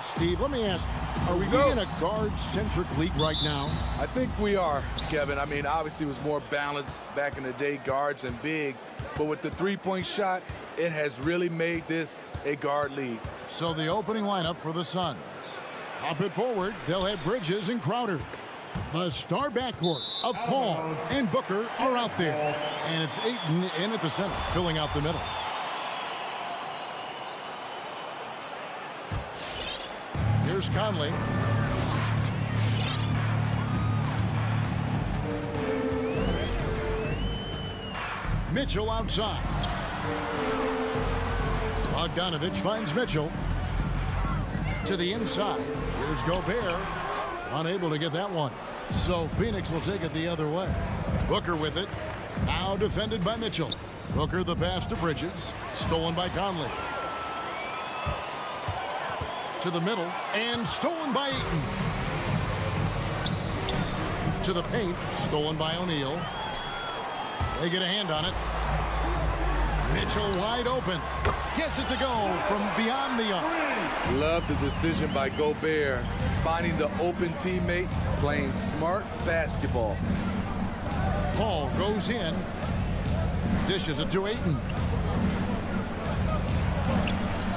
Steve, let me ask, are we in a guard-centric league right now? I think we are, Kevin. I mean, obviously it was more balanced back in the day, guards and bigs. But with the three-point shot, it has really made this a guard league. So the opening lineup for the Suns. Up it forward, they'll have Bridges and Crowder. The star backcourt of Paul and Booker are out there. And it's Ayton in at the center, filling out the middle. Here's Conley. Mitchell outside. Bogdanovich finds Mitchell. To the inside. Here's Gobert. Unable to get that one. So Phoenix will take it the other way. Booker with it. Now defended by Mitchell. Booker the pass to Bridges. Stolen by Conley. To the middle, and stolen by Ayton. To the paint, stolen by O'Neal. They get a hand on it. Mitchell wide open. Gets it to go from beyond the arc. Love the decision by Gobert, finding the open teammate, playing smart basketball. Paul goes in. Dishes it to Ayton.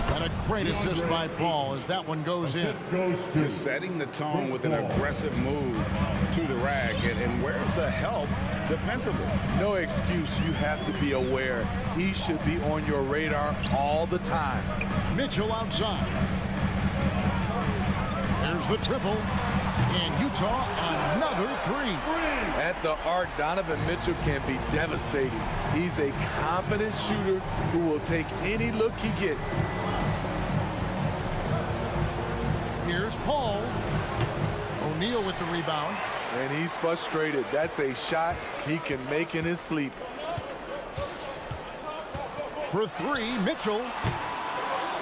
And a great assist by Paul as that one goes in. Just setting the tone with an aggressive move to the rack. And where's the help defensively? No excuse. You have to be aware. He should be on your radar all the time. Mitchell outside. There's the triple. And Utah, another three. At the arc, Donovan Mitchell can be devastating. He's a confident shooter who will take any look he gets. Here's Paul. O'Neal with the rebound. And he's frustrated. That's a shot he can make in his sleep. For three, Mitchell.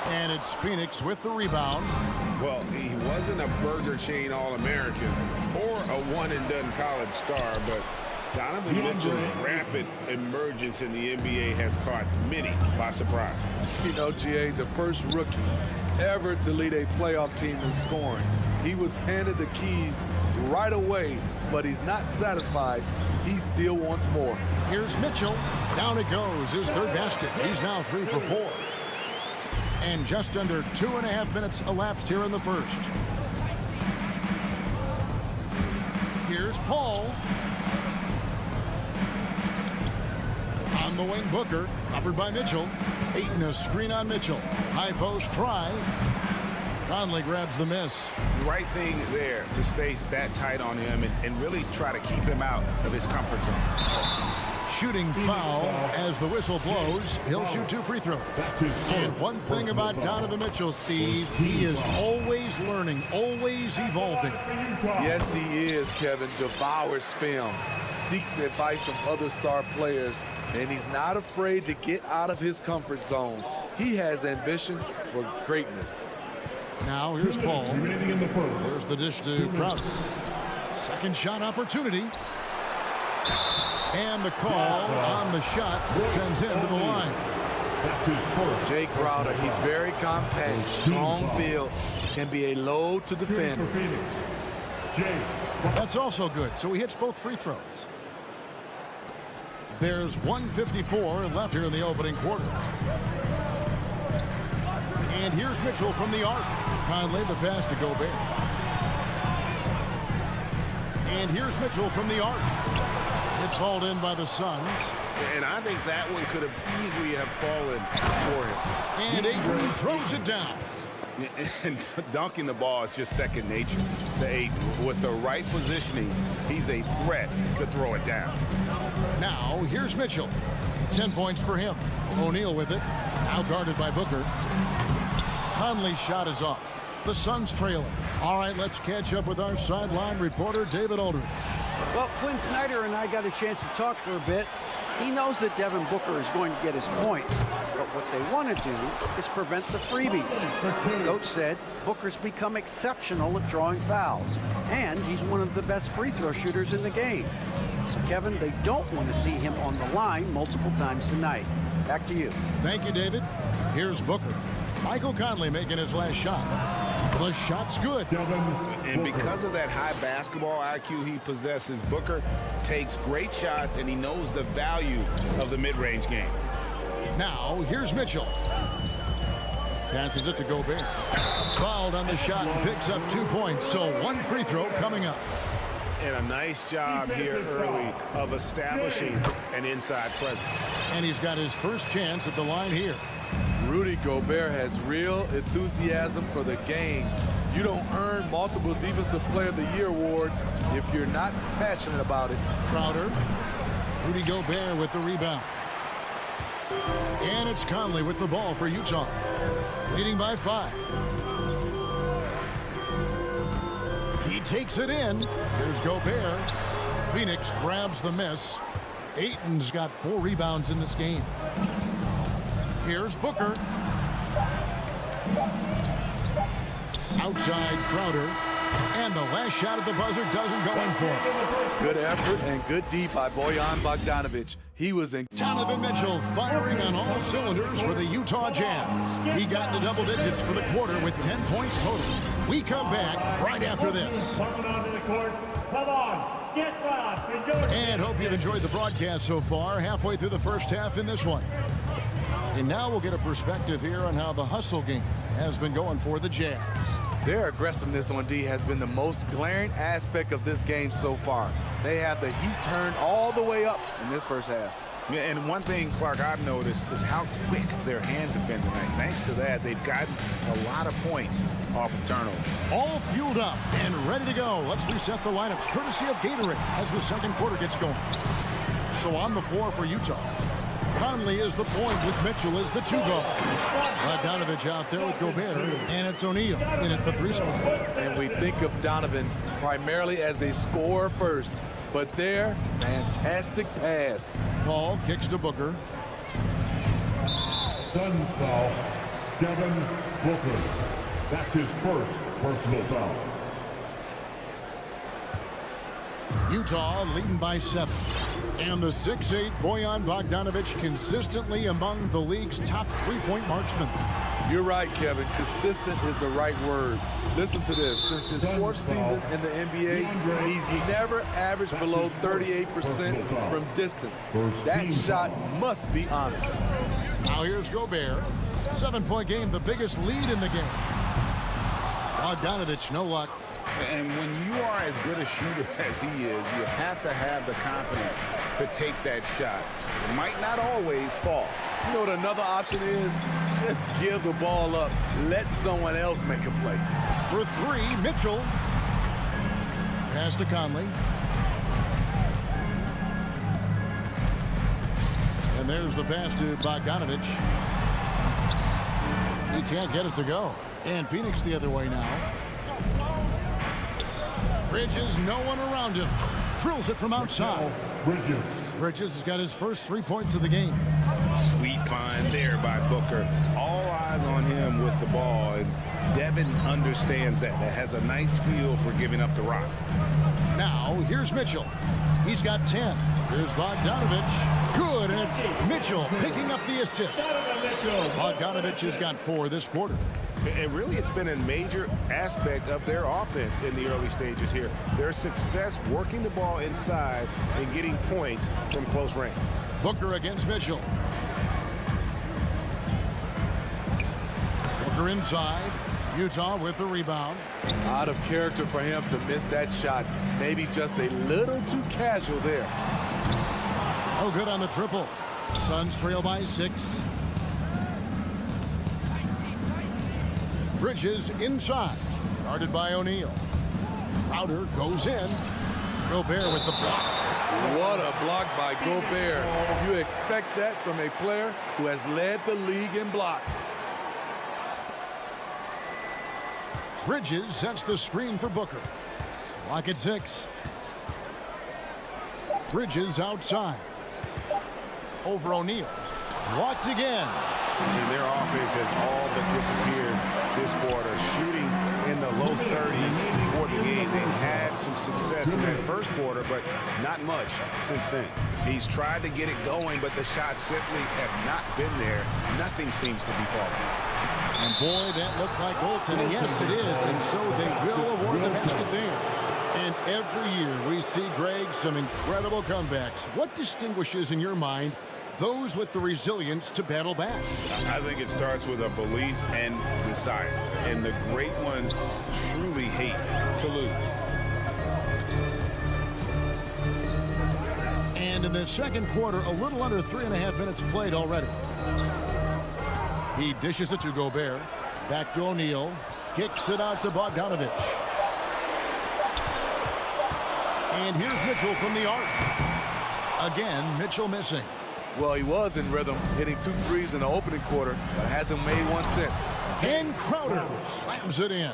And it's Phoenix with the rebound. Well, he wasn't a Burger Chain All-American or a one-and-done college star, but Donovan Mitchell's rapid emergence in the NBA has caught many by surprise. You know, GA, the first rookie ever to lead a playoff team in scoring. He was handed the keys right away, but he's not satisfied. He still wants more. Here's Mitchell. Down it goes. His third basket. He's now 3 for 4. And just under 2.5 minutes elapsed here in the first. Here's Paul. On the wing, Booker. Covered by Mitchell. Ayton a screen on Mitchell. High post try. Conley grabs the miss. The right thing there to stay that tight on him and really try to keep him out of his comfort zone. Shooting foul as the whistle blows. He'll shoot 2 free throws. And one thing about Donovan Mitchell, Steve, he is always learning, always evolving. Yes, he is, Kevin. Devours film, seeks advice from other star players, and he's not afraid to get out of his comfort zone. He has ambition for greatness. Now here's Paul. There's the dish to Crowder. Second shot opportunity. And the call on the shot that sends him to the line. Jay Crowder, he's very compact, strong build, can be a load to defend. That's also good, so he hits both free throws. There's 1:54 left here in the opening quarter. And here's Mitchell from the arc. Conley the pass to Gobert. And here's Mitchell from the arc. It's hauled in by the Suns. And I think that one could have easily have fallen for him. And Ayton throws it down. And dunking the ball is just second nature to Ayton. With the right positioning, he's a threat to throw it down. Now, here's Mitchell. 10 points for him. O'Neal with it. Now guarded by Booker. Conley's shot is off. The Suns trailing. All right, let's catch up with our sideline reporter, David Aldridge. Well, Quinn Snyder and I got a chance to talk for a bit. He knows that Devin Booker is going to get his points, but what they want to do is prevent the freebies. Coach said Booker's become exceptional at drawing fouls, and he's one of the best free throw shooters in the game. So, Kevin, they don't want to see him on the line multiple times tonight. Back to you. Thank you, David. Here's Booker. Michael Conley making his last shot. The shot's good. And because of that high basketball IQ he possesses, Booker takes great shots, and he knows the value of the mid-range game. Now, here's Mitchell. Passes it to Gobert. Fouled on the shot and picks up 2 points, so one free throw coming up. And a nice job here early of establishing an inside presence. And he's got his first chance at the line here. Rudy Gobert has real enthusiasm for the game. You don't earn multiple Defensive Player of the Year awards if you're not passionate about it. Crowder. Rudy Gobert with the rebound. And it's Conley with the ball for Utah. Leading by 5. He takes it in. Here's Gobert. Phoenix grabs the miss. Ayton's got 4 rebounds in this game. Here's Booker. Outside Crowder. And the last shot at the buzzer doesn't go in for him. Good effort and good D by Bojan Bogdanovic. He was in. Donovan Mitchell firing on all cylinders for the Utah Jazz. He got into double digits for the quarter with 10 points total. We come back right after this. Come on, get loud. And hope you've enjoyed the broadcast so far. Halfway through the first half in this one. And now we'll get a perspective here on how the hustle game has been going for the Jazz. Their aggressiveness on D has been the most glaring aspect of this game so far. They have the heat turned all the way up in this first half. Yeah, and one thing, Clark, I've noticed is how quick their hands have been tonight. Thanks to that, they've gotten a lot of points off of turnover. All fueled up and ready to go. Let's reset the lineups courtesy of Gatorade as the second quarter gets going. So on the floor for Utah. Conley is the point with Mitchell as the 2-guard. Bogdanovic out there with Gobert, and it's O'Neal in at the 3 spot. And we think of Donovan primarily as a scorer first, but their fantastic pass. Paul kicks to Booker. Suns foul, Devin Booker. That's his first personal foul. Utah leading by 7. And the 6'8" Bojan Bogdanovic consistently among the league's top 3-point marksmen. You're right, Kevin. Consistent is the right word. Listen to this. Since his 4th season in the NBA, he's never averaged below 38% from distance. That shot must be honored. Now here's Gobert. 7-point game, the biggest lead in the game. Bogdanovic, no luck. And when you are as good a shooter as he is, you have to have the confidence to take that shot. It might not always fall. You know what another option is? Just give the ball up. Let someone else make a play. For 3, Mitchell. Pass to Conley. And there's the pass to Bogdanovic. He can't get it to go. And Phoenix the other way now. Bridges, no one around him. Drills it from outside. Bridges has got his first 3 points of the game. Sweet find there by Booker. All eyes on him with the ball, and Devin understands that. That has a nice feel for giving up the rock. Now, here's Mitchell. He's got 10. Here's Bogdanovic. Good, and it's Mitchell picking up the assist. Bogdanovic has got 4 this quarter. And really, it's been a major aspect of their offense in the early stages here. Their success working the ball inside and getting points from close range. Booker against Mitchell. Booker Booker inside. Utah with the rebound. Out of character for him to miss that shot. Maybe just a little too casual there. Oh, good on the triple. Suns trail by 6. Bridges inside. Guarded by O'Neal. Crowder goes in. Gobert with the block. What a block by Gobert. You expect that from a player who has led the league in blocks. Bridges sets the screen for Booker. Clock at 6. Bridges outside. Over O'Neal. Blocked again. And their offense has all but disappeared this quarter, shooting in the low 30s for the game. They had some success in that first quarter, but not much since then. He's tried to get it going, but the shots simply have not been there. Nothing seems to be falling. And boy, that looked like goaltending. Yes, it is. And so they will award the basket there. And every year we see, Greg, some incredible comebacks. What distinguishes, in your mind, those with the resilience to battle back? I think it starts with a belief and desire. And the great ones truly hate to lose. And in the second quarter, a little under 3.5 minutes played already. He dishes it to Gobert. Back to O'Neal. Kicks it out to Bogdanovich. And here's Mitchell from the arc. Again, Mitchell missing. Well, he was in rhythm, hitting 2 threes in the opening quarter, but hasn't made one since. And Crowder slams it in.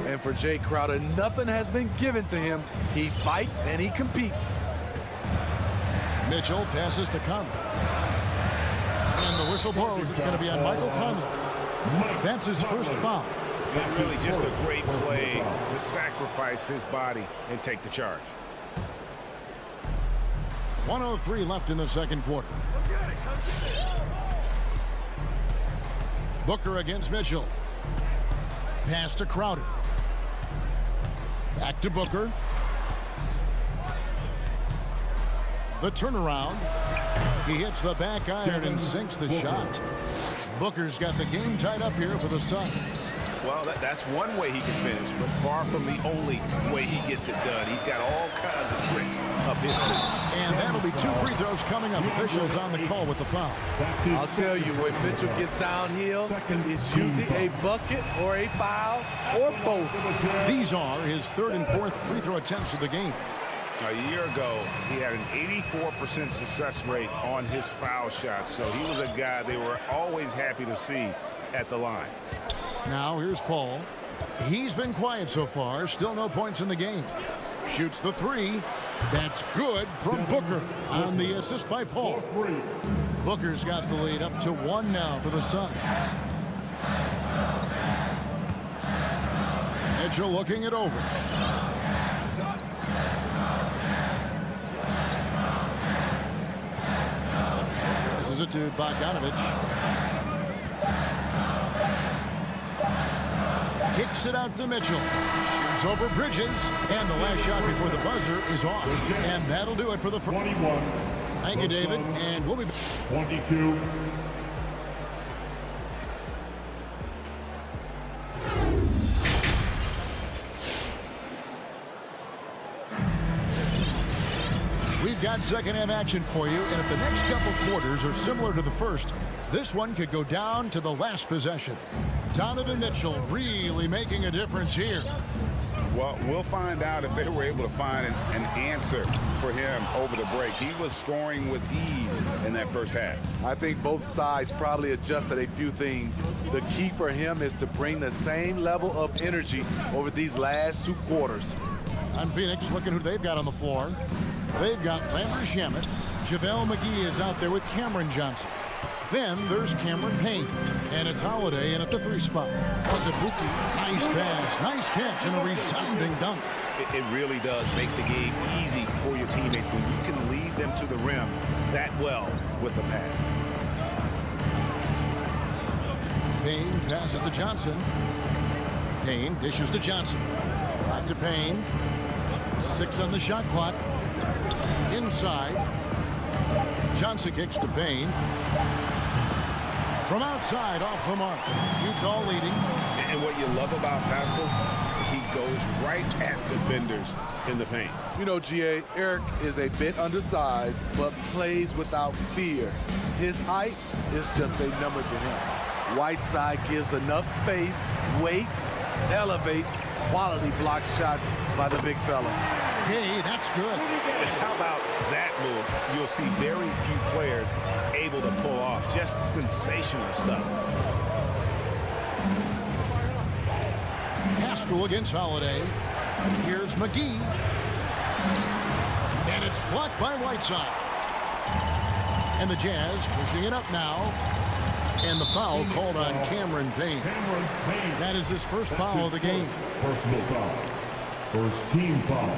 And for Jay Crowder, nothing has been given to him. He fights and he competes. Mitchell passes to Conley. And the whistle blows. It's going to be on Michael Conley. That's his first foul. And really just a great play to sacrifice his body and take the charge. 1:03 left in the second quarter. Booker against Mitchell. Pass to Crowder. Back to Booker. The turnaround. He hits the back iron and sinks the shot. Booker's got the game tied up here for the Suns. Well, that's one way he can finish, but far from the only way he gets it done. He's got all kinds of tricks up his sleeve. And that'll be 2 free throws coming up. Officials on the call with the foul. I'll tell you, when Mitchell gets downhill, it's usually a bucket or a foul or both. These are his 3rd and 4th free throw attempts of the game. A year ago, he had an 84% success rate on his foul shots, so he was a guy they were always happy to see at the line. Now here's Paul. He's been quiet so far. Still no points in the game. Shoots the 3. That's good from Booker on the assist by Paul. Booker's got the lead up to 1 now for the Suns. Mitchell looking it over. This is it to Bogdanovich. Kicks it out to Mitchell. Shoots over Bridges. And the last shot before the buzzer is off. And that'll do it for the first. 21. Thank you, David. And we'll be back. 22. We've got second half action for you. And if the next couple quarters are similar to the first, this one could go down to the last possession. Donovan Mitchell really making a difference here. Well, we'll find out if they were able to find an answer for him over the break. He was scoring with ease in that first half. I think both sides probably adjusted a few things. The key for him is to bring the same level of energy over these last 2 quarters. On Phoenix, looking who they've got on the floor. They've got Landry Shamet. JaVale McGee is out there with Cameron Johnson. Then there's Cameron Payne. And it's Holiday in at the 3 spot. Azubuike, nice pass, nice catch, and a resounding dunk. It really does make the game easy for your teammates when you can lead them to the rim that well with a pass. Payne passes to Johnson. Payne dishes to Johnson. Back to Payne. 6 on the shot clock. Inside. Johnson kicks to Payne. From outside, off the mark. Utah leading. And what you love about Pascal, he goes right at defenders in the paint. You know, GA, Eric is a bit undersized, but plays without fear. His height is just a number to him. Whiteside gives enough space, waits, elevates, quality block shot by the big fella. Hey, that's good. How about that move? You'll see very few players able to pull off just sensational stuff. Pascal against Holiday. Here's McGee. And it's blocked by Whiteside. And the Jazz pushing it up now. And the foul called on Cameron Payne. That is his first foul of the game. Personal foul. First team foul.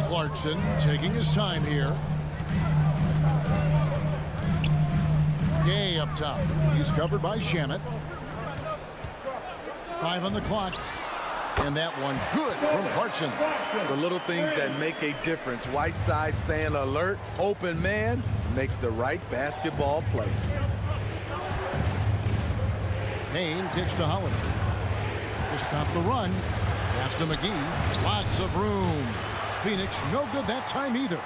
Clarkson taking his time here. Gay up top. He's covered by Shamet. 5 on the clock. And that one good from Clarkson. The little things that make a difference. Whiteside staying alert, open man, makes the right basketball play. Payne kicks to Holiday. To stop the run. Pass to McGee. Lots of room. Phoenix no good that time either.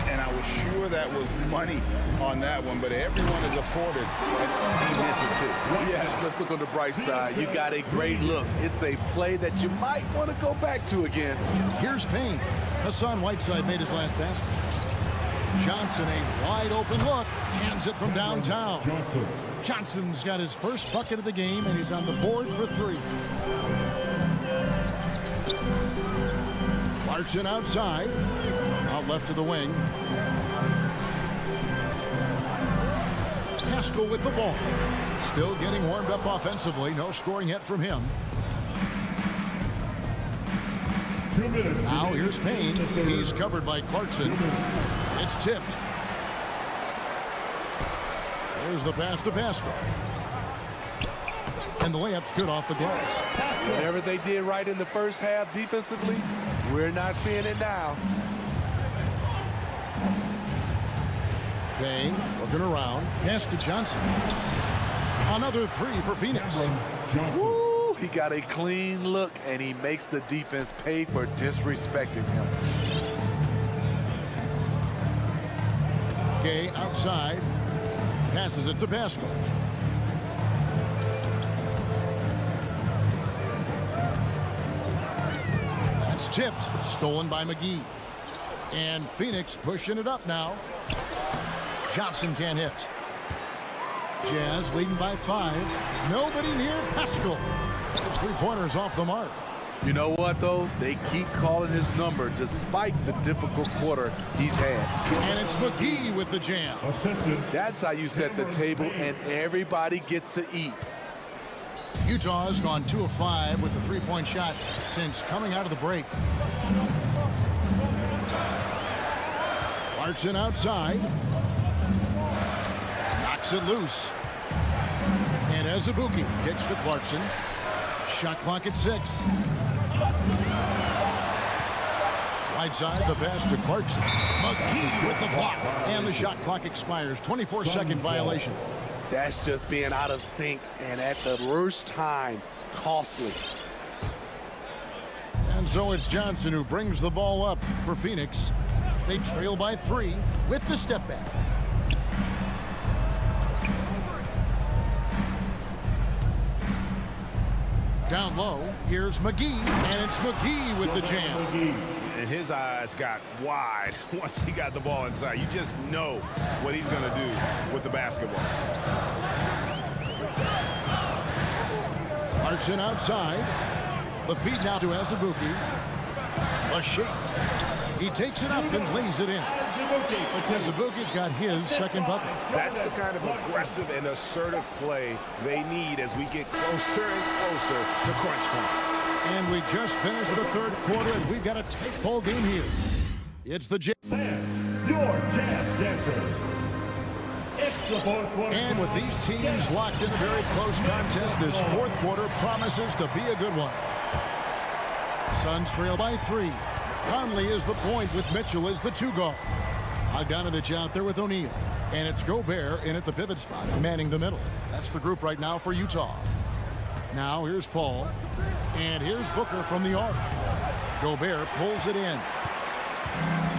And I was sure that was money on that one, but everyone is afforded an easy miss or two. Yes, let's look on the bright side. You got a great look. It's a play that you might want to go back to again. Here's Payne. Hassan Whiteside made his last basket. Johnson, a wide open look. Cans it from downtown. Johnson's got his first bucket of the game, and he's on the board for 3. Clarkson outside. Out left of the wing. Pascal with the ball. Still getting warmed up offensively. No scoring yet from him. 2 minutes. Now here's Payne. He's covered by Clarkson. It's tipped. There's the pass to Pascal. And the layup's good off the glass. Whatever they did right in the first half defensively, we're not seeing it now. Payne looking around. Pass to Johnson. Another 3 for Phoenix. Woo, he got a clean look, and he makes the defense pay for disrespecting him. Gay outside. Passes it to Pascal. That's tipped. Stolen by McGee. And Phoenix pushing it up now. Johnson can't hit. Jazz leading by 5. Nobody near Pascal. His 3-pointers off the mark. You know what, though? They keep calling his number despite the difficult quarter he's had. And it's McGee with the jam. That's how you set the table, and everybody gets to eat. Utah has gone 2 of 5 with the 3-point shot since coming out of the break. Clarkson outside. Knocks it loose. And Azubuike kicks to Clarkson. Shot clock at 6. Whiteside, the pass to Clarkson. McGee with the block. And the shot clock expires. 24-second violation. That's just being out of sync, and at the worst time, costly. And so it's Johnson who brings the ball up for Phoenix. They trail by 3 with the step back. Down low, here's McGee, and it's McGee with the jam. And his eyes got wide once he got the ball inside. You just know what he's going to do with the basketball. Clarkson outside. The feed now to Azubuike. A shake. He takes it up and lays it in. Azubuike's got his second bucket. That's the kind of aggressive and assertive play they need as we get closer and closer to crunch time. And we just finished the 3rd quarter, and we've got a tight ball game here. It's the Jazz. Your Jazz Dancers. It's the 4th quarter. And with these teams locked in a very close contest, this 4th quarter promises to be a good one. Suns trail by 3. Conley is the point with Mitchell as the 2 guard. Bogdanovich out there with O'Neal. And it's Gobert in at the pivot spot, manning the middle. That's the group right now for Utah. Now here's Paul. And here's Booker from the arc. Gobert pulls it in.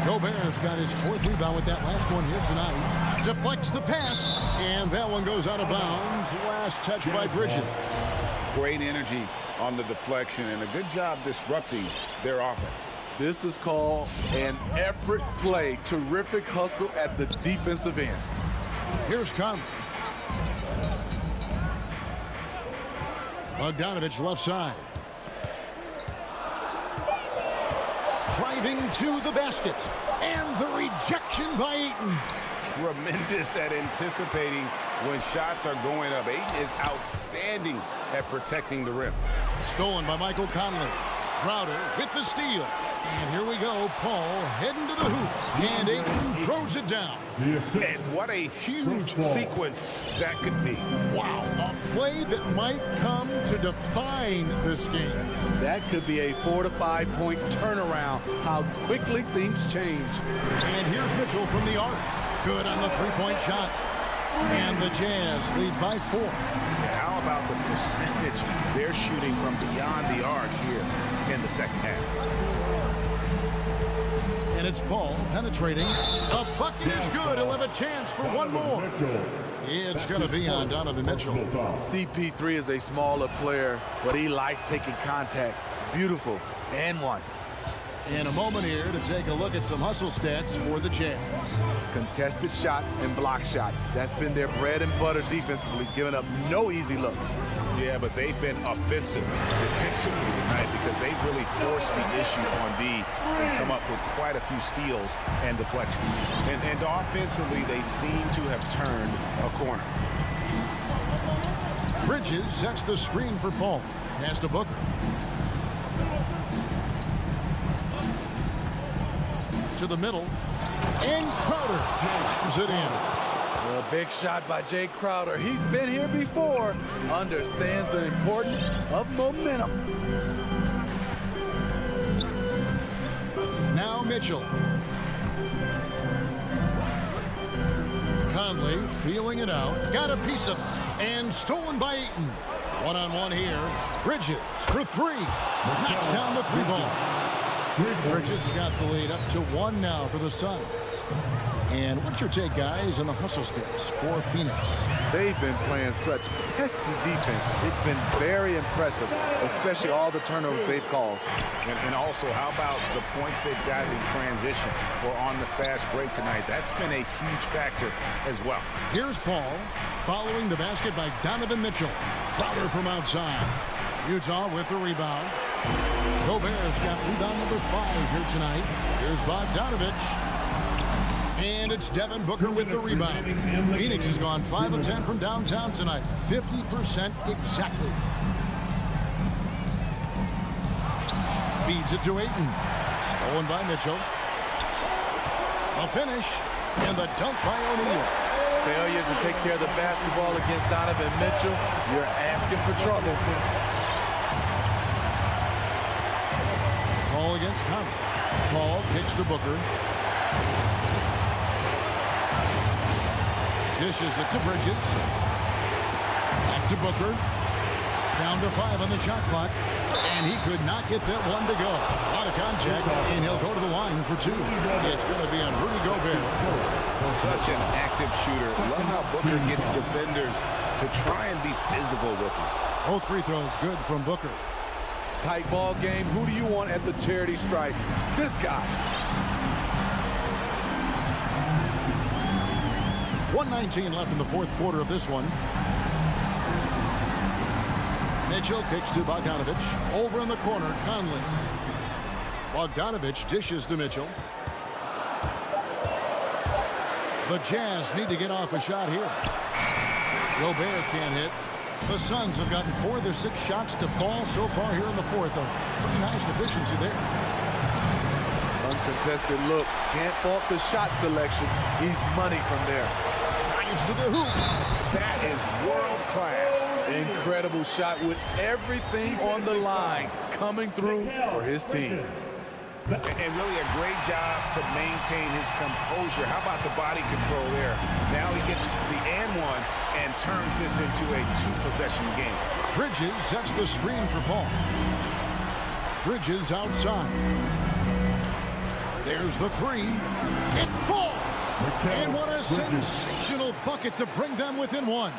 Gobert's got his 4th rebound with that last one here tonight. Deflects the pass. And that one goes out of bounds. Last touch by Bridges. Great energy on the deflection and a good job disrupting their offense. This is called an effort play. Terrific hustle at the defensive end. Here's Conley. Bogdanovich left side. Driving to the basket. And the rejection by Ayton. Tremendous at anticipating when shots are going up. Ayton is outstanding at protecting the rim. Stolen by Michael Conley. Crowder with the steal. And here we go. Paul heading to the hoop. And Ayton throws it down. And what a huge sequence that could be. Wow. A play that might come to define this game. That could be a 4 to 5 point turnaround. How quickly things change. And here's Mitchell from the arc. Good on the three-point shot. And the Jazz lead by 4. How about the percentage they're shooting from beyond the arc here in the second half? And it's Paul penetrating. The bucket is good. He'll have a chance for one more. It's going to be on Donovan Mitchell. CP3 is a smaller player, but he likes taking contact. Beautiful. And one. In a moment here to take a look at some hustle stats for the Jazz. Contested shots and block shots. That's been their bread and butter defensively, giving up no easy looks. Yeah, but they've been offensive defensively tonight because they really forced the issue on D and come up with quite a few steals and deflections. And offensively, they seem to have turned a corner. Bridges sets the screen for Paul. Pass to Booker. To the middle. And Crowder jams it in. A big shot by Jay Crowder. He's been here before. Understands the importance of momentum. Now Mitchell. Conley feeling it out. Got a piece of it. And stolen by Ayton. One-on-one here. Bridges for 3. Knocks down the 3-ball. Bridges has got the lead up to 1 now for the Suns. And what's your take, guys, on the hustle sticks for Phoenix? They've been playing such pesky defense. It's been very impressive, especially all the turnovers they've caused. And also, how about the points they've got in transition or on the fast break tonight? That's been a huge factor as well. Here's Paul following the basket by Donovan Mitchell. Crowder from outside. Utah with the rebound. Gobert's got rebound number 5 here tonight. Here's Bogdanovich. And it's Devin Booker with the rebound. Phoenix has gone 5 of 10 from downtown tonight. 50% exactly. Feeds it to Ayton. Stolen by Mitchell. A finish. And the dunk by O'Neal. Failure to take care of the basketball against Donovan Mitchell. You're asking for trouble. Paul against Conley. Paul kicks to Booker. Dishes it to Bridges. Back to Booker. Down to 5 on the shot clock. And he could not get that one to go. Out of contact, and he'll go to the line for 2. It's going to be on Rudy Gobert. Such an active shooter. Love how Booker gets defenders to try and be physical with him. Both free throws good from Booker. Tight ball game. Who do you want at the charity stripe? This guy. 1:19 left in the 4th quarter of this one. Mitchell kicks to Bogdanovich. Over in the corner, Conley. Bogdanovich dishes to Mitchell. The Jazz need to get off a shot here. Gobert can't hit. The Suns have gotten 4 of their 6 shots to fall so far here in the 4th. A pretty nice efficiency there. Uncontested look. Can't fault the shot selection. He's money from there. Drives to the hoop. That is world class. Incredible shot with everything on the line coming through for his team. And really a great job to maintain his composure. How about the body control there? Now he gets the and one and turns this into a two-possession game. Bridges sets the screen for Paul. Bridges outside. There's the three. It falls! And what a sensational bucket to bring them within one.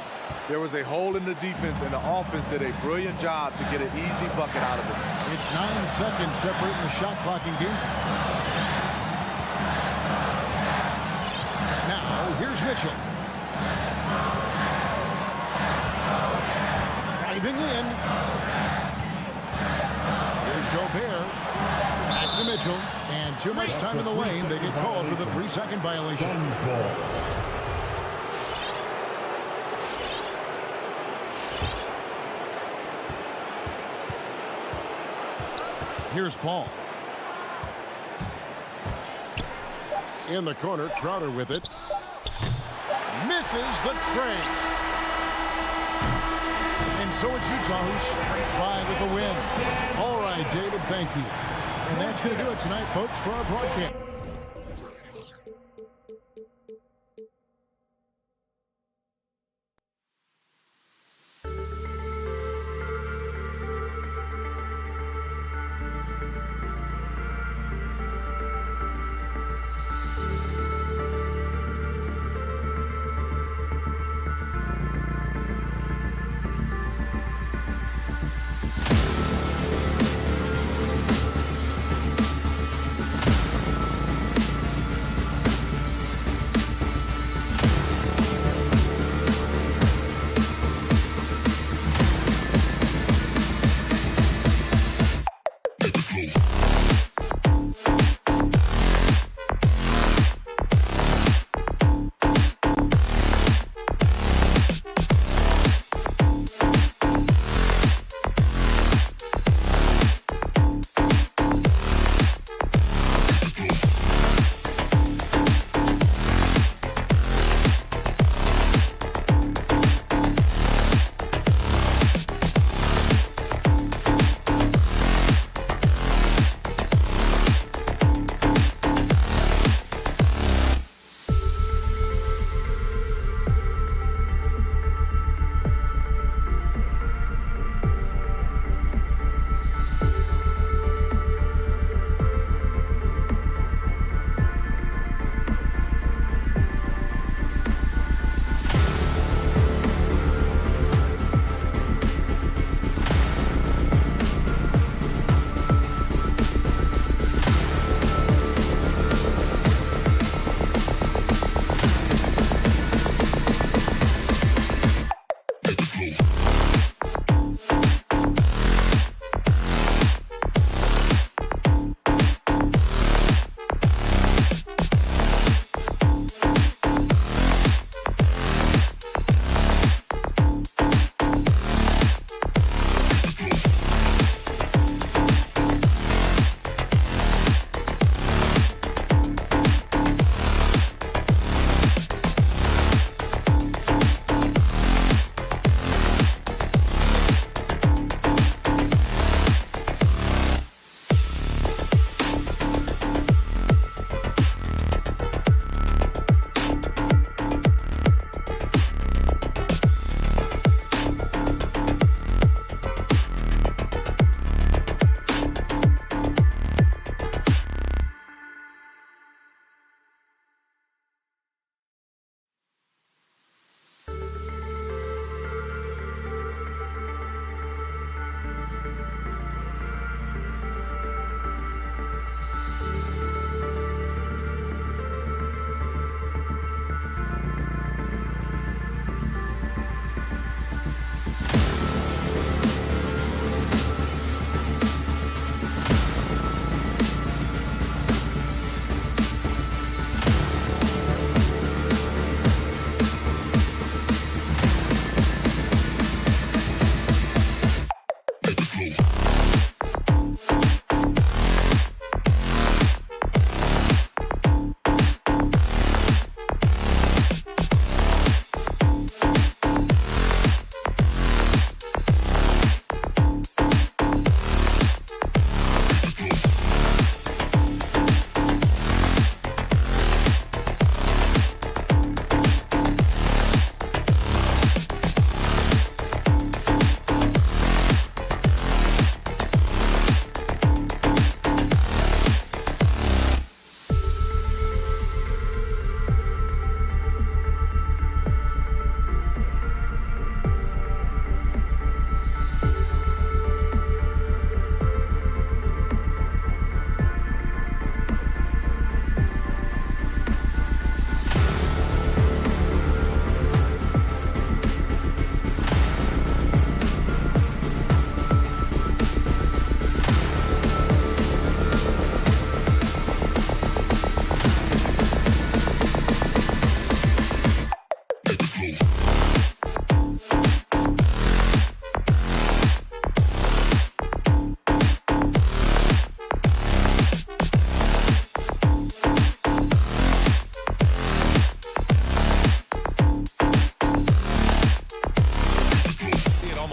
There was a hole in the defense, and the offense did a brilliant job to get an easy bucket out of it. It's 9 seconds separating the shot clock in game. Now, here's Mitchell. Driving in. Here's Gobert. Back to Mitchell. And too much time in the lane. They get called for the 3-second violation. Here's Paul. In the corner, Crowder with it. Misses the tray. And so it's Utah who scraped by with the win. All right, David, thank you. And that's going to do it tonight, folks, for our broadcast.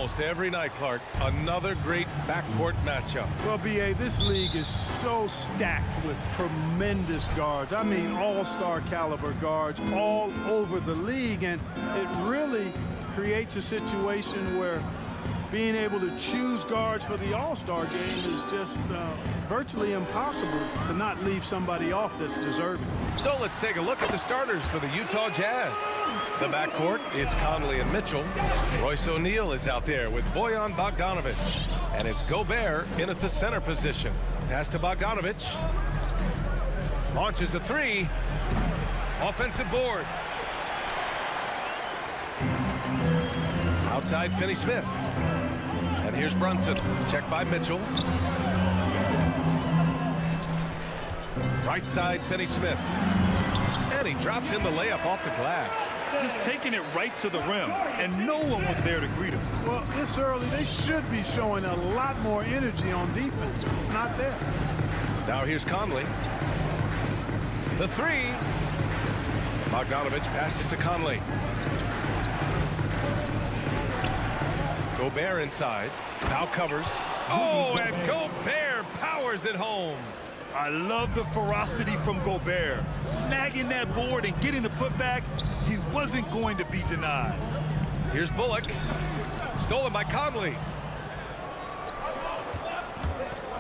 almost every night, Clark. Another great backcourt matchup. Well, B.A., this league is so stacked with tremendous guards. I mean, all-star caliber guards all over the league, and it really creates a situation where being able to choose guards for the All-Star game is just virtually impossible to not leave somebody off that's deserving. So let's take a look at the starters for the Utah Jazz. The backcourt, it's Conley and Mitchell. Royce O'Neal is out there with Bojan Bogdanovic. And it's Gobert in at the center position. Pass to Bogdanovic. Launches a three. Offensive board. Outside Finney-Smith. And here's Brunson. Checked by Mitchell. Right side Finney-Smith. And he drops in the layup off the glass. Just taking it right to the rim, and no one was there to greet him. Well, this early, they should be showing a lot more energy on defense. It's not there. Now here's Conley. The three. Bogdanovic passes to Conley. Gobert inside. Now covers. Oh, and Gobert powers it home. I love the ferocity from Gobert. Snagging that board and getting the putback, he wasn't going to be denied. Here's Bullock. Stolen by Conley.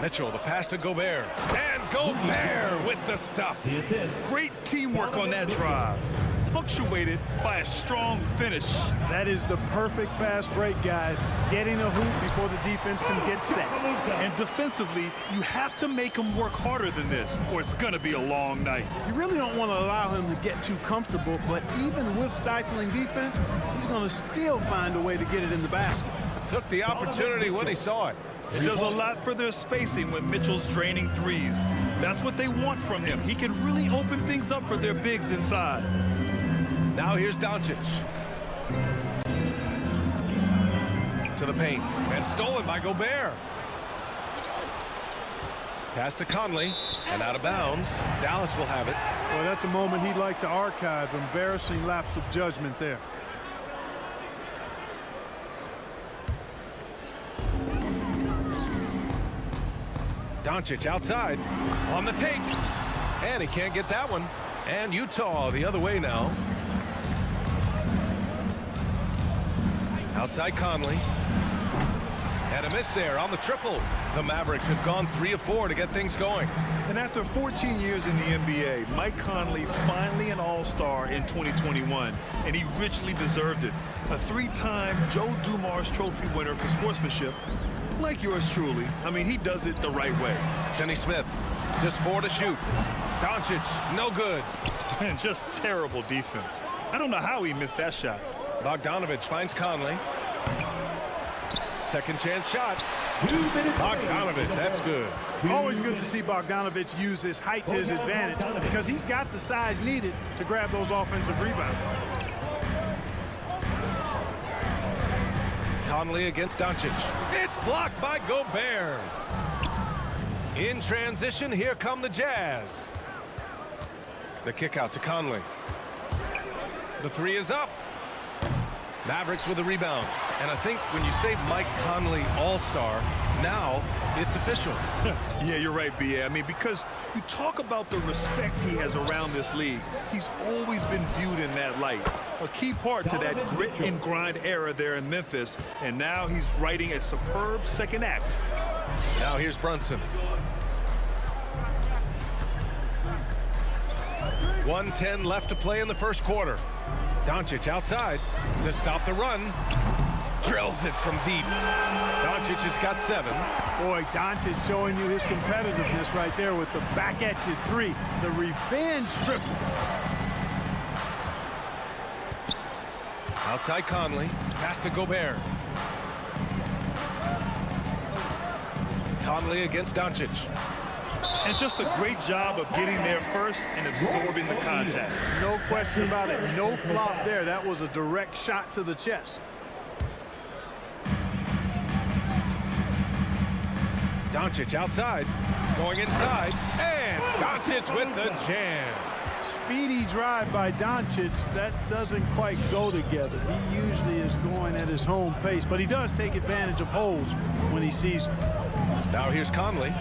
Mitchell, the pass to Gobert. And Gobert with the stuff. Great teamwork on that drive. Punctuated by a strong finish. That is the perfect fast break, guys. Getting a hoop before the defense can get set. And defensively, you have to make him work harder than this, or it's going to be a long night. You really don't want to allow him to get too comfortable, but even with stifling defense, he's going to still find a way to get it in the basket. Took the opportunity when he saw it. It does a lot for their spacing when Mitchell's draining threes. That's what they want from him. He can really open things up for their bigs inside. Now here's Doncic. To the paint. And stolen by Gobert. Pass to Conley. And out of bounds. Dallas will have it. Well, that's a moment he'd like to archive. Embarrassing lapse of judgment there. Doncic outside. On the take. And he can't get that one. And Utah the other way now. Outside Conley. And a miss there on the triple. The Mavericks have gone 3 of 4 to get things going. And after 14 years in the NBA, Mike Conley finally an All-Star in 2021, and he richly deserved it. A 3-time Joe Dumars Trophy winner for sportsmanship, like yours truly. I mean, he does it the right way. Finney-Smith, just 4 to shoot. Doncic, no good. And just terrible defense. I don't know how he missed that shot. Bogdanovic finds Conley. Second chance shot. Bogdanovic, that's good. Always good to see Bogdanovic use his height to his advantage because he's got the size needed to grab those offensive rebounds. Conley against Doncic. It's blocked by Gobert. In transition, here come the Jazz. The kick out to Conley. The three is up. Mavericks with the rebound. And I think when you say Mike Conley All-Star, now it's official. Yeah, you're right, B.A. I mean, because you talk about the respect he has around this league. He's always been viewed in that light. A key part to that grit and grind era there in Memphis. And now he's writing a superb second act. Now here's Brunson. 1:10 left to play in the first quarter. Doncic outside to stop the run. Drills it from deep. Doncic has got 7. Boy, Doncic showing you his competitiveness right there with the back at you 3. The revenge triple. Outside Conley. Pass to Gobert. Conley against Doncic. And just a great job of getting there first and absorbing the contact. No question about it. No flop there. That was a direct shot to the chest. Doncic outside. Going inside. And Doncic with the jam. Speedy drive by Doncic. That doesn't quite go together. He usually is going at his his home pace, but he does take advantage of holes when he sees them. Now here's Conley.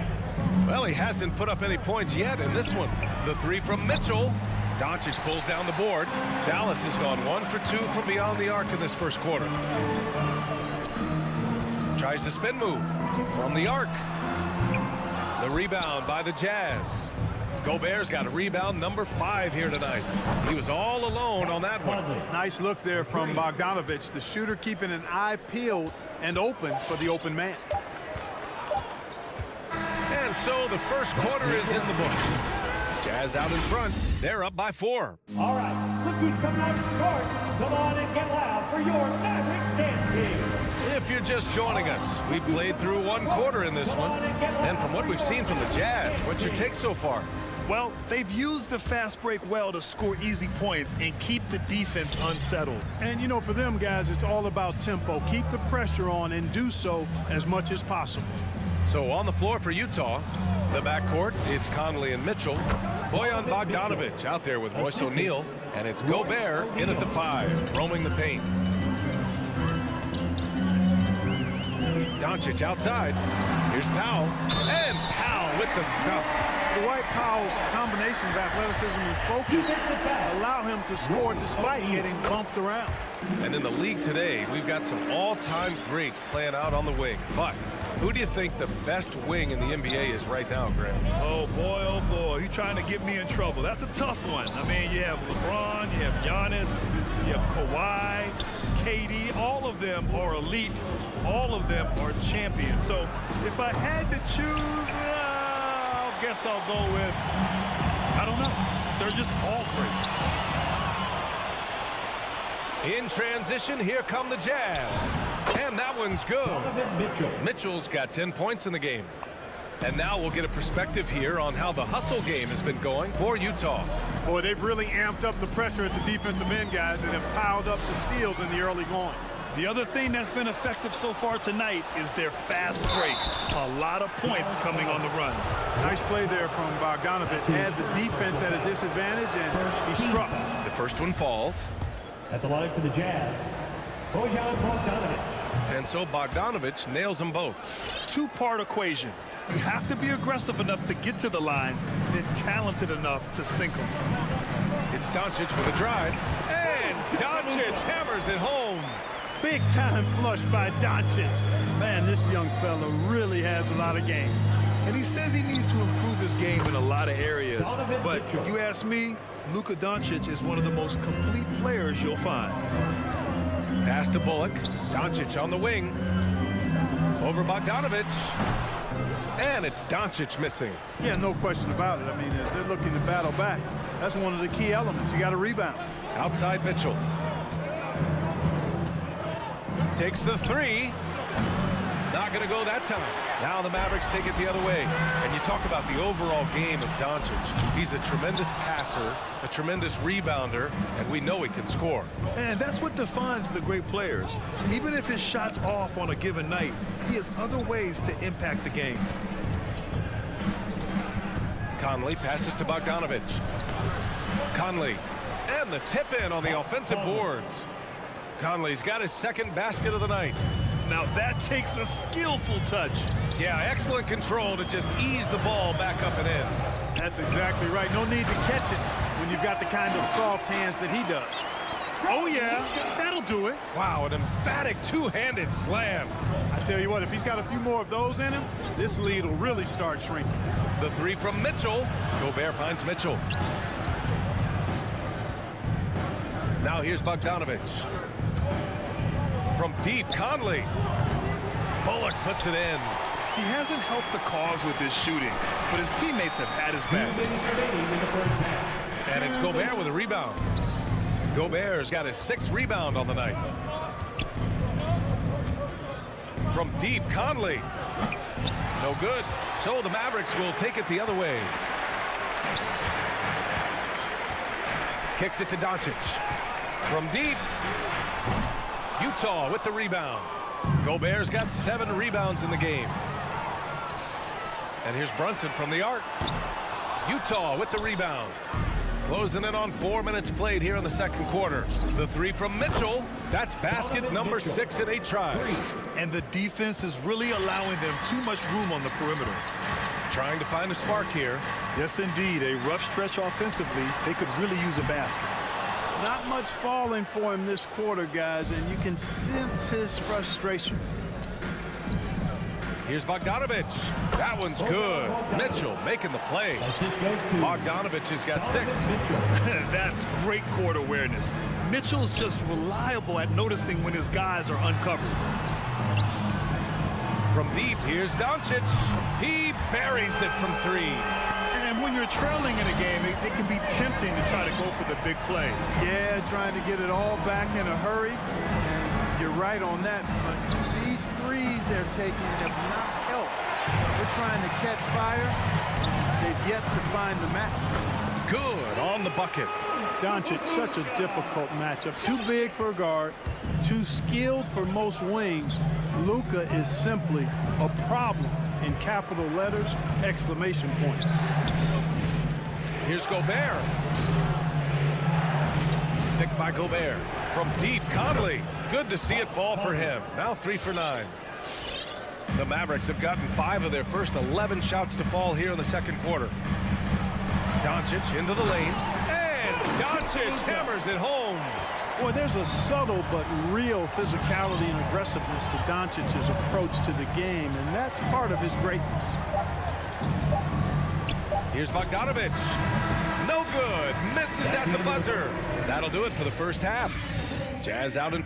Well, he hasn't put up any points yet in this one. The three from Mitchell. Doncic pulls down the board. Dallas has gone 1 for 2 from beyond the arc in this first quarter. Tries the spin move from the arc. The rebound by the Jazz. Gobert's got a rebound number 5 here tonight. He was all alone on that one. Nice look there from Bogdanovich, the shooter keeping an eye peeled and open for the open man. And so the first quarter is in the books. Jazz out in front. They're up by 4. All right, rookies coming out to start. Come on and get loud for your Mavericks dance team. If you're just joining us, we've played through 1 quarter in this one. And from what we've seen from the Jazz, what's your take so far? Well, they've used the fast break well to score easy points and keep the defense unsettled. And, you know, for them guys, it's all about tempo. Keep the pressure on and do so as much as possible. So on the floor for Utah, the backcourt, it's Conley and Mitchell. Bojan Bogdanovic out there with Royce O'Neal. And it's Gobert in at the 5, roaming the paint. Doncic outside. Here's Powell. And Powell with the stuff. Dwight Powell's combination of athleticism and focus allow him to score despite getting bumped around. And in the league today, we've got some all-time greats playing out on the wing. But who do you think the best wing in the NBA is right now, Graham? Oh, boy, you're trying to get me in trouble. That's a tough one. I mean, you have LeBron, you have Giannis, you have Kawhi, KD. All of them are elite. All of them are champions. So if I had to choose, I guess I'll go with, I don't know. They're just all great. In transition, here come the Jazz. And that one's good. Donovan Mitchell. Mitchell's got 10 points in the game. And now we'll get a perspective here on how the hustle game has been going for Utah. Boy, they've really amped up the pressure at the defensive end, guys, and have piled up the steals in the early going. The other thing that's been effective so far tonight is their fast break. A lot of points coming on the run. Nice play there from Bogdanovich. Had the defense at a disadvantage, and he struck. The first one falls. At the line for the Jazz, Bojan Bogdanovic. And so Bogdanovich nails them both. 2-part equation. You have to be aggressive enough to get to the line, then talented enough to sink them. It's Doncic with a drive. And Doncic hammers it home. Big time flush by Doncic. Man, this young fella really has a lot of game. And he says he needs to improve his game in a lot of areas. But you ask me, Luka Doncic is one of the most complete players you'll find. Pass to Bullock. Doncic on the wing. Over Bogdanovich. And it's Doncic missing. Yeah, no question about it. I mean, as they're looking to battle back, that's one of the key elements. You got to rebound. Outside Mitchell. Takes the 3. Not going to go that time. Now the Mavericks take it the other way. And you talk about the overall game of Doncic. He's a tremendous passer, a tremendous rebounder, and we know he can score. And that's what defines the great players. Even if his shot's off on a given night, he has other ways to impact the game. Conley passes to Bogdanovich. Conley. And the tip in on the offensive boards. Conley's got his second basket of the night. Now that takes a skillful touch. Yeah, excellent control to just ease the ball back up and in. That's exactly right. No need to catch it when you've got the kind of soft hands that he does. Oh, yeah, that'll do it. Wow, an emphatic two-handed slam. I tell you what, if he's got a few more of those in him, this lead will really start shrinking. The 3 from Mitchell. Gobert finds Mitchell. Now here's Bogdanovich. From deep, Conley. Bullock puts it in. He hasn't helped the cause with his shooting, but his teammates have had his back. And it's Gobert with a rebound. Gobert's got his 6th rebound on the night. From deep, Conley. No good. So the Mavericks will take it the other way. Kicks it to Doncic. From deep. Utah with the rebound. Gobert's got 7 rebounds in the game. And here's Brunson from the arc. Utah with the rebound. Closing in on 4 minutes played here in the second quarter. The three from Mitchell. That's basket number 6 in 8 tries. And the defense is really allowing them too much room on the perimeter. Trying to find a spark here. Yes, indeed. A rough stretch offensively. They could really use a basket. Not much falling for him this quarter, guys, and you can sense his frustration. Here's Bogdanovich. That one's good. Mitchell making the play. Bogdanovich has got 6. That's great court awareness. Mitchell's just reliable at noticing when his guys are uncovered. From deep, here's Doncic. He buries it from 3. And when you're trailing in a game, it can be tempting to try to go for the big play. Yeah, trying to get it all back in a hurry. And you're right on that, but these threes they're taking have not helped. We're trying to catch fire. They've yet to find the match. Good on the bucket. Doncic, such a difficult matchup. Too big for a guard, too skilled for most wings. Luka is simply a problem in capital letters, exclamation point. Here's Gobert. Picked by Gobert. From deep, Conley. Good to see it fall for him. Now 3 for 9. The Mavericks have gotten 5 of their first 11 shots to fall here in the second quarter. Doncic into the lane. And Doncic hammers it home. Boy, there's a subtle but real physicality and aggressiveness to Doncic's approach to the game, and that's part of his greatness. Here's Bogdanovich. No good. Misses at the buzzer. That'll do it for the first half. Jazz out in...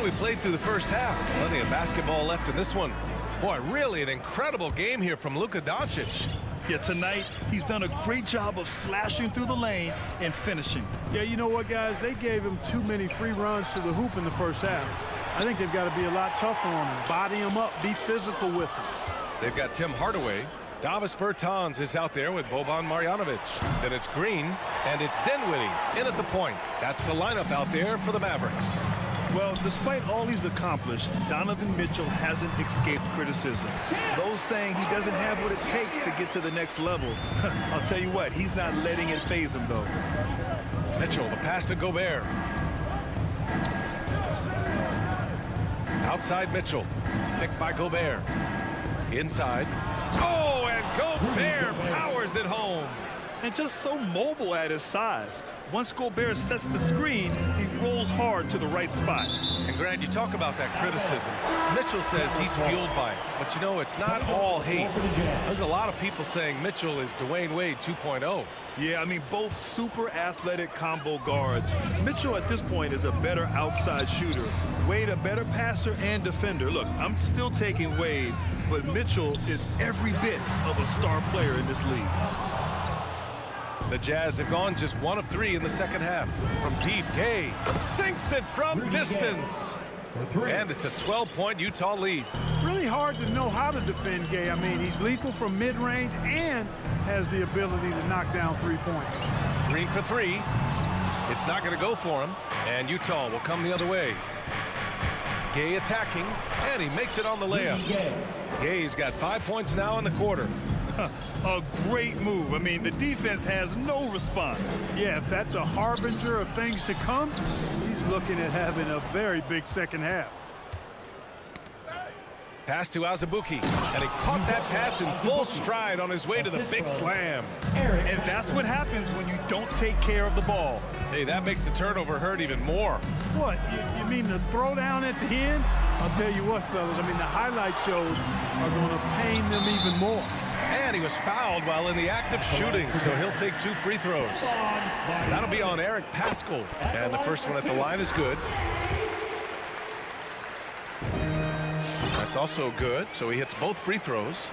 We played through the first half. Plenty of basketball left in this one. Boy, really an incredible game here from Luka Doncic. Yeah, tonight he's done a great job of slashing through the lane and finishing. Yeah, you know what, guys? They gave him too many free runs to the hoop in the first half. I think they've got to be a lot tougher on him. Body him up, be physical with him. They've got Tim Hardaway. Davis Bertans is out there with Boban Marjanovic. Then it's Green, and it's Dinwiddie in at the point. That's the lineup out there for the Mavericks. Well, despite all he's accomplished, Donovan Mitchell hasn't escaped criticism. Those saying he doesn't have what it takes to get to the next level. I'll tell you what, he's not letting it faze him, though. Mitchell, the pass to Gobert. Outside Mitchell, picked by Gobert. Inside. Oh, and Gobert powers it home. And just so mobile at his size. Once Gobert sets the screen, he rolls hard to the right spot. And Grant, you talk about that criticism. Mitchell says he's fueled by it. But you know, it's not all hate. There's a lot of people saying Mitchell is Dwayne Wade 2.0. Yeah, I mean, both super athletic combo guards. Mitchell at this point is a better outside shooter. Wade a better passer and defender. Look, I'm still taking Wade, but Mitchell is every bit of a star player in this league. The Jazz have gone just 1 of 3 in the second half. From deep, Gay sinks it from distance. And it's a 12-point Utah lead. Really hard to know how to defend Gay. I mean, he's lethal from mid-range and has the ability to knock down 3-pointers. Green for 3. It's not going to go for him. And Utah will come the other way. Gay attacking, and he makes it on the layup. Gay's got 5 points now in the quarter. A great move. I mean, the defense has no response. Yeah, if that's a harbinger of things to come, he's looking at having a very big second half. Pass to Azubuike, and he caught that pass in full stride on his way to the big slam. And that's what happens when you don't take care of the ball. Hey, that makes the turnover hurt even more. What, you mean the throwdown at the end? I'll tell you what, fellas, I mean, the highlight shows are going to pain them even more. And he was fouled while in the act of shooting, so he'll take 2 free throws. That'll be on Eric Paschall. And the first one at the line is good. That's also good, so he hits both free throws.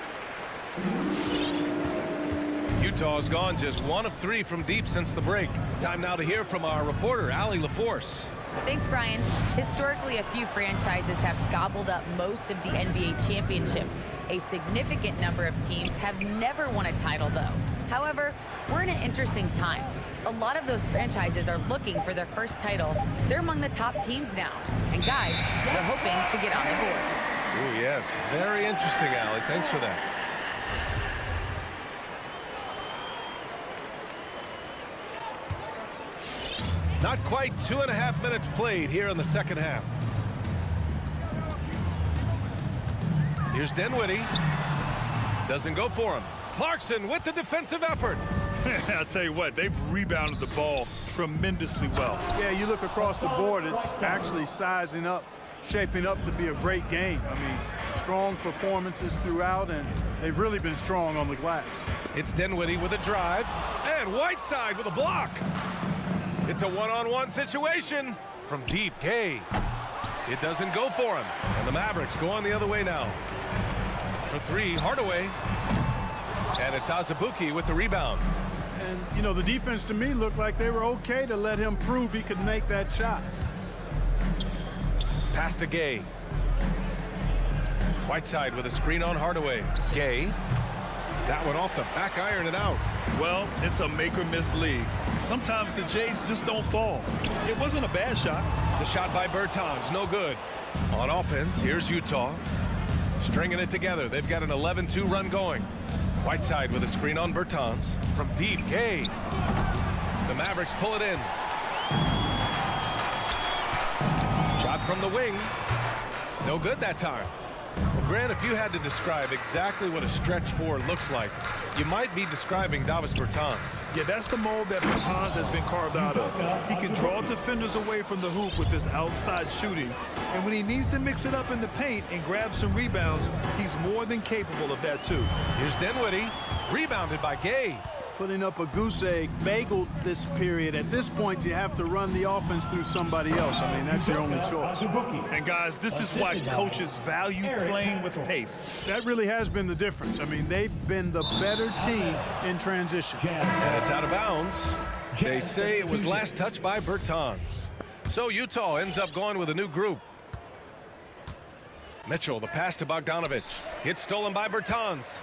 Utah's gone just 1 of 3 from deep since the break. Time now to hear from our reporter, Allie LaForce. Thanks, Brian. Historically, a few franchises have gobbled up most of the NBA championships. A significant number of teams have never won a title, though. However, we're in an interesting time. A lot of those franchises are looking for their first title. They're among the top teams now. And guys, they're hoping to get on the board. Oh, yes. Very interesting, Allie. Thanks for that. Not quite 2.5 minutes played here in the second half. Here's Dinwiddie. Doesn't go for him. Clarkson with the defensive effort. I'll tell you what, they've rebounded the ball tremendously well. Yeah, you look across the board, it's actually sizing up, shaping up to be a great game. I mean, strong performances throughout, and they've really been strong on the glass. It's Dinwiddie with a drive, and Whiteside with a block. It's a one-on-one situation from deep. Gay. It doesn't go for him, and the Mavericks go on the other way now. For three, Hardaway. And it's Azubuike with the rebound. And, you know, the defense to me looked like they were okay to let him prove he could make that shot. Pass to Gay. Whiteside with a screen on Hardaway. Gay. That one off the back iron and out. Well, it's a make-or-miss league. Sometimes the Jays just don't fall. It wasn't a bad shot. The shot by Bertans, no good. On offense, here's Utah. Stringing it together. They've got an 11-2 run going. Whiteside with a screen on Bertans. From deep, Gay. The Mavericks pull it in. Shot from the wing. No good that time. Well, Grant, if you had to describe exactly what a stretch four looks like, you might be describing Davis Bertans. Yeah, that's the mold that Bertans has been carved out of. He can draw defenders away from the hoop with his outside shooting. And when he needs to mix it up in the paint and grab some rebounds, he's more than capable of that too. Here's Dinwiddie, rebounded by Gay. Putting up a goose egg, bageled this period. At this point, you have to run the offense through somebody else. I mean, that's your only choice. And guys, this is why coaches value playing with pace. That really has been the difference. I mean, they've been the better team in transition. And it's out of bounds. They say it was last touched by Bertans. So Utah ends up going with a new group. Mitchell, the pass to Bogdanovich. It's stolen by Bertans.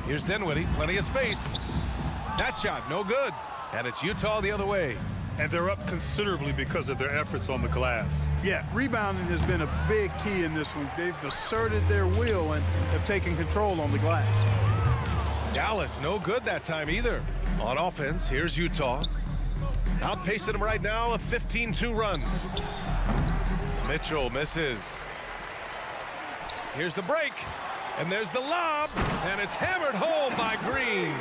Here's Dinwiddie, plenty of space. That shot, no good. And it's Utah the other way. And they're up considerably because of their efforts on the glass. Yeah, rebounding has been a big key in this week. They've asserted their will and have taken control on the glass. Dallas, no good that time either. On offense, here's Utah. Outpacing them right now, a 15-2 run. Mitchell misses. Here's the break. And there's the lob, and it's hammered home by Green.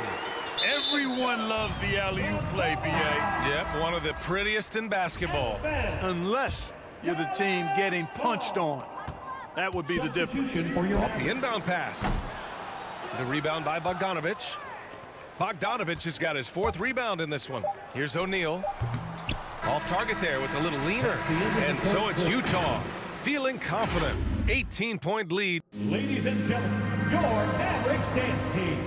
Everyone loves the alley-oop play, B.A. Yep, one of the prettiest in basketball. Unless you're the team getting punched on. That would be the difference. Off the inbound pass. The rebound by Bogdanovich. Bogdanovich has got his fourth rebound in this one. Here's O'Neal. Off target there with a little leaner. And so it's Utah feeling confident. 18-point lead. Ladies and gentlemen, your Mavericks dance team.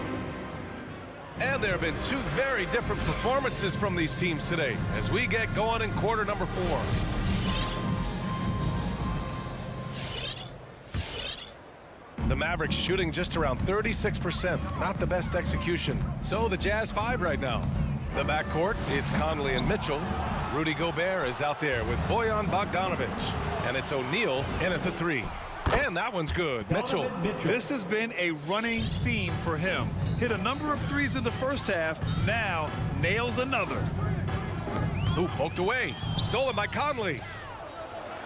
And there have been two very different performances from these teams today as we get going in quarter number 4. The Mavericks shooting just around 36%. Not the best execution. So the Jazz 5 right now. The backcourt, it's Conley and Mitchell. Rudy Gobert is out there with Bojan Bogdanovich. And it's O'Neal in at the 3. And that one's good. Mitchell. This has been a running theme for him. Hit a number of threes in the first half. Now nails another. Ooh, poked away. Stolen by Conley.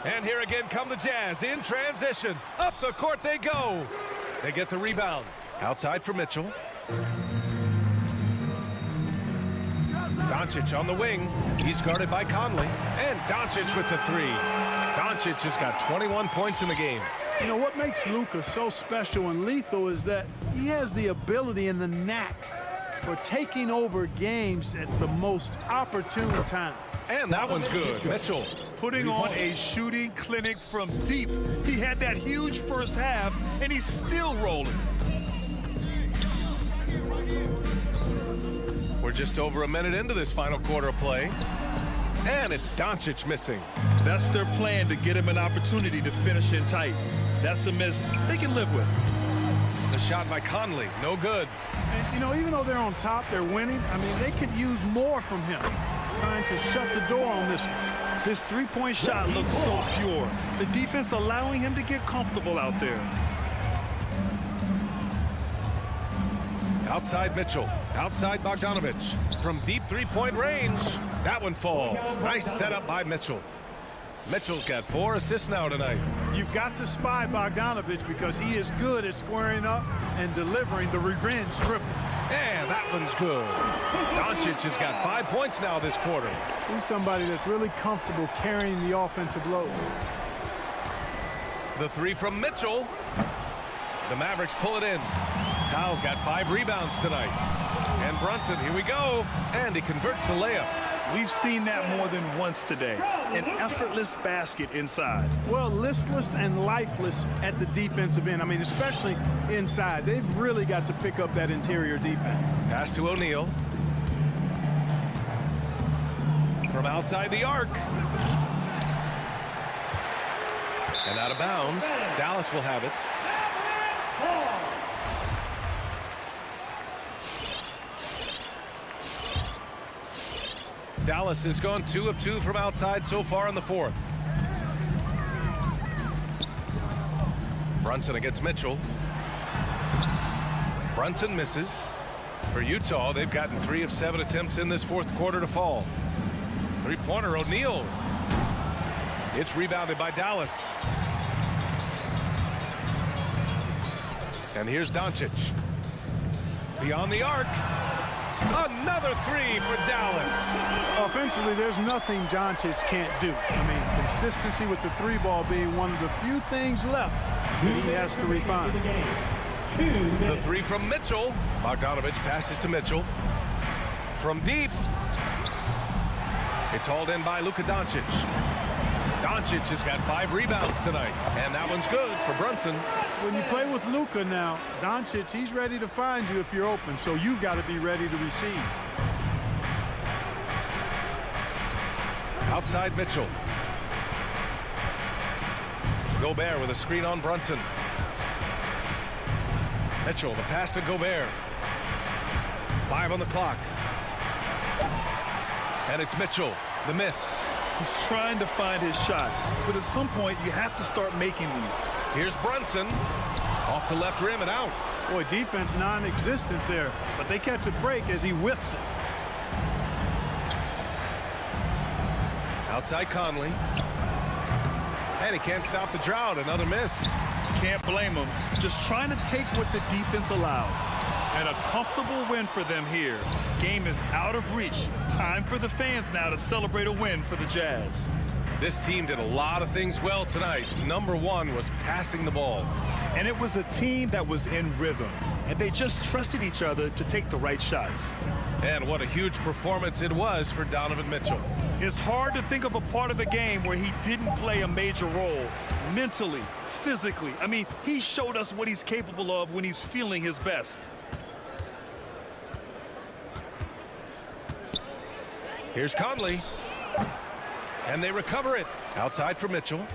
And here again come the Jazz in transition. Up the court they go. They get the rebound. Outside for Mitchell. Doncic on the wing. He's guarded by Conley. And Doncic with the 3. Doncic has got 21 points in the game. You know, what makes Luka so special and lethal is that he has the ability and the knack for taking over games at the most opportune time. And that one's good. Mitchell. Putting on a shooting clinic from deep. He had that huge first half, and he's still rolling. We're just over a minute into this final quarter of play. And it's Doncic missing. That's their plan, to get him an opportunity to finish in tight. That's a miss they can live with. The shot by Conley, no good. And, you know, even though they're on top, they're winning. I mean, they could use more from him. Trying to shut the door on this one. His three-point shot looks so pure. The defense allowing him to get comfortable out there. Outside Mitchell, outside Bogdanovich. From deep three-point range, that one falls. Nice setup by Mitchell. Mitchell's got 4 assists now tonight. You've got to spy Bogdanovich because he is good at squaring up and delivering the revenge triple. And that one's good. Doncic has got 5 points now this quarter. He's somebody that's really comfortable carrying the offensive load. The 3 from Mitchell. The Mavericks pull it in. Kyle's got 5 rebounds tonight. And Brunson, here we go. And he converts the layup. We've seen that more than once today. An effortless basket inside. Well, listless and lifeless at the defensive end. I mean, especially inside. They've really got to pick up that interior defense. Pass to O'Neal. From outside the arc. And out of bounds. Dallas will have it. Dallas has gone 2 of 2 from outside so far in the 4th. Brunson against Mitchell. Brunson misses. For Utah, they've gotten 3 of 7 attempts in this 4th quarter to fall. Three-pointer, O'Neal. It's rebounded by Dallas. And here's Doncic. Beyond the arc. Another 3 for Dallas. Offensively, there's nothing Doncic can't do. I mean, consistency with the 3-ball being one of the few things left that he has to refine. The 3 from Mitchell. Bogdanovich passes to Mitchell. From deep. It's hauled in by Luka Doncic. Doncic has got 5 rebounds tonight. And that one's good for Brunson. When you play with Luka now, Doncic, he's ready to find you if you're open, so you've got to be ready to receive. Outside Mitchell. Gobert with a screen on Brunson. Mitchell, the pass to Gobert. 5 on the clock. And it's Mitchell, the miss. He's trying to find his shot, but at some point you have to start making these. Here's Brunson. Off the left rim and out. Boy, defense non-existent there, but they catch a break as he whiffs it. Outside Conley. And he can't stop the drought. Another miss. Can't blame him. Just trying to take what the defense allows. And a comfortable win for them here. Game is out of reach. Time for the fans now to celebrate a win for the Jazz. This team did a lot of things well tonight. Number 1 was passing the ball. And it was a team that was in rhythm. And they just trusted each other to take the right shots. And what a huge performance it was for Donovan Mitchell. It's hard to think of a part of the game where he didn't play a major role. Mentally, physically. I mean, he showed us what he's capable of when he's feeling his best. Here's Conley. And they recover it. Outside for Mitchell.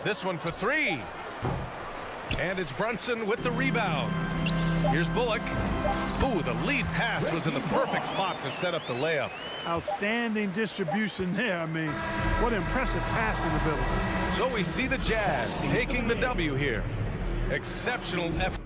This one for 3. And it's Brunson with the rebound. Here's Bullock. Ooh, the lead pass was in the perfect spot to set up the layup. Outstanding distribution there. I mean, what impressive passing ability. So we see the Jazz taking the W here. Exceptional effort.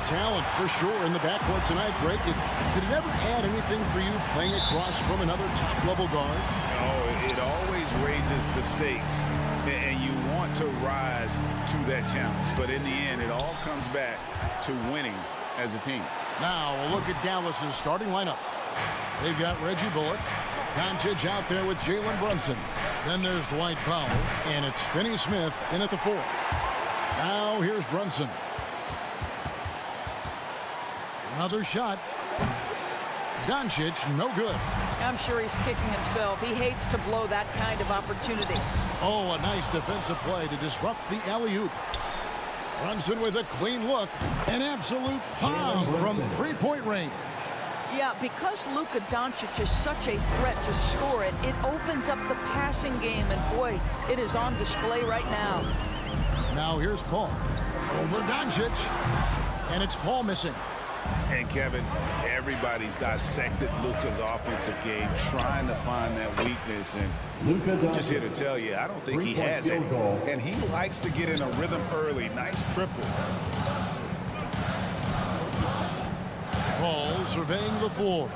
talent for sure in the backcourt tonight, Greg. Did it ever add anything for you playing across from another top-level guard? Oh, it always raises the stakes, and you want to rise to that challenge. But in the end, it all comes back to winning as a team. Now a look at Dallas's starting lineup. They've got Reggie Bullock, Doncic out there with Jalen Brunson. Then there's Dwight Powell, and it's Finney Smith in at the 4. Now here's Brunson. Another shot. Doncic, no good. I'm sure he's kicking himself. He hates to blow that kind of opportunity. Oh, a nice defensive play to disrupt the alley-oop. Brunson with a clean look. An absolute bomb from three-point range. Yeah, because Luka Doncic is such a threat to score it, it opens up the passing game, and boy, it is on display right now. Now here's Paul. Over Doncic. And it's Paul missing. And Kevin, everybody's dissected Luka's offensive game, trying to find that weakness. And I'm just here to tell you, I don't think he has it. And he likes to get in a rhythm early. Nice triple. Paul surveying the floor.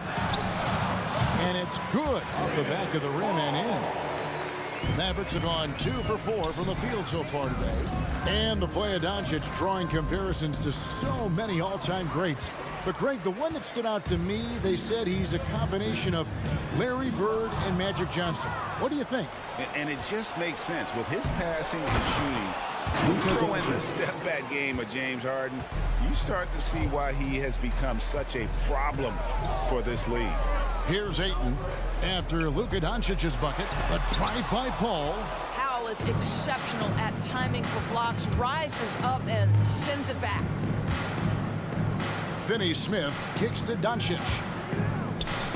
And it's good off the back of the rim and in. Mavericks have gone 2 for 4 from the field so far today. And the play of Doncic drawing comparisons to so many all-time greats. But, Greg, the one that stood out to me, they said he's a combination of Larry Bird and Magic Johnson. What do you think? And it just makes sense. With his passing and shooting, you throw in the step-back game of James Harden, you start to see why he has become such a problem for this league. Here's Ayton after Luka Doncic's bucket. A drive by Paul. Powell is exceptional at timing for blocks, rises up and sends it back. Finney Smith kicks to Doncic.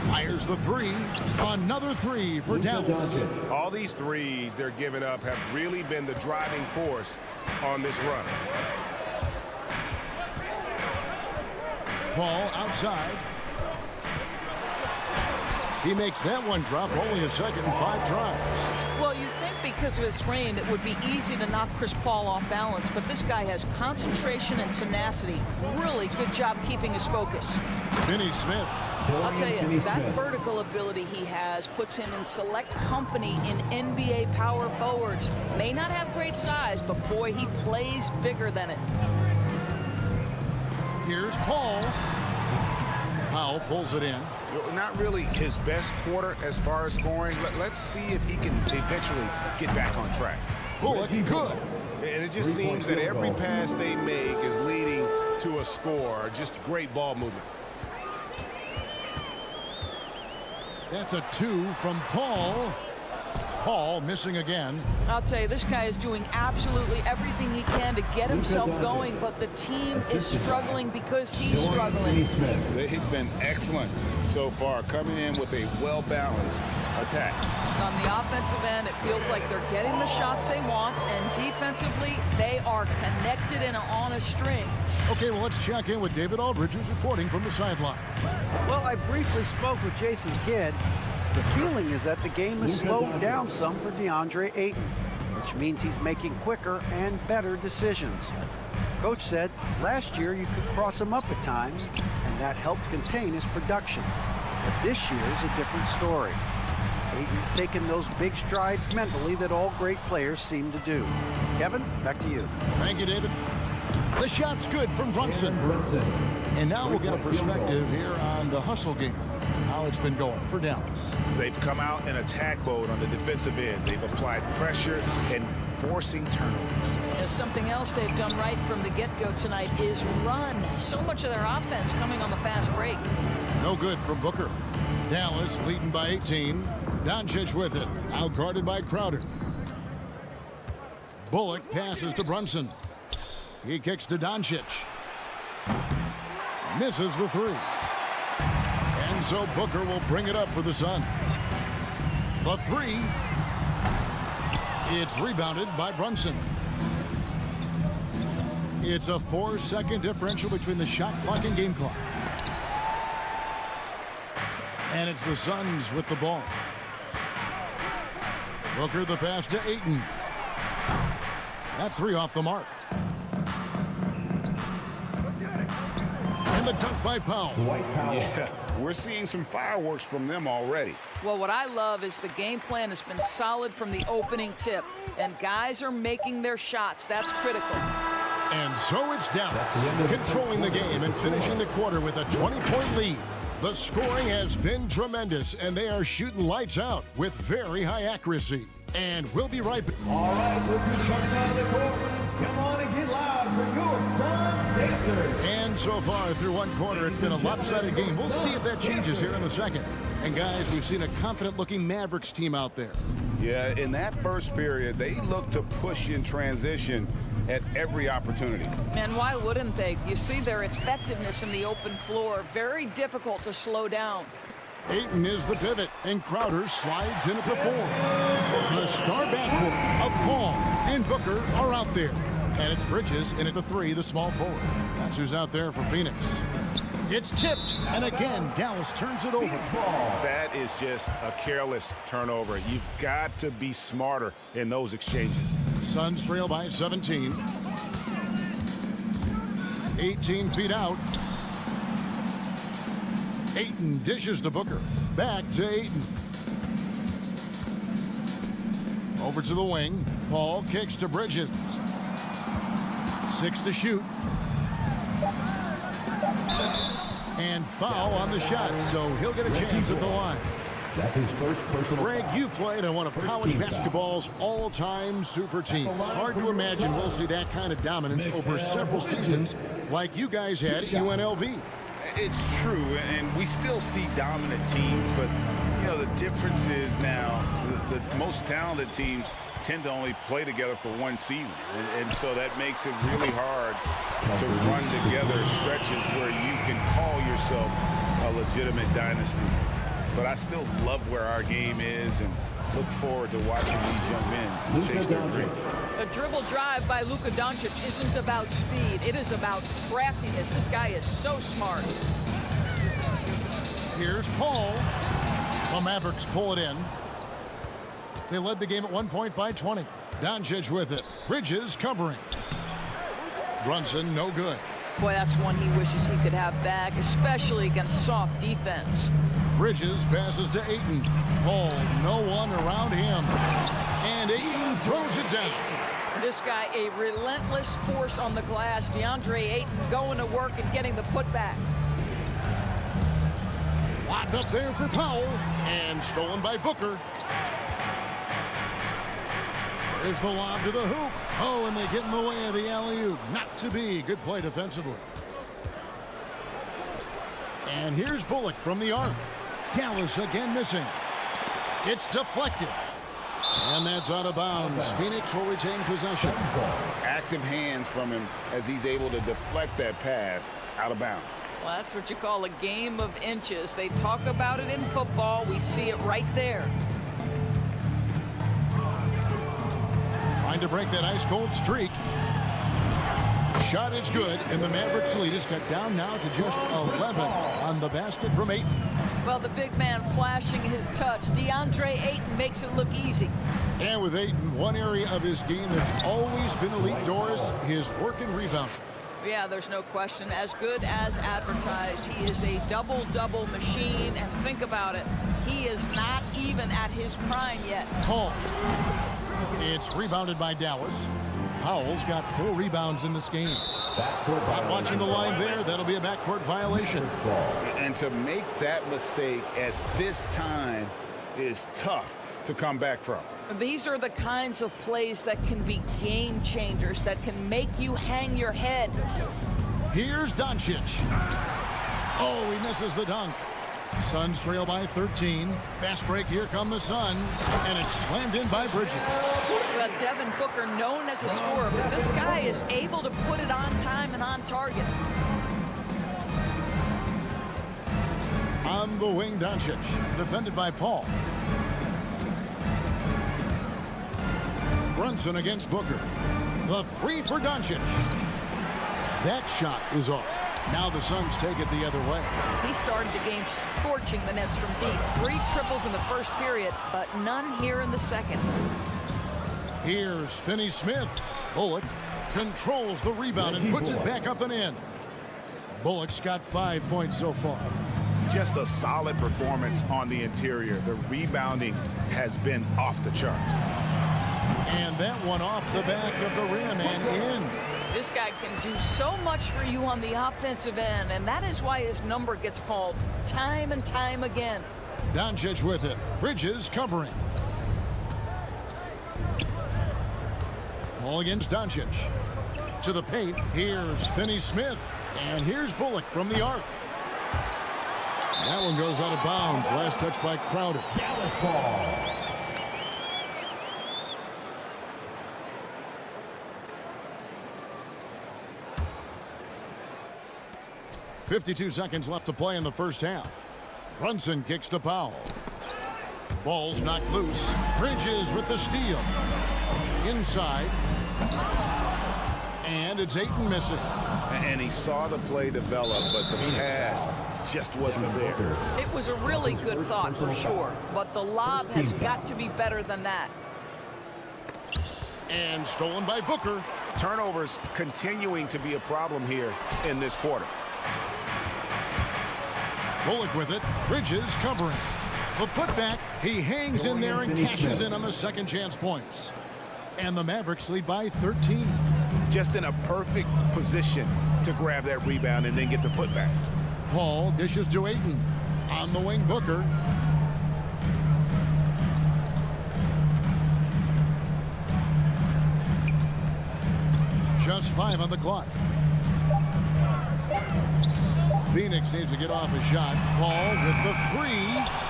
Fires the 3. Another 3 for Dallas. All these threes they're giving up have really been the driving force on this run. Paul outside. He makes that one drop, only a second and 5 tries. Well, you think because of his frame it would be easy to knock Chris Paul off balance, but this guy has concentration and tenacity. Really good job keeping his focus. Finney Smith. I'll tell you, that vertical ability he has puts him in select company in NBA power forwards. May not have great size, but boy, he plays bigger than it. Here's Paul. Powell pulls it in. Not really his best quarter as far as scoring. Let's see if he can eventually get back on track. Bullock, good. And it just seems that every pass they make is leading to a score. Just great ball movement. That's a 2 from Paul. Paul missing again. I'll tell you, this guy is doing absolutely everything he can to get himself going, but the team is struggling because he's struggling. They've been excellent so far, coming in with a well-balanced attack. On the offensive end, it feels like they're getting the shots they want, and defensively, they are connected and on a string. Okay, well, let's check in with David Aldridge, who's reporting from the sideline. Well, I briefly spoke with Jason Kidd. The feeling is that the game has slowed down some for Deandre Ayton, which means he's making quicker and better decisions. Coach said last year you could cross him up at times, and that helped contain his production. But this year is a different story. Ayton's taken those big strides mentally that all great players seem to do. Kevin, back to you. Thank you, David. The shot's good from Brunson. And now we'll get a perspective here on the hustle game, how it's been going for Dallas. They've come out in attack mode on the defensive end. They've applied pressure and forcing turnovers. Something else they've done right from the get-go tonight is run. So much of their offense coming on the fast break. No good from Booker. Dallas leading by 18. Doncic with it. Out guarded by Crowder. Bullock passes to Brunson. He kicks to Doncic. Misses the 3. And so Booker will bring it up for the Suns. The 3. It's rebounded by Brunson. It's a 4-second differential between the shot clock and game clock. And it's the Suns with the ball. Booker the pass to Ayton. That 3 off the mark. And the dunk by Powell. Yeah, we're seeing some fireworks from them already. Well, what I love is the game plan has been solid from the opening tip, and guys are making their shots. That's critical. And so it's Dallas, controlling the game and finishing the quarter with a 20-point lead. The scoring has been tremendous, and they are shooting lights out with very high accuracy. And we'll be right back. All right, rookies coming out of the court. Come on and get loud for your Sun Pacers. And so far through one quarter, it's been a lopsided game. We'll see if that changes here in the second. And guys, we've seen a confident-looking Mavericks team out there. Yeah, in that first period, they looked to push in transition at every opportunity. And why wouldn't they? You see their effectiveness in the open floor. Very difficult to slow down. Ayton is the pivot, and Crowder slides in at the 4. The star backcourt of Paul and Booker are out there. And it's Bridges in at the 3, the small forward. That's who's out there for Phoenix. It's tipped, and again, Dallas turns it over. That is just a careless turnover. You've got to be smarter in those exchanges. Suns trail by 17. 18 feet out. Ayton dishes to Booker. Back to Ayton. Over to the wing. Paul kicks to Bridges. 6 to shoot. And foul on the shot, so he'll get a chance at the line. That's his first personal. Greg, you played on one of college basketball's all-time super teams. Hard to imagine we'll see that kind of dominance over several seasons like you guys had at UNLV. It's true, and we still see dominant teams, but, you know, the difference is now the most talented teams tend to only play together for one season, and so that makes it really hard to run together stretches where you can call yourself a legitimate dynasty. But I still love where our game is and look forward to watching these young men chase their dream. A dribble drive by Luka Doncic isn't about speed. It is about craftiness. This guy is so smart. Here's Paul. The Mavericks pull it in. They led the game at one point by 20. Doncic with it. Bridges covering. Brunson no good. Boy, that's one he wishes he could have back, especially against soft defense. Bridges passes to Ayton. Paul, no one around him. And Ayton throws it down. This guy, a relentless force on the glass. Deandre Ayton going to work and getting the putback. Locked up there for Powell. And stolen by Booker. There's the lob to the hoop. Oh, and they get in the way of the alley-oop. Not to be. Good play defensively. And here's Bullock from the arc. Dallas again missing. It's deflected. And that's out of bounds. Phoenix will retain possession. Active hands from him as he's able to deflect that pass out of bounds. Well, that's what you call a game of inches. They talk about it in football. We see it right there. Trying to break that ice-cold streak. Shot is good, and the Mavericks lead is cut down now to just 11 on the basket from Ayton. Well, the big man flashing his touch. Deandre Ayton makes it look easy. And with Ayton, one area of his game that's always been elite, Doris, his work and rebound. Yeah, there's no question. As good as advertised. He is a double-double machine, and think about it. He is not even at his prime yet. Tall. It's rebounded by Dallas. Powell's got 4 rebounds in this game. Not watching the line there. That'll be a backcourt violation. And to make that mistake at this time is tough to come back from. These are the kinds of plays that can be game changers, that can make you hang your head. Here's Doncic. Oh, he misses the dunk. Suns trail by 13. Fast break, here come the Suns. And it's slammed in by Bridges. Well, Devin Booker, known as a scorer, but this guy is able to put it on time and on target. On the wing, Doncic. Defended by Paul. Brunson against Booker. The 3 for Doncic. That shot is off. Now the Suns take it the other way. He started the game scorching the Nets from deep. 3 triples in the first period, but none here in the second. Here's Finney-Smith. Bullock controls the rebound and puts it back up and in. Bullock's got 5 points so far. Just a solid performance on the interior. The rebounding has been off the charts. And that one off the back of the rim and in. This guy can do so much for you on the offensive end, and that is why his number gets called time and time again. Doncic with it. Bridges covering. Ball against Doncic. To the paint. Here's Finney-Smith. And here's Bullock from the arc. That one goes out of bounds. Last touch by Crowder. Dallas ball. 52 seconds left to play in the first half. Brunson kicks to Powell. Ball's knocked loose. Bridges with the steal. Inside. And it's Ayton missing. And he saw the play develop, but the pass just wasn't there. It was a really good thought for sure, but the lob has got to be better than that. And stolen by Booker. Turnovers continuing to be a problem here in this quarter. Bullock with it. Bridges covering. The putback. He hangs in there and cashes in on the second chance points. And the Mavericks lead by 13. Just in a perfect position to grab that rebound and then get the putback. Paul dishes to Ayton. On the wing, Booker. Just 5 on the clock. Phoenix needs to get off a shot. Paul with the 3.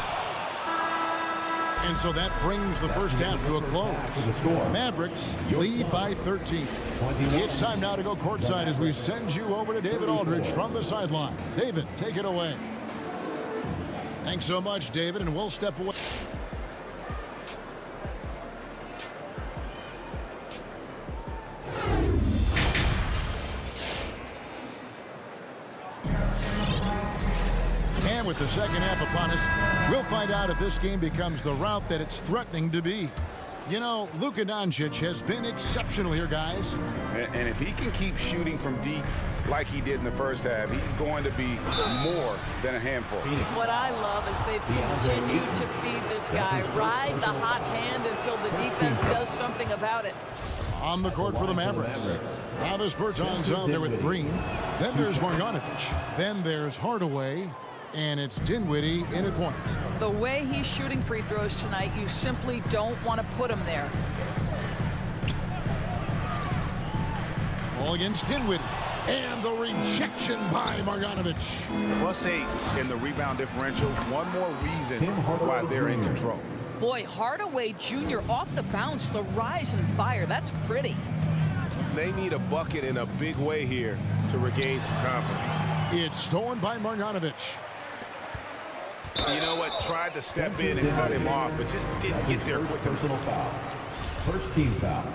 And so that brings the first half to a close. Mavericks lead by 13. It's time now to go courtside as we send you over to David Aldridge from the sideline. David, take it away. Thanks so much, David, and we'll step away. And with the second half upon us, we'll find out if this game becomes the route that it's threatening to be. You know, Luka Doncic has been exceptional here, guys. And if he can keep shooting from deep like he did in the first half, he's going to be more than a handful. What I love is they've continued to feed this guy. Ride the hot hand until the defense does something about it. On the court for the Mavericks. Travis Bertans out there with Green. Then there's Marjanovic. Then there's Hardaway. And it's Dinwiddie in at point. The way he's shooting free throws tonight, you simply don't want to put him there. Ball against Dinwiddie. And the rejection by Marjanovic. +8 in the rebound differential. One more reason why they're in control. Boy, Hardaway Jr. off the bounce, the rise and fire. That's pretty. They need a bucket in a big way here to regain some confidence. It's stolen by Marjanovic. You know what? Tried to step in and cut him off, but just didn't get there quick enough. First team foul.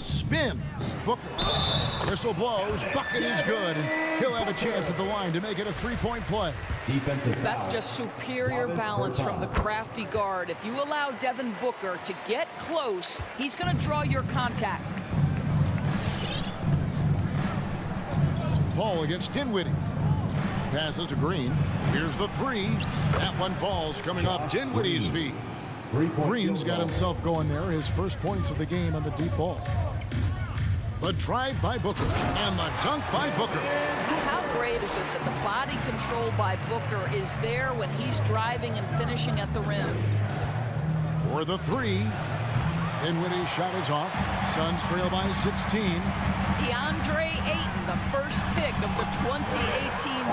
Spins. Booker. Whistle blows. Bucket is good. And he'll have a chance at the line to make it a three-point play. Defensive foul. That's just superior balance from the crafty guard. If you allow Devin Booker to get close, he's going to draw your contact. Paul against Dinwiddie. Passes to Green. Here's the 3. That one falls coming off Dinwiddie's feet. Green's got himself going there. His first points of the game on the deep ball. The drive by Booker and the dunk by Booker. How great is it that the body control by Booker is there when he's driving and finishing at the rim? For the 3. Dinwiddie's shot is off. Suns trail by 16. Deandre Ayton, the first pick of the 2018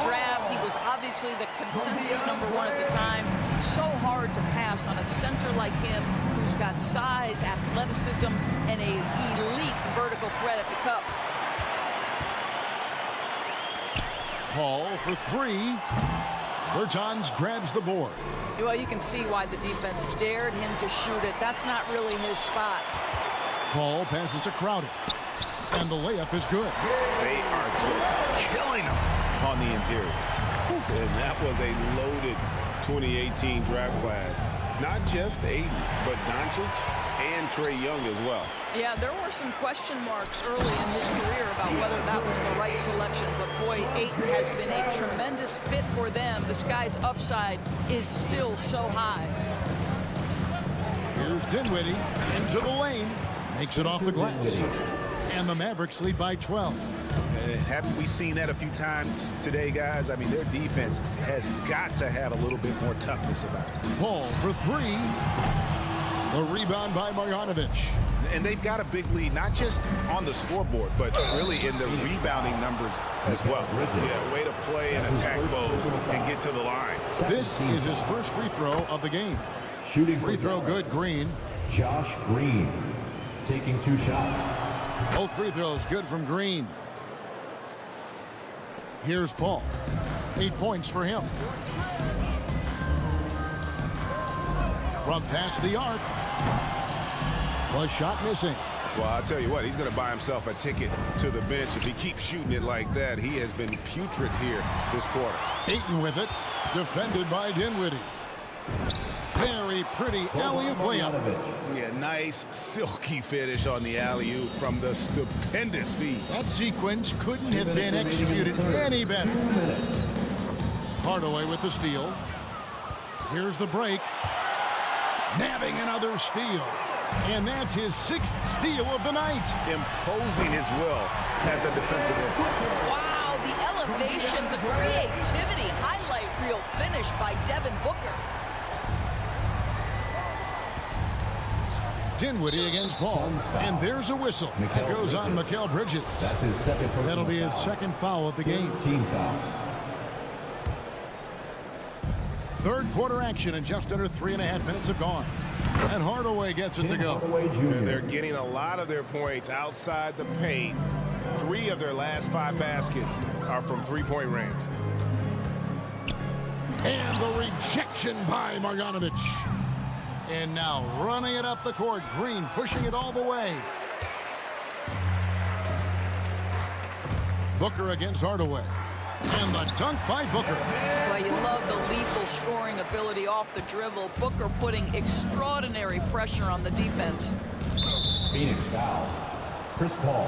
draft. He was obviously the consensus #1 at the time. So hard to pass on a center like him who's got size, athleticism, and an elite vertical threat at the cup. Paul for 3. Bertans grabs the board. Well, you can see why the defense dared him to shoot it. That's not really his spot. Paul passes to Crowder. And the layup is good. They are just killing him on the interior. And that was a loaded 2018 draft class. Not just Ayton, but Doncic and Trae Young as well. Yeah, there were some question marks early in his career about whether that was the right selection, but boy, Ayton has been a tremendous fit for them. This guy's upside is still so high. Here's Dinwiddie into the lane, makes it off the glass, and the Mavericks lead by 12. Haven't we seen that a few times today, guys? I mean, their defense has got to have a little bit more toughness about it. Paul for three. The rebound by Marjanovic. And they've got a big lead, not just on the scoreboard, but really in the rebounding numbers as well. Yeah, way to play and attack mode and get to the line. This is his first free throw of the game. Shooting free throw good, Green. Josh Green taking 2 shots. Both free throws good from Green. Here's Paul. 8 points for him. From past the arc. Plus shot missing. Well, I'll tell you what, he's going to buy himself a ticket to the bench. If he keeps shooting it like that, he has been putrid here this quarter. Ayton with it. Defended by Dinwiddie. Very pretty alley-oop layup. Yeah, nice silky finish on the alley-oop from the stupendous feed. That sequence couldn't have been executed any better. Hardaway with the steal. Here's the break. Nabbing another steal. And that's his 6th steal of the night. Imposing his will at the defensive end. Wow, the elevation, the creativity, highlight reel finish by Devin Booker. Dinwiddie against Paul. And there's a whistle. That goes on Mikal Bridges. That's his second personal That'll be his foul. second foul of the game. Team foul. Third quarter action and just under 3.5 minutes have gone. And Hardaway gets it to go. They're getting a lot of their points outside the paint. 3 of their last 5 baskets are from three-point range. And the rejection by Marjanovic. And now running it up the court. Green pushing it all the way. Booker against Hardaway. And the dunk by Booker. Well, you love the lethal scoring ability off the dribble. Booker putting extraordinary pressure on the defense. Phoenix foul. Chris Paul.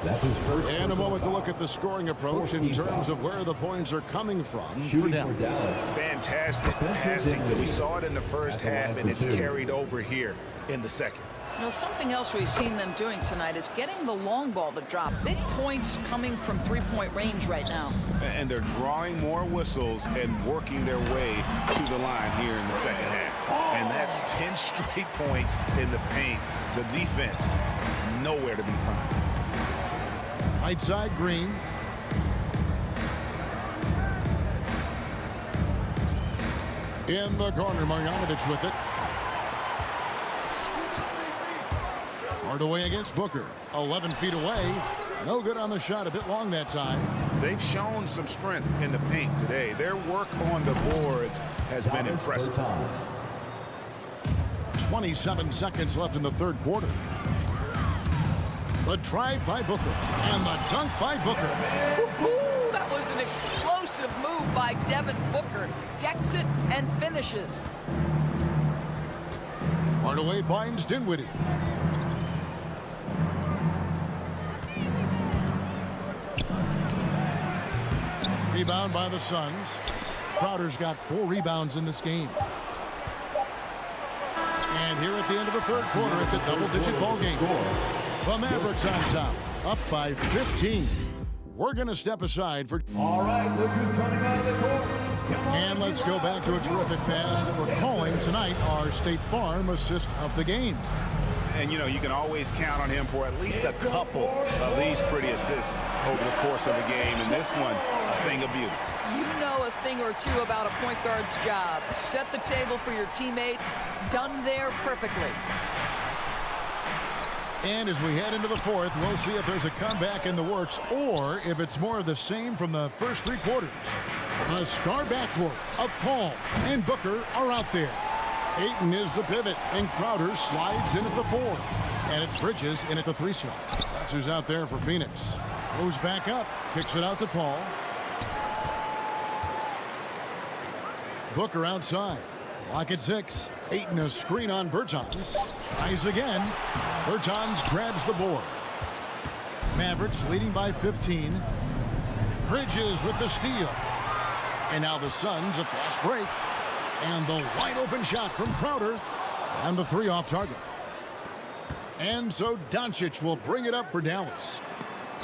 That's his first. And a moment to look at the scoring approach in terms of where the points are coming from for Dallas. Fantastic passing. We saw it in the first half, and it's carried over here in the second. Now, something else we've seen them doing tonight is getting the long ball to drop. Big points coming from three-point range right now. And they're drawing more whistles and working their way to the line here in the second half. And that's 10 straight points in the paint. The defense, nowhere to be found. Right side, Green. In the corner, Marjanovic with it. Hardaway against Booker. 11 feet away. No good on the shot. A bit long that time. They've shown some strength in the paint today. Their work on the boards has been impressive. 27 seconds left in the third quarter. The drive by Booker. And the dunk by Booker. Woo-hoo! That was an explosive move by Devin Booker. Decks it and finishes. Hardaway finds Dinwiddie. Rebound by the Suns. Crowder's got 4 rebounds in this game. And here at the end of the third quarter, it's a double-digit ball game. The Mavericks on top, up by 15. We're going to step aside for... All right, look who's coming out of the court. And let's go back to a terrific pass that we're calling tonight our State Farm assist of the game. And, you know, you can always count on him for at least a couple of these pretty assists over the course of a game. And this one, a thing of beauty. You know a thing or two about a point guard's job. Set the table for your teammates. Done there perfectly. And as we head into the fourth, we'll see if there's a comeback in the works or if it's more of the same from the first 3 quarters. A star backcourt of Paul and Booker are out there. Ayton is the pivot, and Crowder slides in at the 4. And it's Bridges in at the 3 slot. That's who's out there for Phoenix. Goes back up, kicks it out to Paul. Booker outside. Lock at 6. Ayton a screen on Bertans. Tries again. Bertans grabs the board. Mavericks leading by 15. Bridges with the steal. And now the Suns a fast break. And the wide open shot from Crowder. And the three off target. And so Doncic will bring it up for Dallas.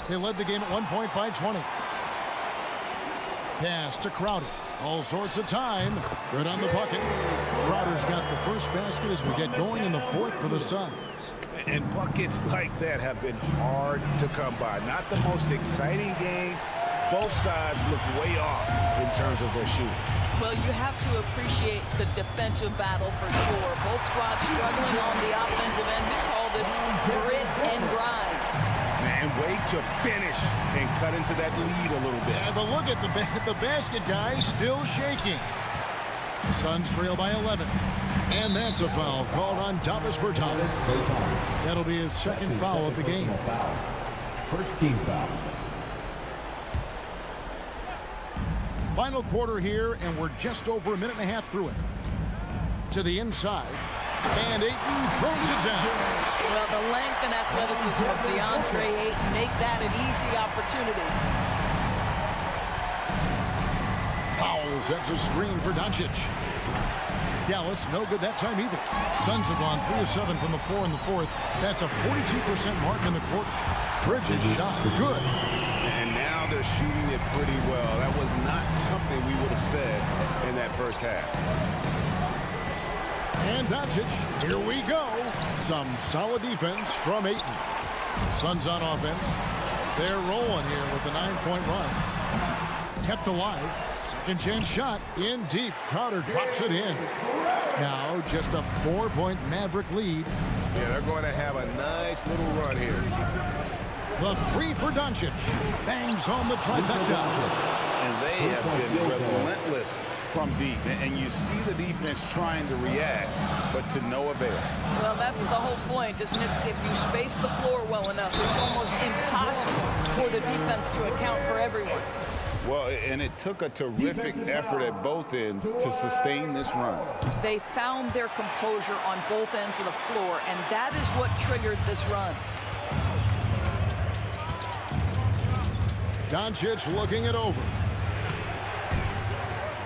They led the game at 1 point by 20. Pass to Crowder. All sorts of time. Good on the bucket. Crowder's got the first basket as we get going in the fourth for the Suns. And buckets like that have been hard to come by. Not the most exciting game. Both sides look way off in terms of their shooting. Well, you have to appreciate the defensive battle for sure. Both squads struggling on the offensive end. We call this grit and grind. And way to finish and cut into that lead a little bit. Yeah, but look at the basket guy still shaking. Suns trail by 11. And that's a foul called on Davis Bertans. That'll be his second foul of the game. First team foul. Final quarter here, and we're just over a minute and a half through it. To the inside. And Ayton throws it down. Well, the length and athleticism of Deandre Ayton make that an easy opportunity. Powell sets a screen for Doncic. Dallas, no good that time either. Suns have gone 3 of 7 from the floor in the fourth. That's a 42% mark in the quarter. Bridges shot good. And now they're shooting it pretty well. That was not something we would have said in that first half. And Doncic, here we go. Some solid defense from Ayton. Suns on offense. They're rolling here with a 9-point run. Kept alive. Second chance shot in deep. Crowder drops it in. Now just a 4-point Maverick lead. Yeah, they're going to have a nice little run here. The three for Doncic. Bangs home the trifecta. And they have been relentless from deep. And you see the defense trying to react, but to no avail. Well, that's the whole point, isn't it? If you space the floor well enough, it's almost impossible for the defense to account for everyone. Well, and it took a terrific effort at both ends to sustain this run. They found their composure on both ends of the floor, and that is what triggered this run. Doncic looking it over.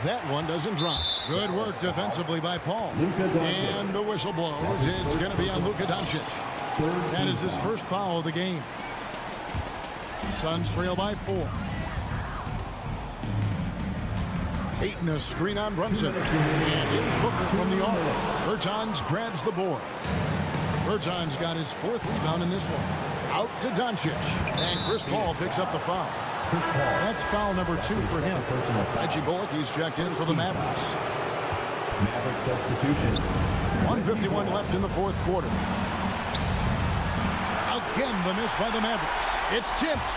That one doesn't drop. Good work defensively by Paul. And the whistle blows. It's going to be on Luka Doncic. That is his first foul of the game. Suns trail by 4. Ayton a screen on Brunson. And here's Booker from the arc. Bertans grabs the board. Bertans got his 4th rebound in this one. Out to Doncic. And Chris Paul picks up the foul. That's foul number 2 for him. Reggie Bullock, he's checked in for the Mavericks. Maverick substitution. 1:51 left in the fourth quarter. Again, the miss by the Mavericks. It's tipped.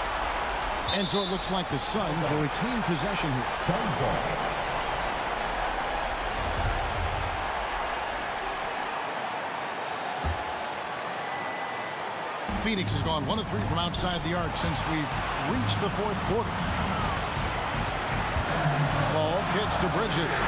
And so it looks like the Suns will retain possession here. Sun ball. Phoenix has gone 1 of 3 from outside the arc since we've reached the fourth quarter. Ball gets to Bridges.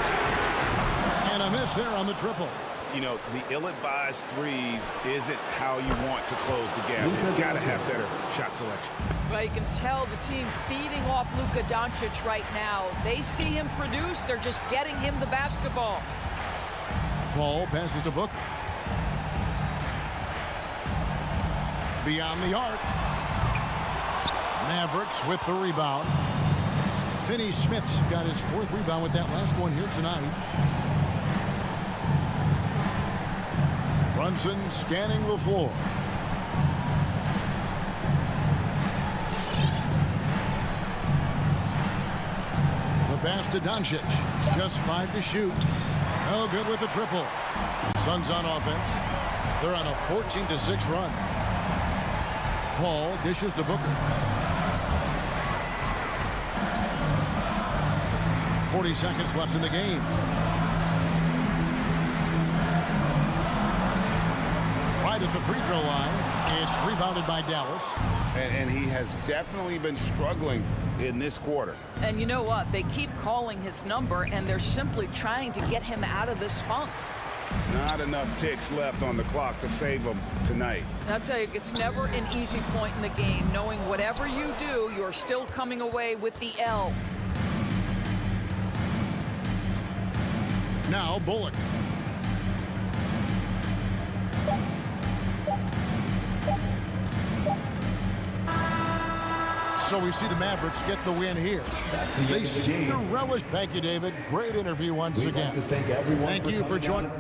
And a miss there on the triple. You know, the ill-advised threes isn't how you want to close the gap. You've got to have better shot selection. Well, you can tell the team feeding off Luka Doncic right now. They see him produce. They're just getting him the basketball. Paul passes to Booker. Beyond the arc. Mavericks with the rebound. Finney-Smith's got his 4th rebound with that last one here tonight. Brunson scanning the floor. The pass to Doncic. Just 5 to shoot. No good with the triple. Suns on offense. They're on a 14-6 run. Paul dishes to Booker. 40 seconds left in the game. Right at the free throw line. It's rebounded by Dallas. And he has definitely been struggling in this quarter. And you know what? They keep calling his number, and they're simply trying to get him out of this funk. Not enough ticks left on the clock to save them tonight. And I'll tell you, it's never an easy point in the game, knowing whatever you do, you're still coming away with the L. Now Bullock. So we see the Mavericks get the win here. They seem to relish. Thank you, David. Great interview once again. Thank you for joining.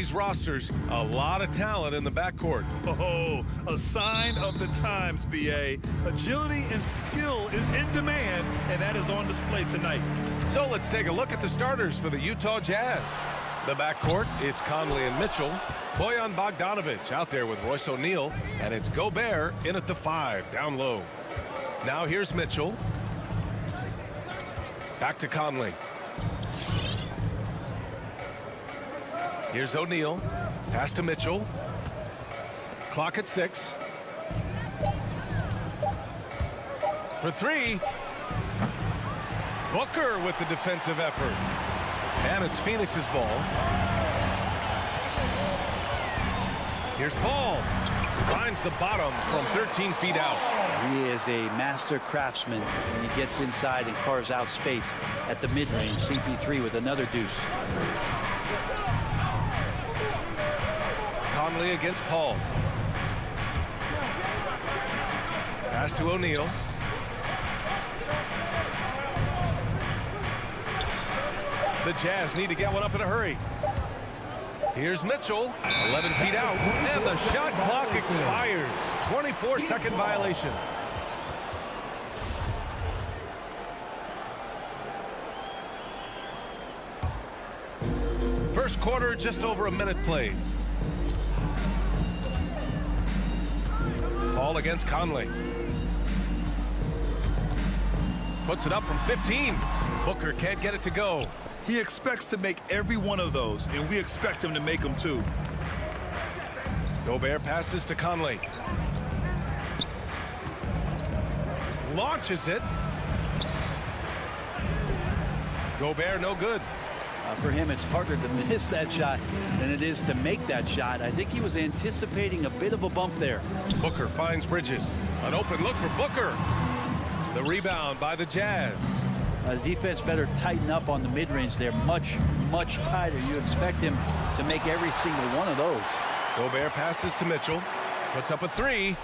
these rosters, a lot of talent in the backcourt. Oh, a sign of the times, B.A. Agility and skill is in demand, and that is on display tonight. So let's take a look at the starters for the Utah Jazz. The backcourt, it's Conley and Mitchell. Bojan Bogdanovic out there with Royce O'Neal, and it's Gobert in at the 5, down low. Now here's Mitchell. Back to Conley. Here's O'Neal. Pass to Mitchell. Clock at 6. For 3. Booker with the defensive effort. And it's Phoenix's ball. Here's Paul. Finds the bottom from 13 feet out. He is a master craftsman when he gets inside and carves out space at the mid-range. CP3 with another deuce. Conley against Paul. Pass to O'Neal. The Jazz need to get one up in a hurry. Here's Mitchell, 11 feet out, and the shot clock expires. 24-second violation. First quarter, just over a minute played. Paul against Conley. Puts it up from 15. Booker can't get it to go. He expects to make every one of those, and we expect him to make them too. Gobert passes to Conley. Launches it. Gobert no good. For him, it's harder to miss that shot than it is to make that shot. I think he was anticipating a bit of a bump there. Booker finds Bridges. An open look for Booker. The rebound by the Jazz. The defense better tighten up on the mid-range there. Much, much tighter. You expect him to make every single one of those. Gobert passes to Mitchell. Puts up a 3.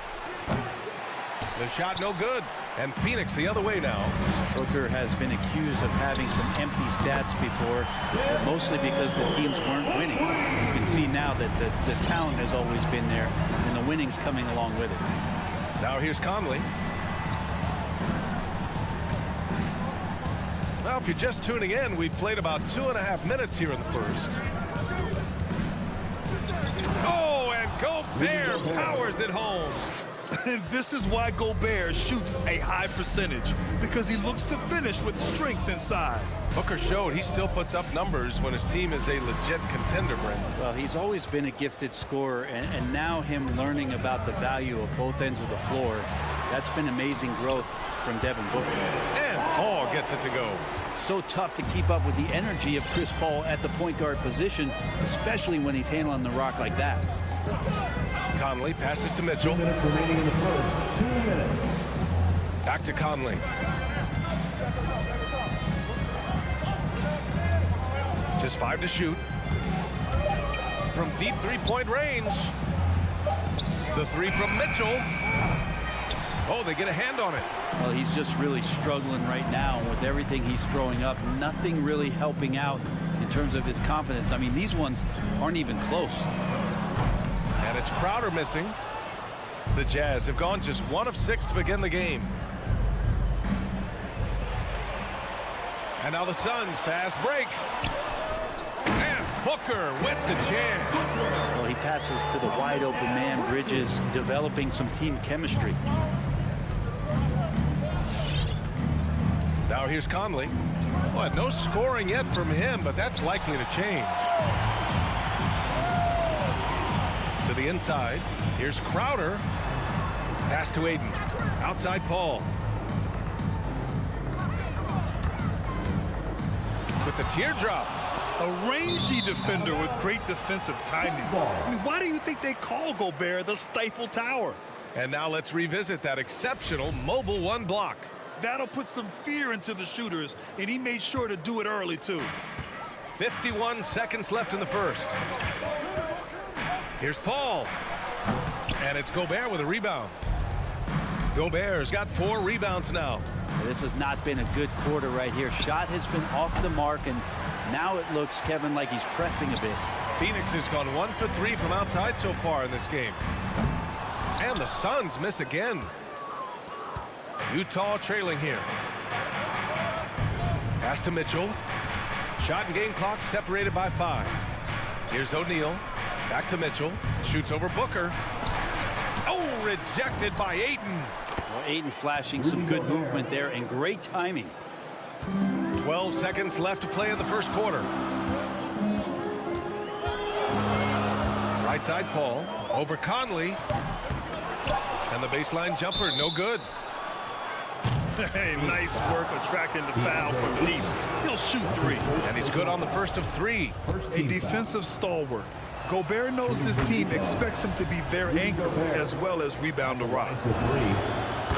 The shot no good. And Phoenix the other way now. Booker has been accused of having some empty stats before, but mostly because the teams weren't winning. You can see now that the talent has always been there, and the winning's coming along with it. Now here's Conley. Well, if you're just tuning in, we've played about 2.5 minutes here in the first. Oh, and Gobert powers it home. And this is why Gobert shoots a high percentage, because he looks to finish with strength inside. Booker showed he still puts up numbers when his team is a legit contender, Brent. Well, he's always been a gifted scorer, and now him learning about the value of both ends of the floor, that's been amazing growth from Devin Booker. And Paul gets it to go. So tough to keep up with the energy of Chris Paul at the point guard position, especially when he's handling the rock like that. Conley passes to Mitchell. 2 minutes remaining in the first. 2 minutes. Back to Conley. Just 5 to shoot. From deep three-point range. The 3 from Mitchell. Oh, they get a hand on it. Well, he's just really struggling right now with everything he's throwing up. Nothing really helping out in terms of his confidence. I mean, these ones aren't even close. And it's Crowder missing. The Jazz have gone just 1 of 6 to begin the game. And now the Suns fast break. And Booker with the jam. Well, he passes to the wide open man. Bridges developing some team chemistry. Now here's Conley. Well, no scoring yet from him, but that's likely to change. To the inside. Here's Crowder. Pass to Ayton. Outside Paul. With the teardrop. A rangy defender with great defensive timing. I mean, why do you think they call Gobert the Stifle Tower? And now let's revisit that exceptional mobile 1 block. That'll put some fear into the shooters, and he made sure to do it early, too. 51 seconds left in the first. Here's Paul. And it's Gobert with a rebound. Gobert's got 4 rebounds now. This has not been a good quarter right here. Shot has been off the mark, and now it looks, Kevin, like he's pressing a bit. Phoenix has gone 1 for 3 from outside so far in this game. And the Suns miss again. Utah trailing here. Pass to Mitchell. Shot and game clock separated by 5. Here's O'Neal. Back to Mitchell. Shoots over Booker. Oh, rejected by Ayton. Well, Ayton flashing some good movement there and great timing. 12 seconds left to play in the first quarter. Right side Paul. Over Conley. And the baseline jumper, no good. Hey, nice work attracting the foul from deep. He'll shoot 3. And he's good on the first of 3. A defensive stalwart. Gobert knows this team expects him to be their anchor as well as rebound the rock.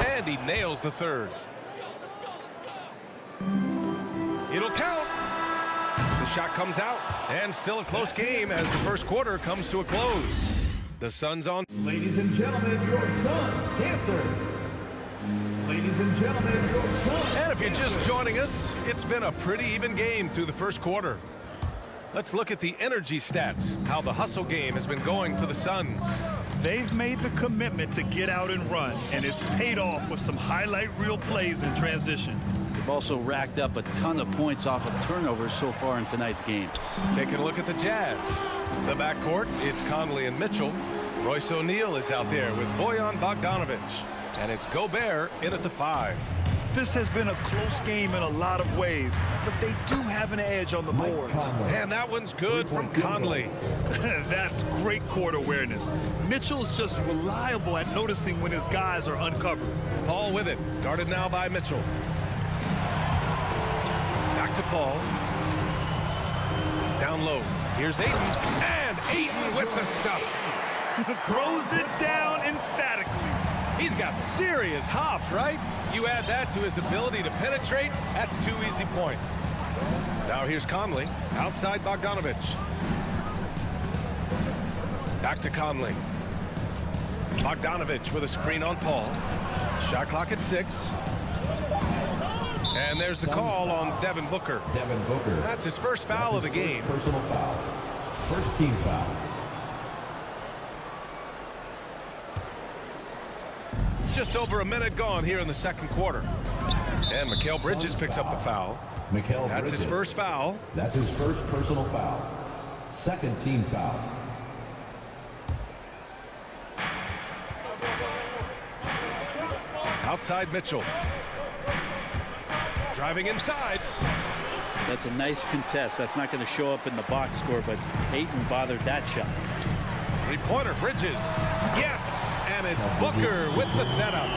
And he nails the third. It'll count. The shot comes out. And still a close game as the first quarter comes to a close. The Suns on. Ladies and gentlemen, your Suns answer. Ladies and gentlemen, your Suns. And if you're just joining us, it's been a pretty even game through the first quarter. Let's look at the energy stats, how the hustle game has been going for the Suns. They've made the commitment to get out and run, and it's paid off with some highlight reel plays in transition. They've also racked up a ton of points off of turnovers so far in tonight's game. Taking a look at the Jazz. The backcourt, it's Conley and Mitchell. Royce O'Neal is out there with Bojan Bogdanovic. And it's Gobert in at the 5. This has been a close game in a lot of ways, but they do have an edge on the boards. And that one's good from Conley. That's great court awareness. Mitchell's just reliable at noticing when his guys are uncovered. Paul with it, guarded now by Mitchell. Back to Paul. Down low. Here's Ayton. And Ayton with the stuff. Throws it down emphatically. He's got serious hops, right? You add that to his ability to penetrate, that's 2 easy points. Now here's Conley, outside Bogdanovic. Back to Conley. Bogdanovic with a screen on Paul. Shot clock at 6. And there's the call on Devin Booker. Devin Booker. That's his first foul of the game. Personal foul. First team foul. Just over a minute gone here in the second quarter. And Mikal Bridges picks up the foul. That's his first foul. That's his first personal foul. Second team foul. Outside Mitchell. Driving inside. That's a nice contest. That's not going to show up in the box score, but Ayton bothered that shot. Three-pointer, Bridges. Yes! And it's Booker with the setup.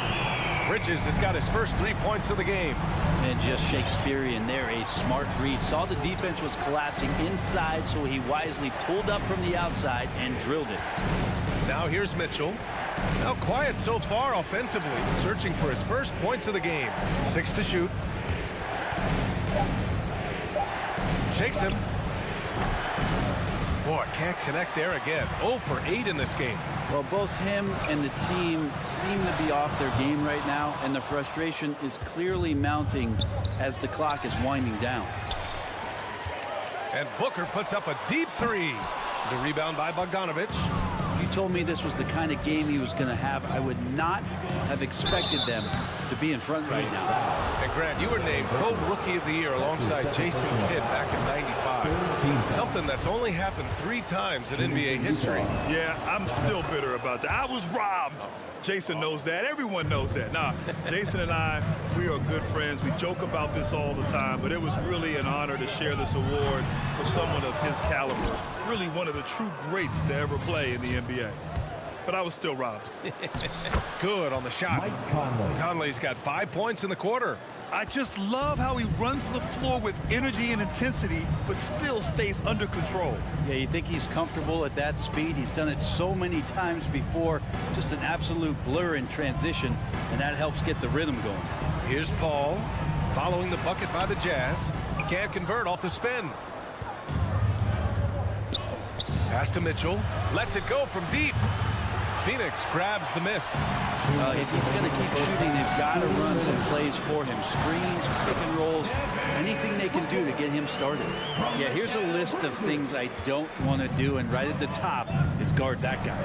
Bridges has got his first 3 points of the game. And just Shakespearean there, a smart read. Saw the defense was collapsing inside, so he wisely pulled up from the outside and drilled it. Now here's Mitchell. Now quiet so far offensively, searching for his first points of the game. 6 to shoot. Shakes him. Boy, can't connect there again. 0 for 8 in this game. Well, both him and the team seem to be off their game right now, and the frustration is clearly mounting as the clock is winding down. And Booker puts up a deep 3. The rebound by Bogdanovic. If you told me this was the kind of game he was going to have, I would not have expected them to be in front right now. And Grant, you were named co-rookie of the year alongside Jason Kidd back in '95. Something that's only happened 3 times in NBA history. Yeah, I'm still bitter about that. I was robbed. Jason knows that. Everyone knows that. Nah, Jason and I, we are good friends. We joke about this all the time, but it was really an honor to share this award with someone of his caliber. Really one of the true greats to ever play in the NBA. But I was still robbed. Good on the shot. Conley's got 5 points in the quarter. I just love how he runs the floor with energy and intensity, but still stays under control. Yeah, you think he's comfortable at that speed? He's done it so many times before. Just an absolute blur in transition, and that helps get the rhythm going. Here's Paul, following the bucket by the Jazz. Can't convert off the spin. Pass to Mitchell. Lets it go from deep. Phoenix grabs the miss. If he's going to keep shooting, they've got to run some plays for him. Screens, pick and rolls, anything they can do to get him started. Yeah, here's a list of things I don't want to do, and right at the top is guard that guy.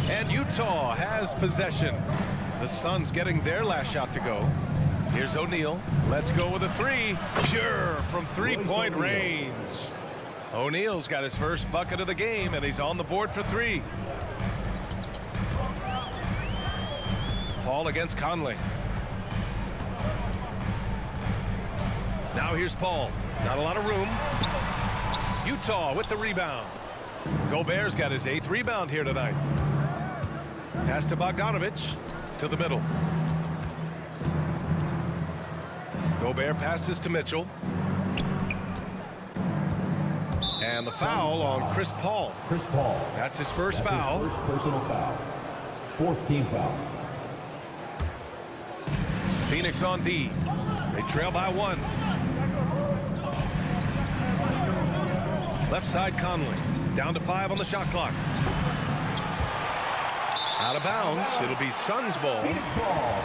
And Utah has possession. The Suns getting their last shot to go. Here's O'Neal. Let's go with a three. Pure from three-point range. O'Neal's got his first bucket of the game, and he's on the board for three. Paul against Conley. Now here's Paul. Not a lot of room. Utah with the rebound. Gobert's got his 8th rebound here tonight. Pass to Bogdanovich. To the middle. Gobert passes to Mitchell. And the foul on Chris Paul. Chris Paul. That's his first foul. His first personal foul. 4th team foul. Phoenix on D. They trail by 1. Left side Conley. Down to 5 on the shot clock. Out of bounds. It'll be Suns ball. Phoenix ball.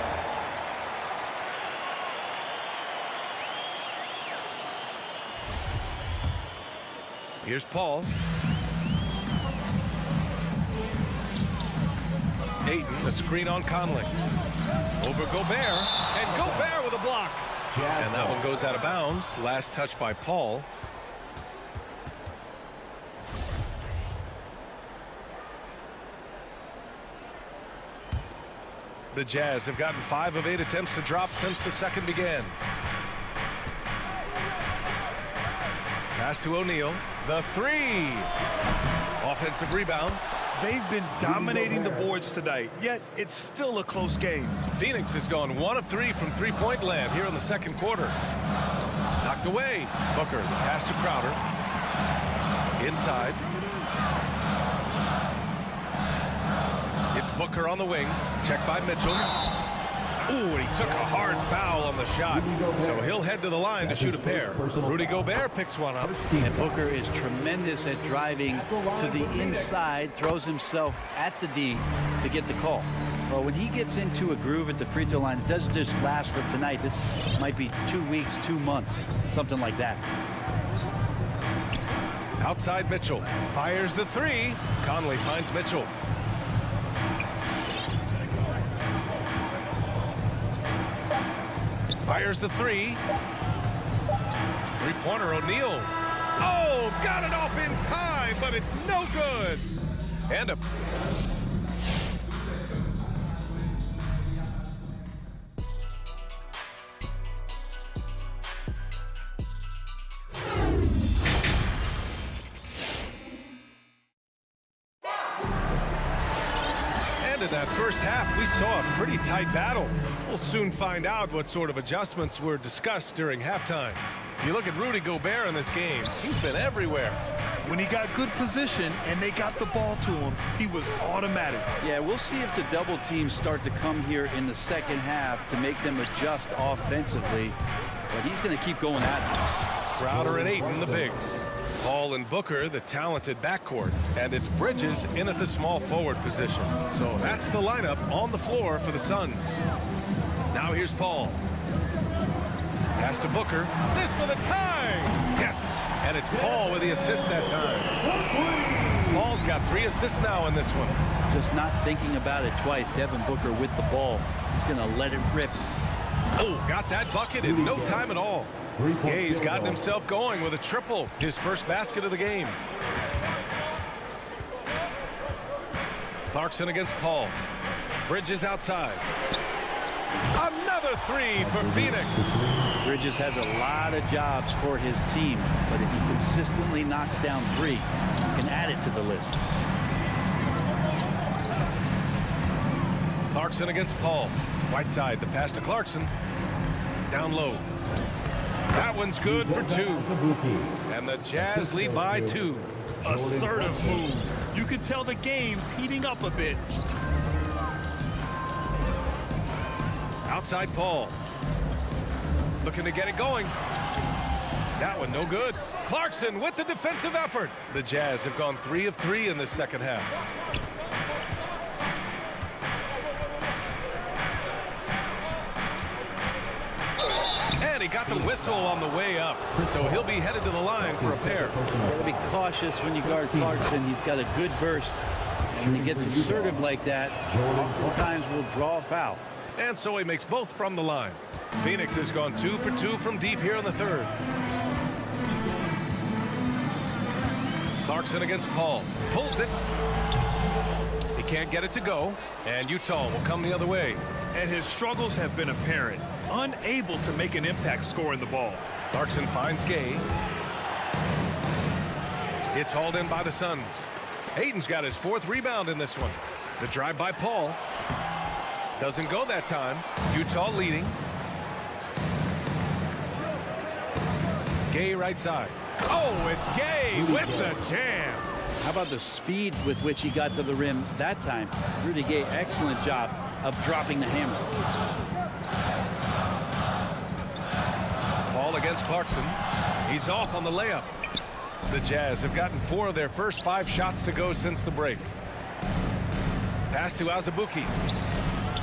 Here's Paul. Ayton, the screen on Conley. Over Gobert. And Gobert with a block. And that one goes out of bounds. Last touch by Paul. The Jazz have gotten 5 of 8 attempts to drop since the second began. Pass to O'Neal. The three. Offensive rebound. They've been dominating the boards tonight, yet it's still a close game. Phoenix has gone 1 of 3 from three-point land here in the second quarter. Knocked away. Booker, the pass to Crowder. Inside. It's Booker on the wing. Checked by Mitchell. Ooh, and he took a hard foul on the shot. So he'll head to the line to shoot a pair. Rudy Gobert picks one up. And Booker is tremendous at driving to the inside, throws himself at the D to get the call. Well, when he gets into a groove at the free throw line, it doesn't just last for tonight. This might be 2 weeks, 2 months, something like that. Outside Mitchell. Fires the three. Conley finds Mitchell. Fires the three. Three-pointer O'Neal. Oh, got it off in time, but it's no good. And a... in that first half, we saw a pretty tight battle. We'll soon find out what sort of adjustments were discussed during halftime. You look at Rudy Gobert in this game, he's been everywhere. When he got good position and they got the ball to him, he was automatic. Yeah, we'll see if the double teams start to come here in the second half to make them adjust offensively. But he's going to keep going at it. Crowder and Ayton, the bigs. Paul and Booker, the talented backcourt. And it's Bridges in at the small forward position. So that's the lineup on the floor for the Suns. Now here's Paul. Pass to Booker. This for the tie. Yes. And it's Paul with the assist that time. Paul's got 3 assists now in this one. Just not thinking about it twice. Devin Booker with the ball. He's going to let it rip. Oh, got that bucket in no time at all. Gay's gotten himself going with a triple, his first basket of the game. Clarkson against Paul. Bridges outside. Another three for Phoenix. Bridges has a lot of jobs for his team, but if he consistently knocks down 3, he can add it to the list. Clarkson against Paul. Whiteside, the pass to Clarkson. Down low. That one's good for 2. And the Jazz lead by 2. Assertive move. You can tell the game's heating up a bit. Outside Paul. Looking to get it going. That one no good. Clarkson with the defensive effort. The Jazz have gone 3 of 3 in the second half. he got the whistle on the way up, so he'll be headed to the line for a pair. You got to be cautious when you guard Clarkson. He's got a good burst. And when he gets assertive like that, oftentimes will draw a foul. And so he makes both from the line. Phoenix has gone 2 for 2 from deep here in the third. Clarkson against Paul. Pulls it. He can't get it to go. And Utah will come the other way. And his struggles have been apparent. Unable to make an impact scoring the ball. Clarkson finds Gay. It's hauled in by the Suns. Ayton's got his 4th rebound in this one. The drive by Paul. Doesn't go that time. Utah leading. Gay right side. Oh, it's Gay with the jam. How about the speed with which he got to the rim that time? Rudy Gay, excellent job of dropping the hammer. Paul against Clarkson. He's off on the layup. The Jazz have gotten 4 of their first 5 shots to go since the break. Pass to Azubuike.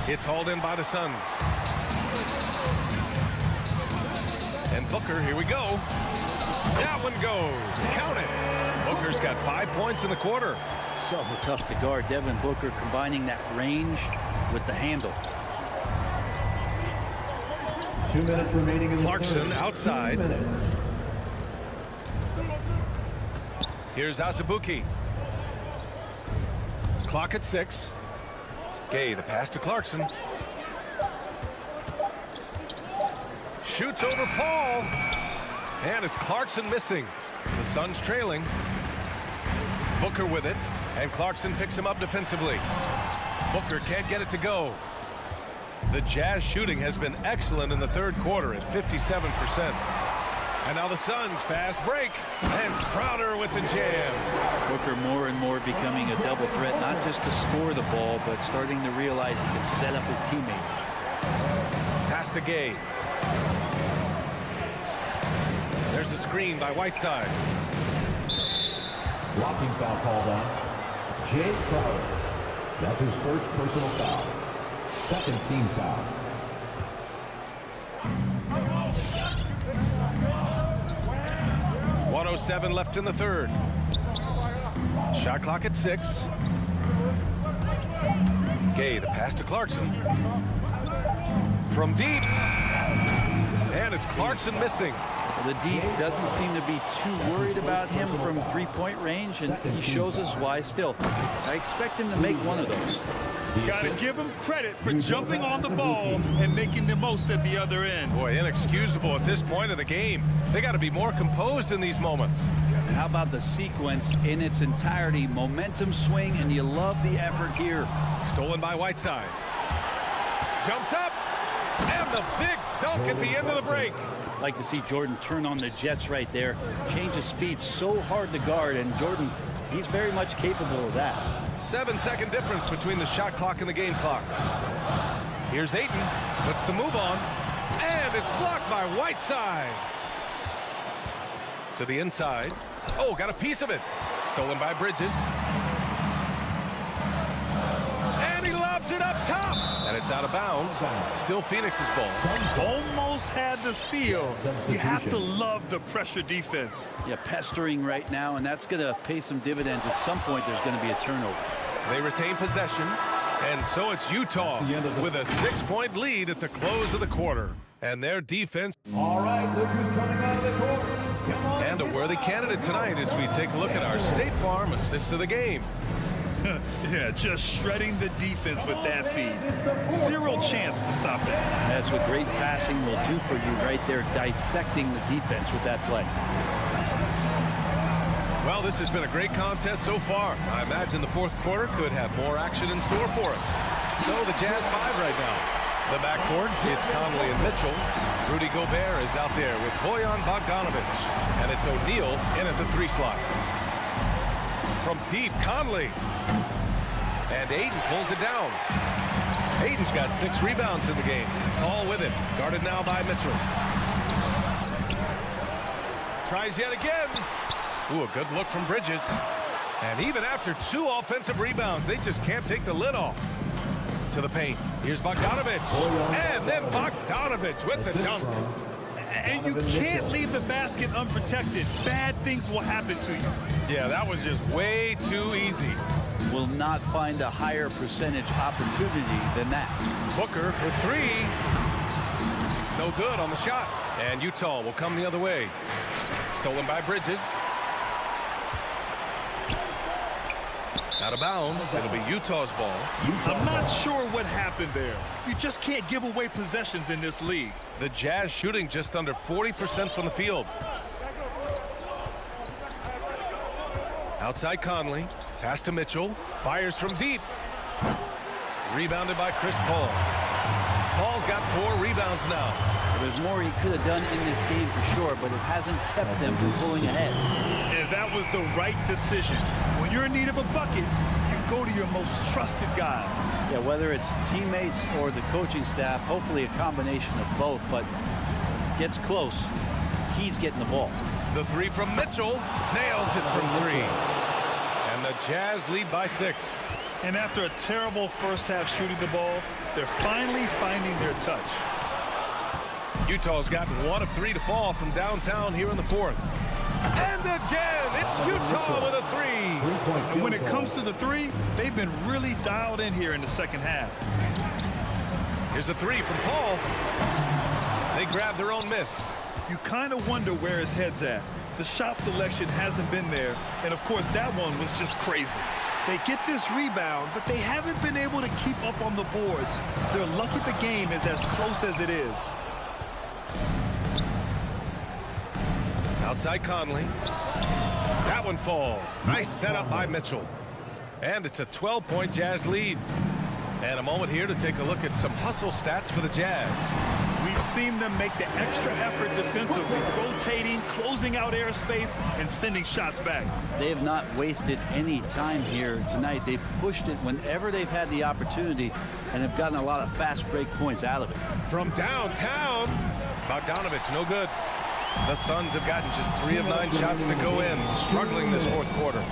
It's hauled in by the Suns. And Booker, here we go. That one goes. Count it. Booker's got 5 points in the quarter. So tough to guard. Devin Booker combining that range with the handle. 2 minutes remaining in the Clarkson third. outside. 2 minutes. Here's Azubuike. Clock at 6. Gay, the pass to Clarkson. Shoots over Paul. And it's Clarkson missing. The Suns trailing. Booker with it. And Clarkson picks him up defensively. Booker can't get it to go. The Jazz shooting has been excellent in the third quarter at 57%. And now the Suns fast break. And Crowder with the jam. Booker more and more becoming a double threat, not just to score the ball, but starting to realize he can set up his teammates. Pass to Gay. There's a screen by Whiteside. Blocking foul called on Jay Crowder. That's his first personal foul. Second team foul. .107 left in the third. Shot clock at 6. Gay, the pass to Clarkson. From deep. And it's Clarkson missing. The D doesn't seem to be too worried about him from three-point range, and he shows us why still. I expect him to make one of those. Got to give him credit for jumping on the ball and making the most at the other end. Boy, inexcusable at this point of the game. They got to be more composed in these moments. And how about the sequence in its entirety? Momentum swing, and you love the effort here. Stolen by Whiteside. Jumps up. And the big dunk at the end of the break. Like to see Jordan turn on the Jets right there. Change of speed, so hard to guard, and Jordan, he's very much capable of that. 7-second difference between the shot clock and the game clock. Here's Ayton, puts the move on, and it's blocked by Whiteside. To the inside. Oh, got a piece of it. Stolen by Bridges. And he lobs it up top. And it's out of bounds. Still Phoenix's ball. Almost had the steal. You have to love the pressure defense. Yeah, pestering right now, and that's going to pay some dividends. At some point, there's going to be a turnover. They retain possession, and so it's Utah with a 6-point lead at the close of the quarter. And their defense. All right, look who's coming out of the court. Come on. And a worthy candidate tonight as we take a look at our State Farm assist of the game. Yeah, just shredding the defense with that feed. Zero chance to stop that. That's what great passing will do for you right there, dissecting the defense with that play. Well, this has been a great contest so far. I imagine the fourth quarter could have more action in store for us. So the Jazz 5 right now. The backcourt, it's Conley and Mitchell. Rudy Gobert is out there with Bojan Bogdanovic. And it's O'Neal in at the 3 slot. From deep, Conley. And Ayton pulls it down. Ayton's got 6 rebounds in the game. Paul with it. Guarded now by Mitchell. Tries yet again. Ooh, a good look from Bridges. And even after 2 offensive rebounds, they just can't take the lid off. To the paint. Here's Bogdanovic. And then Bogdanovic with the dunk. And you can't leave the basket unprotected. Bad things will happen to you. Yeah, that was just way too easy. Will not find a higher percentage opportunity than that. Booker for three. No good on the shot. And Utah will come the other way. Stolen by Bridges. Out of bounds. It'll be Utah's ball. I'm not sure what happened there. You just can't give away possessions in this league. The Jazz shooting just under 40% from the field. Outside Conley. Pass to Mitchell. Fires from deep. Rebounded by Chris Paul. Paul's got 4 rebounds now. There's more he could have done in this game for sure, but it hasn't kept them from pulling ahead. And that was the right decision. When you're in need of a bucket, you go to your most trusted guys. Yeah, whether it's teammates or the coaching staff, hopefully a combination of both, but gets close. He's getting the ball. The three from Mitchell. Nails it from 3. And the Jazz lead by 6. And after a terrible first half shooting the ball, they're finally finding their touch. Utah's got 1 of 3 to fall from downtown here in the 4th. And again, it's Utah with a 3. And when it comes to the 3, they've been really dialed in here in the second half. Here's a 3 from Paul. They grab their own miss. You kind of wonder where his head's at. The shot selection hasn't been there. And of course, that one was just crazy. They get this rebound, but they haven't been able to keep up on the boards. They're lucky the game is as close as it is. Outside Conley. That one falls. Nice setup by Mitchell. And it's a 12-point Jazz lead. And a moment here to take a look at some hustle stats for the Jazz. We've seen them make the extra effort defensively, rotating, closing out airspace, and sending shots back. They have not wasted any time here tonight. They've pushed it whenever they've had the opportunity and have gotten a lot of fast break points out of it. From downtown, Bogdanovich, no good. The Suns have gotten just 3 of 9 shots to go in, struggling this 4th quarter.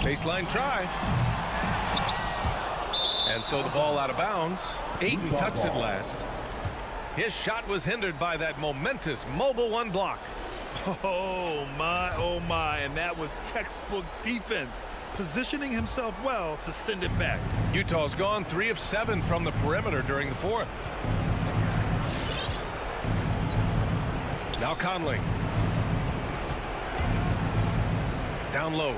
Baseline try. And so the ball out of bounds. Ayton touched it last. His shot was hindered by that momentous mobile 1 block. Oh my, and that was textbook defense, positioning himself well to send it back. Utah's gone 3 of 7 from the perimeter during the 4th. Now Conley. Down low.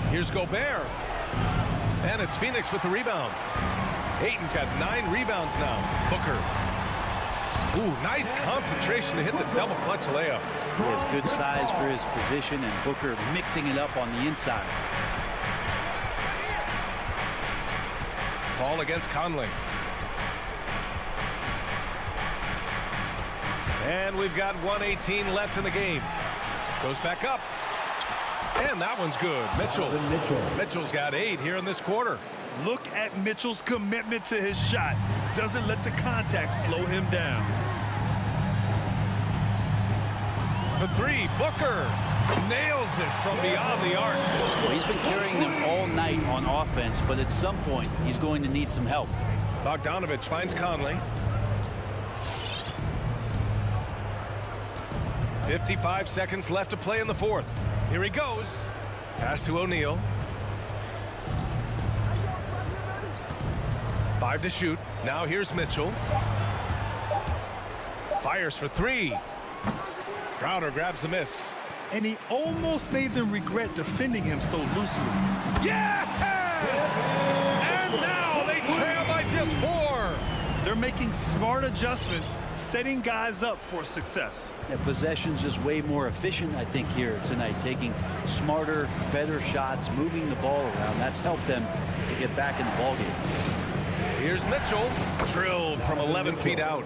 Here's Gobert. And it's Phoenix with the rebound. Ayton's got 9 rebounds now. Booker. Ooh, nice concentration to hit the double clutch layup. He has good size for his position, and Booker mixing it up on the inside. Paul against Conley. And we've got 1:18 left in the game. Goes back up. And that one's good. Mitchell's got 8 here in this quarter. Look at Mitchell's commitment to his shot. Doesn't let the contact slow him down. The 3, Booker nails it from beyond the arc. Well, he's been carrying them all night on offense, but at some point, he's going to need some help. Bogdanovich finds Conley. 55 seconds left to play in the 4th. Here he goes. Pass to O'Neal. 5 to shoot. Now here's Mitchell. Fires for 3. Crowder grabs the miss. And he almost made them regret defending him so loosely. Yes! And now they trail by just 4. They're making smart adjustments, setting guys up for success. Yeah, possession's just way more efficient, I think, here tonight. Taking smarter, better shots, moving the ball around. That's helped them to get back in the ballgame. Here's Mitchell. Drilled from 11 feet out.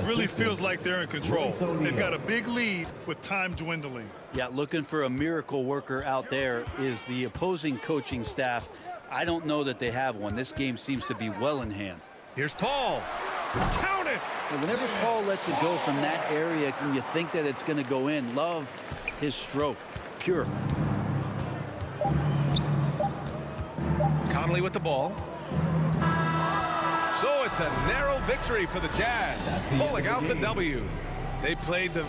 Really feels like they're in control. They've got a big lead with time dwindling. Yeah, looking for a miracle worker out there is the opposing coaching staff. I don't know that they have one. This game seems to be well in hand. Here's Paul. Count it! And whenever Paul lets it go from that area, can you think that it's going to go in? Love his stroke. Pure. Conley with the ball. So it's It's a narrow victory for the Jazz, pulling out the W. They played the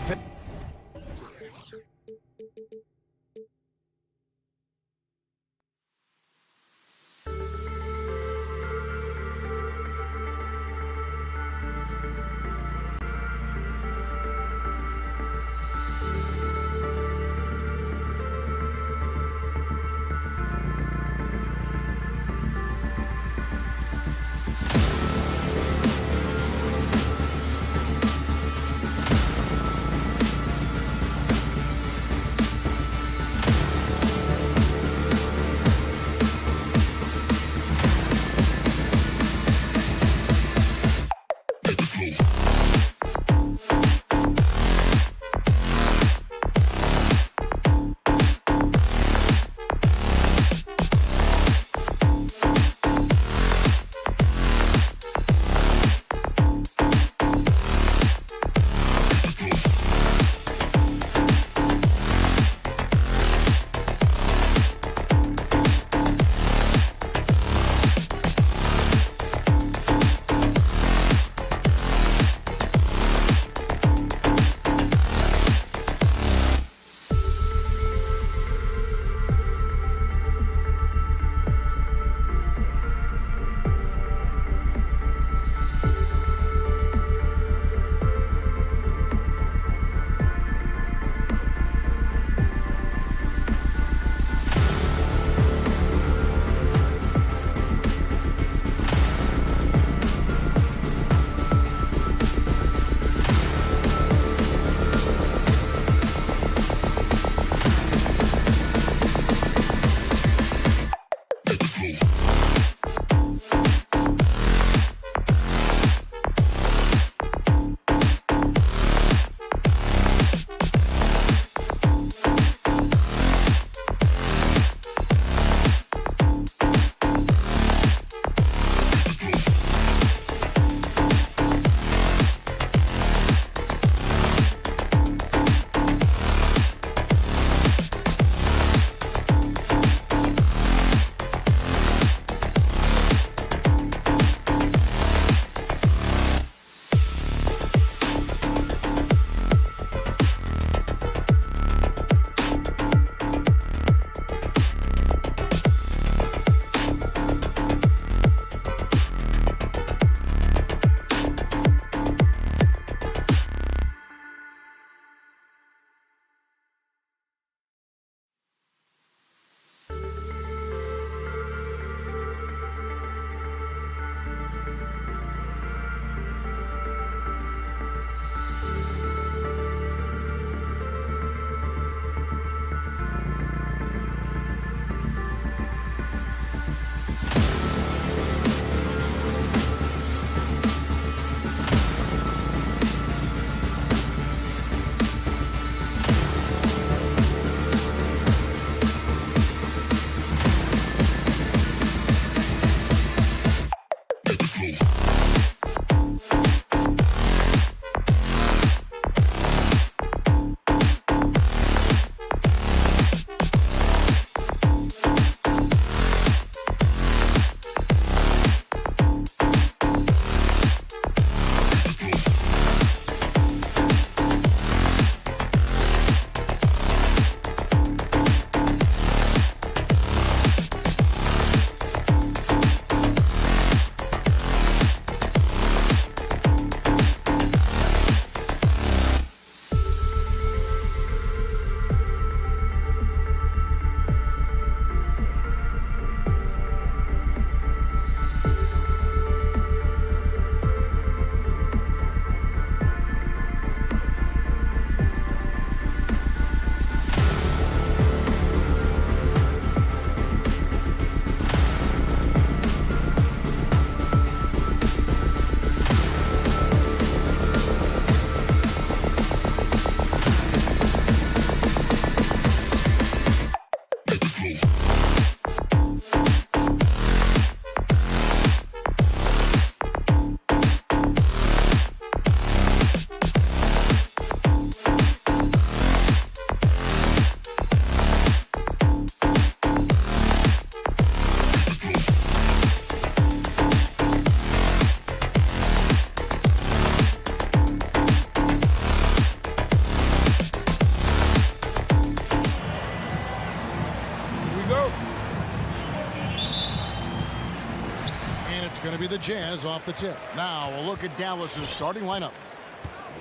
to be the Jazz off the tip. Now we'll look at Dallas's starting lineup.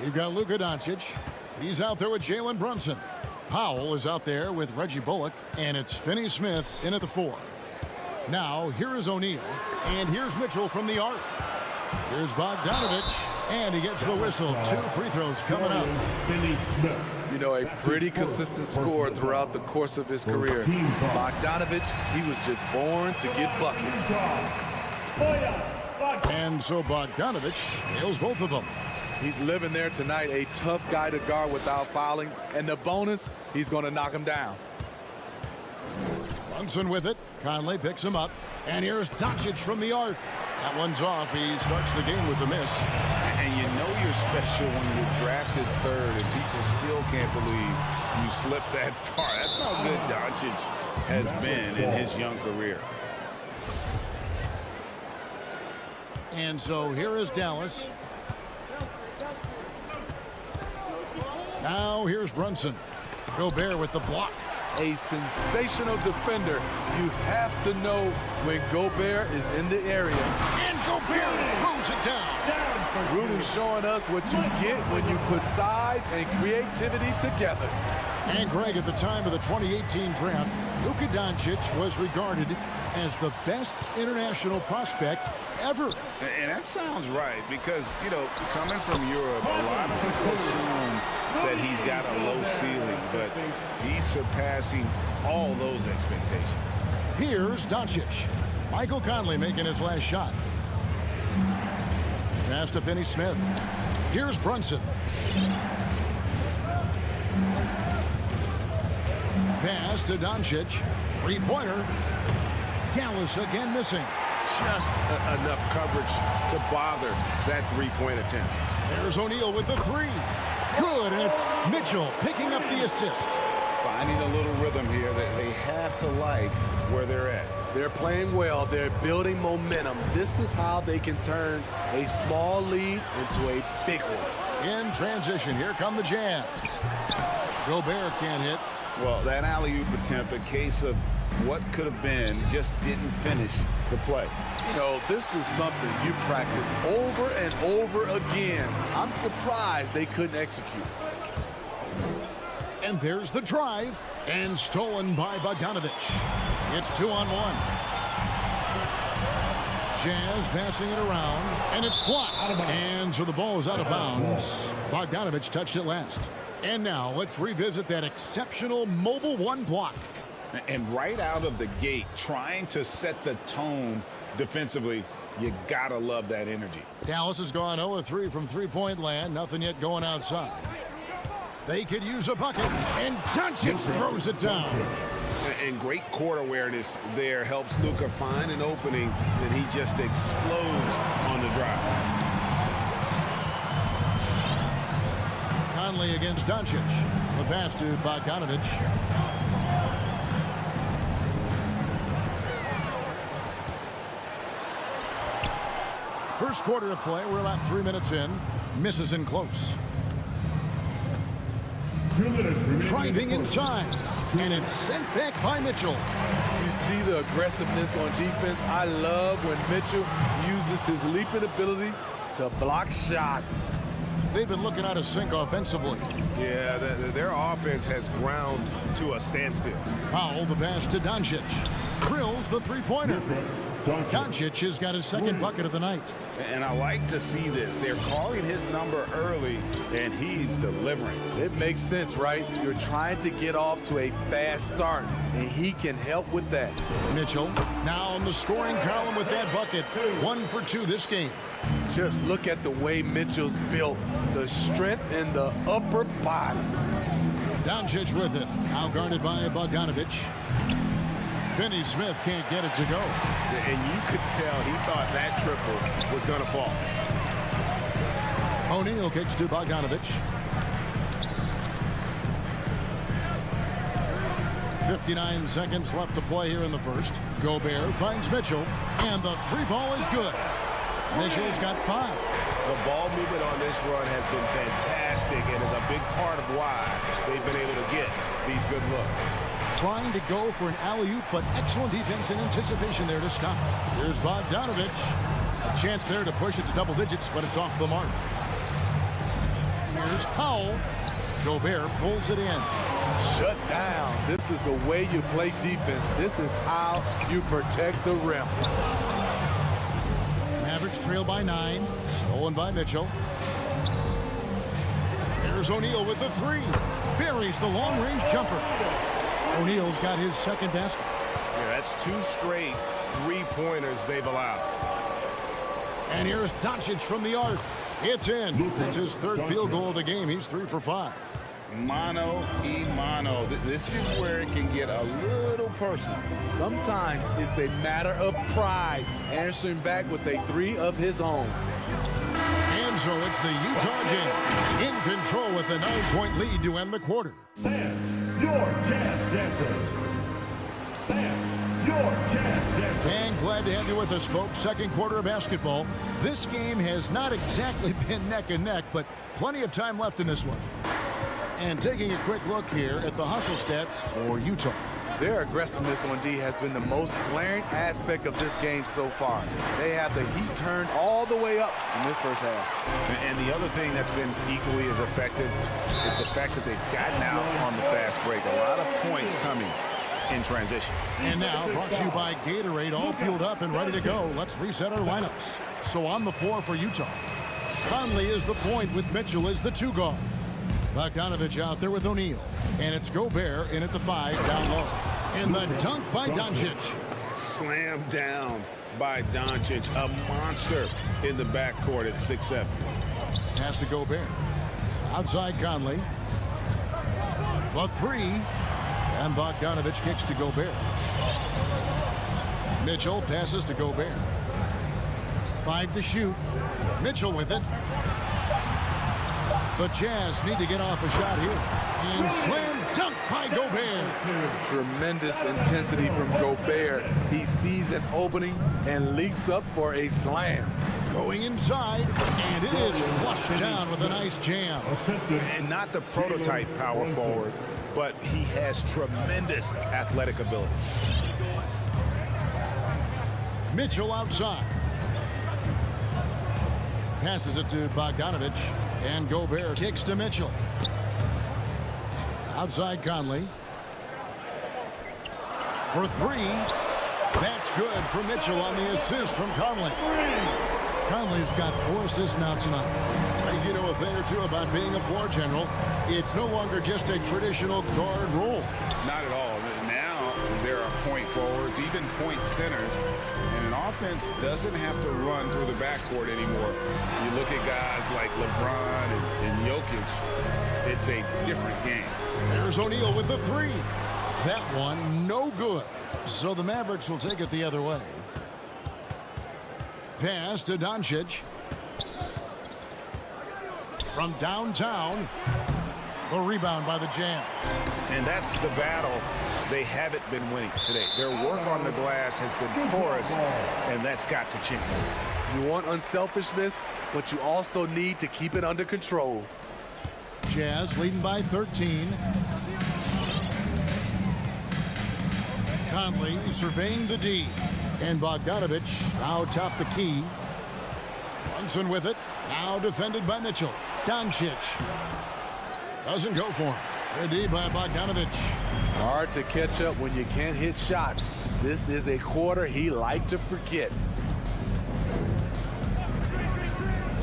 We've got Luka Doncic. He's out there with Jalen Brunson. Powell is out there with Reggie Bullock. And it's Finney Smith in at the 4. Now here is O'Neal. And here's Mitchell from the arc. Here's Bogdanovich. And he gets the whistle. 2 free throws coming up. Finney Smith. You know, a pretty consistent scorer throughout the course of his career. Bogdanovich, he was just born to get buckets. And so Bogdanovich nails both of them. He's living there tonight, a tough guy to guard without fouling. And the bonus, he's going to knock him down. Brunson with it. Conley picks him up. And here's Doncic from the arc. That one's off. He starts the game with a miss. And you know you're special when you're drafted 3rd and people still can't believe you slipped that far. That's how good Doncic has been in his young career. And so here is Dallas. Now here's Brunson. Gobert with the block. A sensational defender. You have to know when Gobert is in the area. And Gobert throws it down. Rudy showing us what you get when you put size and creativity together. And Greg, at the time of the 2018 draft, Luka Doncic was regarded as the best international prospect ever. And that sounds right because, you know, coming from Europe, a lot of people assume that he's got a low ceiling, but he's surpassing all those expectations. Here's Doncic. Michael Conley making his last shot. Pass to Finney Smith. Here's Brunson. Pass to Doncic. 3-pointer. Dallas again missing. Just enough coverage to bother that 3-point attempt. There's O'Neal with the 3. Good, and it's Mitchell picking up the assist. Finding a little rhythm here that they have to like where they're at. They're playing well. They're building momentum. This is how they can turn a small lead into a big one. In transition, here come the Jazz. Gobert can't hit. Well, that alley-oop attempt, a case of what could have been, just didn't finish the play. You know, this is something you practice over and over again. I'm surprised they couldn't execute. And there's the drive, and stolen by Bogdanovich. It's 2-on-1. Jazz passing it around, and it's blocked. And so the ball is out of bounds. Bogdanovich touched it last. And now let's revisit that exceptional mobile 1 block. And right out of the gate, trying to set the tone defensively, you gotta love that energy. Dallas has gone 0-3 from 3-point land. Nothing yet going outside. They could use a bucket, and Doncic throws it down. And great court awareness there helps Luka find an opening, and he just explodes on the drive. Conley against Doncic. The pass to Bogdanovich. First quarter of play. We're about 3 minutes in. Misses in close. Driving inside. And it's sent back by Mitchell. You see the aggressiveness on defense. I love when Mitchell uses his leaping ability to block shots. They've been looking out of sync offensively. Yeah, their offense has ground to a standstill. Powell, the pass to Doncic. Drills the 3-pointer. Doncic has got his second bucket of the night. And I like to see this. They're calling his number early, and he's delivering. It makes sense, right? You're trying to get off to a fast start, and he can help with that. Mitchell now on the scoring column with that bucket. 1 for 2 this game. Just look at the way Mitchell's built. The strength in the upper body. Doncic with it. Now guarded by Bogdanovich. Finney Smith can't get it to go. And you could tell he thought that triple was going to fall. O'Neal kicks to Bogdanovich. 59 seconds left to play here in the first. Gobert finds Mitchell, and the 3-ball is good. Mitchell's got 5. The ball movement on this run has been fantastic and is a big part of why they've been able to get these good looks. Trying to go for an alley-oop, but excellent defense and anticipation there to stop. Here's Bogdanovich. A chance there to push it to double digits, but it's off the mark. Here's Powell. Gobert pulls it in. Shut down. This is the way you play defense. This is how you protect the rim. Mavericks trail by 9. Stolen by Mitchell. Here's O'Neal with the 3. Buries the long-range jumper. O'Neal's got his second basket. Yeah, that's 2 straight three-pointers they've allowed. And here's Doncic from the arc. It's in. It's his third field goal of the game. He's 3 for 5. Mano y mano. This is where it can get a little personal. Sometimes it's a matter of pride, answering back with a 3 of his own. And so it's the Utah Jazz in control with a 9-point lead to end the quarter. And your Jazz Dancers. And your Jazz Dancers. And glad to have you with us, folks. Second quarter of basketball. This game has not exactly been neck and neck, but plenty of time left in this one. And taking a quick look here at the hustle stats for Utah. Their aggressiveness on D has been the most glaring aspect of this game so far. They have the heat turned all the way up in this first half. And the other thing that's been equally as effective is the fact that they've gotten out on the fast break. A lot of points coming in transition. And now brought to you by Gatorade, all fueled up and ready to go. Let's reset our lineups. So on the floor for Utah, Conley is the point with Mitchell as the 2 guard. Bogdanovich out there with O'Neal. And it's Gobert in at the 5 down low. And the dunk by Doncic. Slam down by Doncic. A monster in the backcourt at 6'7". Pass to Gobert. Outside Conley. The 3. And Bogdanovich kicks to Gobert. Mitchell passes to Gobert. 5 to shoot. Mitchell with it. The Jazz need to get off a shot here. And slam dunk by Gobert. Tremendous intensity from Gobert. He sees an opening and leaps up for a slam. Going inside, and it is flushed down with a nice jam. And not the prototype power forward, but he has tremendous athletic ability. Mitchell outside. Passes it to Bogdanovich. And Gobert kicks to Mitchell. Outside Conley. For 3. That's good for Mitchell on the assist from Conley. Conley's got 4 assists now tonight. You know a thing or two about being a floor general. It's no longer just a traditional guard role. Not at all. Now there are point forwards, even point centers. And an offense doesn't have to run through the backcourt anymore. You look at guys like LeBron and Jokic, it's a different game. There's O'Neal with the 3. That one, no good. So the Mavericks will take it the other way. Pass to Doncic. From downtown, the rebound by the Jazz. And that's the battle they haven't been winning today. Their work on the glass has been porous, and that's got to change. You want unselfishness, but you also need to keep it under control. Jazz leading by 13. Conley surveying the D. And Bogdanovich now top the key. Brunson with it. Now defended by Mitchell. Doncic doesn't go for him. The D by Bogdanovich. Hard to catch up when you can't hit shots. This is a quarter he liked to forget.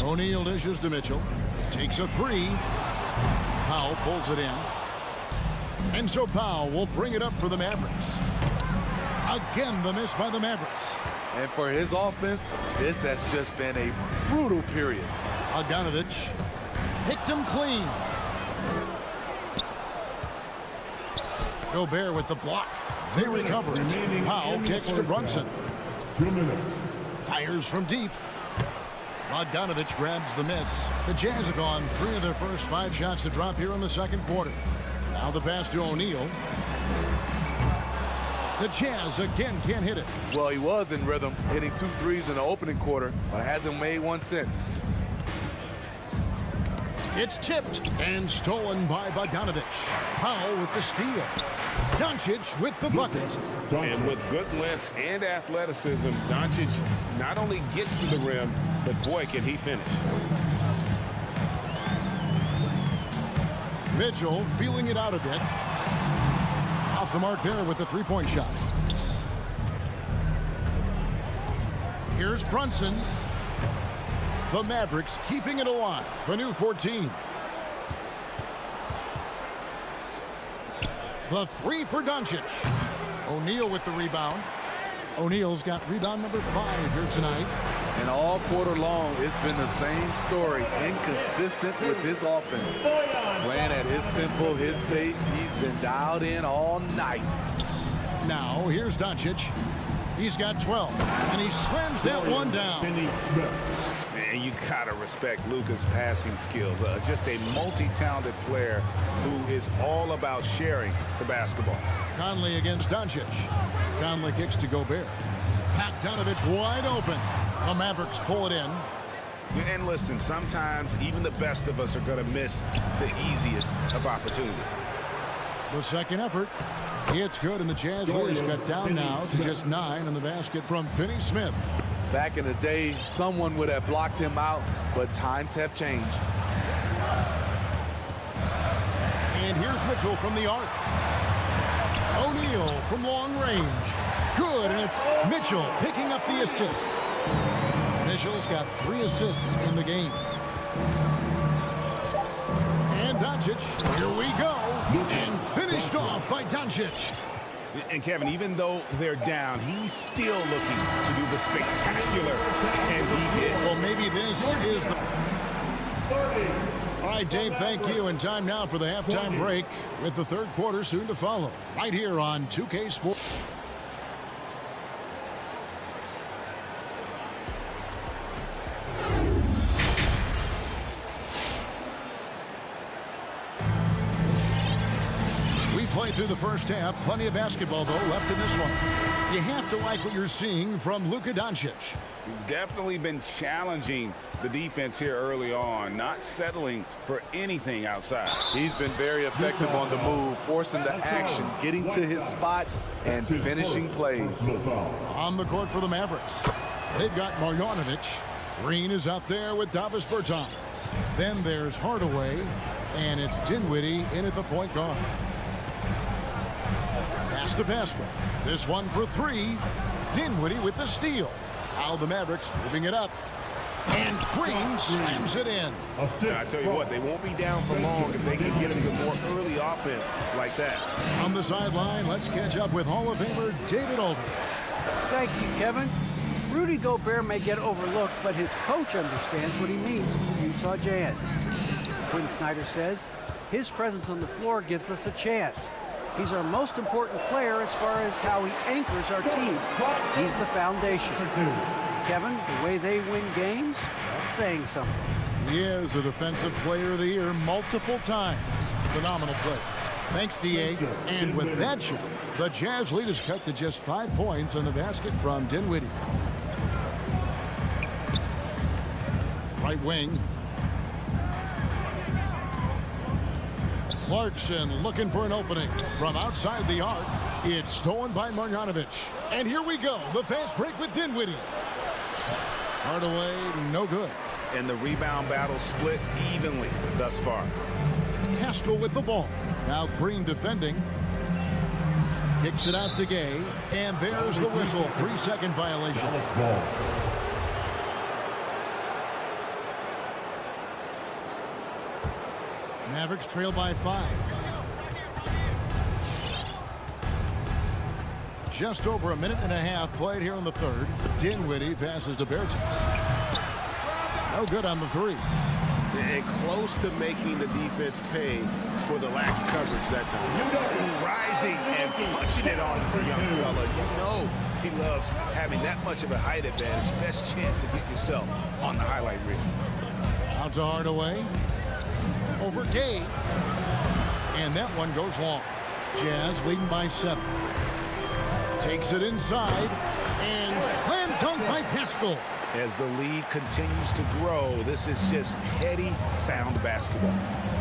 O'Neal dishes to Mitchell. Takes a 3. Powell pulls it in. And so Powell will bring it up for the Mavericks. Again, the miss by the Mavericks. And for his offense, this has just been a brutal period. Bogdanovich picked him clean. Gobert with the block. They recover it. Powell kicks to Brunson. 2 minutes. Fires from deep. Bogdanovich grabs the miss. The Jazz have gone 3 of their first 5 shots to drop here in the second quarter. Now the pass to O'Neal. The Jazz again can't hit it. Well, he was in rhythm, hitting 2 threes in the opening quarter, but hasn't made one since. It's tipped and stolen by Bogdanovich. Powell with the steal. Doncic with the bucket. And with good length and athleticism, Doncic not only gets to the rim, but boy, can he finish. Mitchell feeling it out a bit. Off the mark there with the three-point shot. Here's Brunson. The Mavericks keeping it alive. The new 14. The three for Doncic. O'Neal with the rebound. O'Neal's got rebound number 5 here tonight. And all quarter long, it's been the same story. Inconsistent with his offense. Playing at his tempo, his pace. He's been dialed in all night. Now, here's Doncic. He's got 12, and he slams that one down. And you gotta respect Luka's passing skills. Just a multi-talented player who is all about sharing the basketball. Conley against Doncic. Conley kicks to Gobert. Bogdanovich wide open. The Mavericks pull it in. And listen, sometimes even the best of us are gonna miss the easiest of opportunities. The second effort. It's good, and the Jazz leaders cut down now to just 9 on the basket from Finney-Smith. Back in the day, someone would have blocked him out, but times have changed. And here's Mitchell from the arc. O'Neal from long range. Good, and it's Mitchell picking up the assist. Mitchell's got 3 assists in the game. And Doncic, here we go. And finished off by Doncic. And Kevin, even though they're down, he's still looking to do the spectacular. And he did. Well, maybe this is the... All right, Dave, thank you. And time now for the halftime break with the third quarter soon to follow. Right here on 2K Sports. Played through the first half. Plenty of basketball, though, left in this one. You have to like what you're seeing from Luka Doncic. Definitely been challenging the defense here early on, not settling for anything outside. He's been very effective on the move, forcing the action, getting to his spots, and finishing plays. On the court for the Mavericks, they've got Marjanovic. Green is out there with Davis Bertans. Then there's Hardaway, and it's Dinwiddie in at the point guard. Pass to Pascal. This one for 3. Dinwiddie with the steal. Now the Mavericks moving it up. And Green slams it in. I tell you what, they won't be down for long if they can get us some more early offense like that. On the sideline, let's catch up with Hall of Famer David Aldridge. Thank you, Kevin. Rudy Gobert may get overlooked, but his coach understands what he means to the Utah Jazz. Quinn Snyder says, his presence on the floor gives us a chance. He's our most important player as far as how he anchors our team. He's the foundation. Kevin, the way they win games, that's saying something. He is a Defensive Player of the Year multiple times. Phenomenal play. Thanks, D.A. And with that shot, the Jazz lead is cut to just 5 points on the basket from Dinwiddie. Right wing. Clarkson looking for an opening from outside the arc. It's stolen by Marjanovic. And here we go. The fast break with Dinwiddie. Hardaway, no good. And the rebound battle split evenly thus far. Pascal with the ball. Now Green defending. Kicks it out to Gay. And there's the whistle. 3-second violation. Mavericks trail by 5. Just over a minute and a half played here in the third. Dinwiddie passes to Bertans. No good on the 3. And close to making the defense pay for the lax coverage that time. Rising and punching it on the young fella. You know he loves having that much of a height advantage. Best chance to get yourself on the highlight reel. Out to Hardaway. Over Gay. And that one goes long. Jazz leading by 7. Takes it inside. And slam dunk by Pascal. As the lead continues to grow, this is just heady, sound basketball.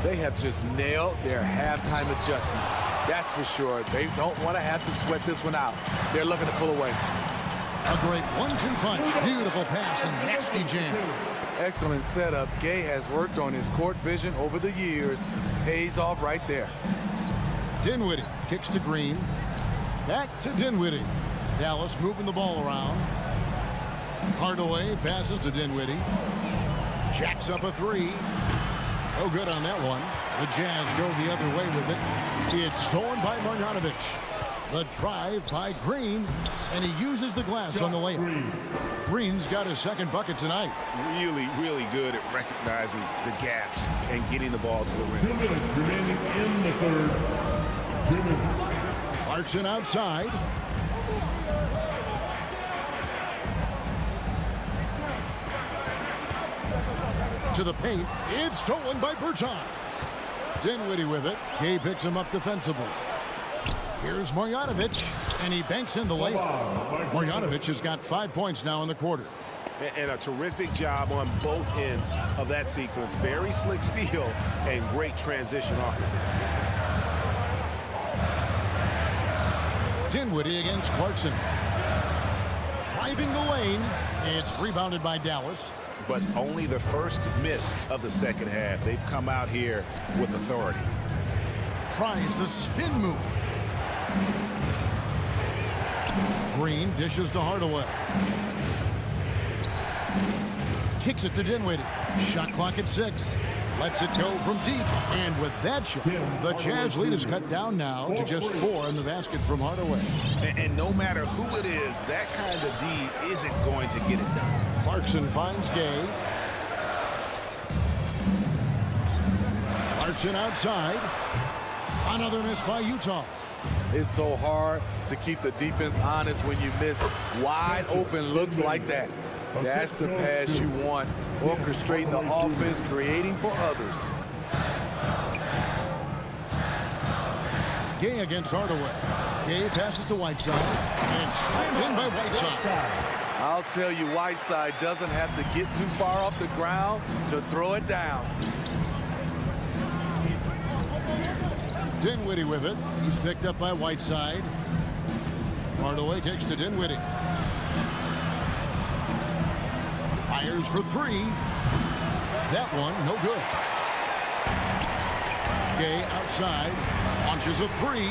They have just nailed their halftime adjustments. That's for sure. They don't want to have to sweat this one out. They're looking to pull away. A great 1-2 punch. Beautiful pass and nasty jam. Excellent setup. Gay has worked on his court vision over the years. Pays off right there. Dinwiddie kicks to Green. Back to Dinwiddie. Dallas moving the ball around. Hardaway passes to Dinwiddie. Jacks up a three. No good on that one. The Jazz go the other way with it. It's stolen by Marjanovic. The drive by Green, and he uses the glass on the layup. Green's got his second bucket tonight. Really, really good at recognizing the gaps and getting the ball to the rim. 2 minutes remaining in the third. 2 minutes. Clarkson outside. To the paint. It's stolen by Bertans. Dinwiddie with it. Gay picks him up defensively. Here's Marjanovic, and he banks in the layup. Marjanovic has got 5 points now in the quarter. And a terrific job on both ends of that sequence. Very slick steal and great transition offense. Dinwiddie against Clarkson. Driving the lane. It's rebounded by Dallas. But only the first miss of the second half. They've come out here with authority. Tries the spin move. Green dishes to Hardaway. Kicks it to Dinwiddie. Shot clock at 6. Lets it go from deep. And with that shot, the Jazz lead is cut down now to just 4 in the basket from Hardaway. And no matter who it is, that kind of D isn't going to get it done. Clarkson finds Gay. Clarkson outside. Another miss by Utah. It's so hard to keep the defense honest when you miss wide open looks like that. That's the pass you want. Orchestrating the offense, creating for others. Gay against Hardaway. Gay passes to Whiteside. And slammed in by Whiteside. I'll tell you, Whiteside doesn't have to get too far off the ground to throw it down. Dinwiddie with it. He's picked up by Whiteside. Hardaway kicks to Dinwiddie. Fires for 3. That one, no good. Gay outside. Launches a 3.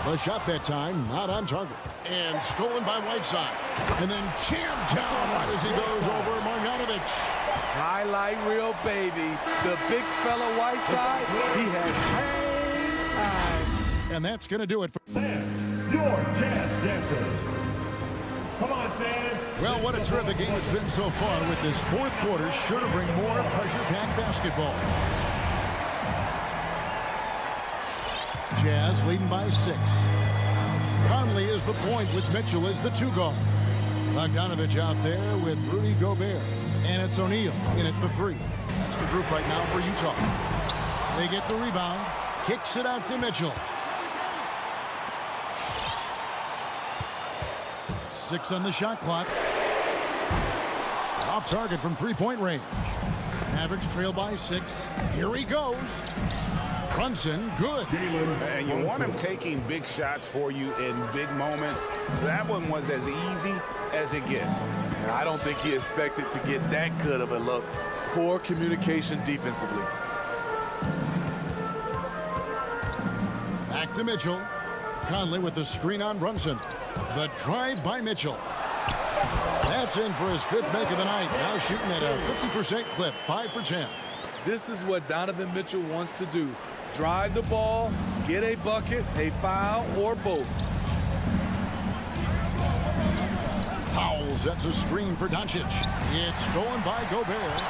The shot that time, not on target. And stolen by Whiteside. And then jammed down right as he goes over Marjanovic. Highlight reel, baby. The big fella Whiteside, he has hang time. And that's going to do it for your Jazz dancers. Come on, fans. Well, what a terrific game it's been so far, with this fourth quarter sure to bring more pressure-packed basketball. Jazz leading by 6. Conley is the point with Mitchell as the 2 guard. Bogdanovich out there with Rudy Gobert. And it's O'Neal in at the 3. That's the group right now for Utah. They get the rebound. Kicks it out to Mitchell. 6 on the shot clock. Off target from 3-point range. Mavericks trail by 6. Here he goes. Brunson, good. And you want him taking big shots for you in big moments. That one was as easy as it gets. And I don't think he expected to get that good of a look. Poor communication defensively. Back to Mitchell. Conley with the screen on Brunson. The drive by Mitchell. That's in for his 5th make of the night. Now shooting at a 50% clip, 5 for 10. This is what Donovan Mitchell wants to do. Drive the ball, get a bucket, a foul, or both. Powell sets a screen for Doncic. It's stolen by Gobert.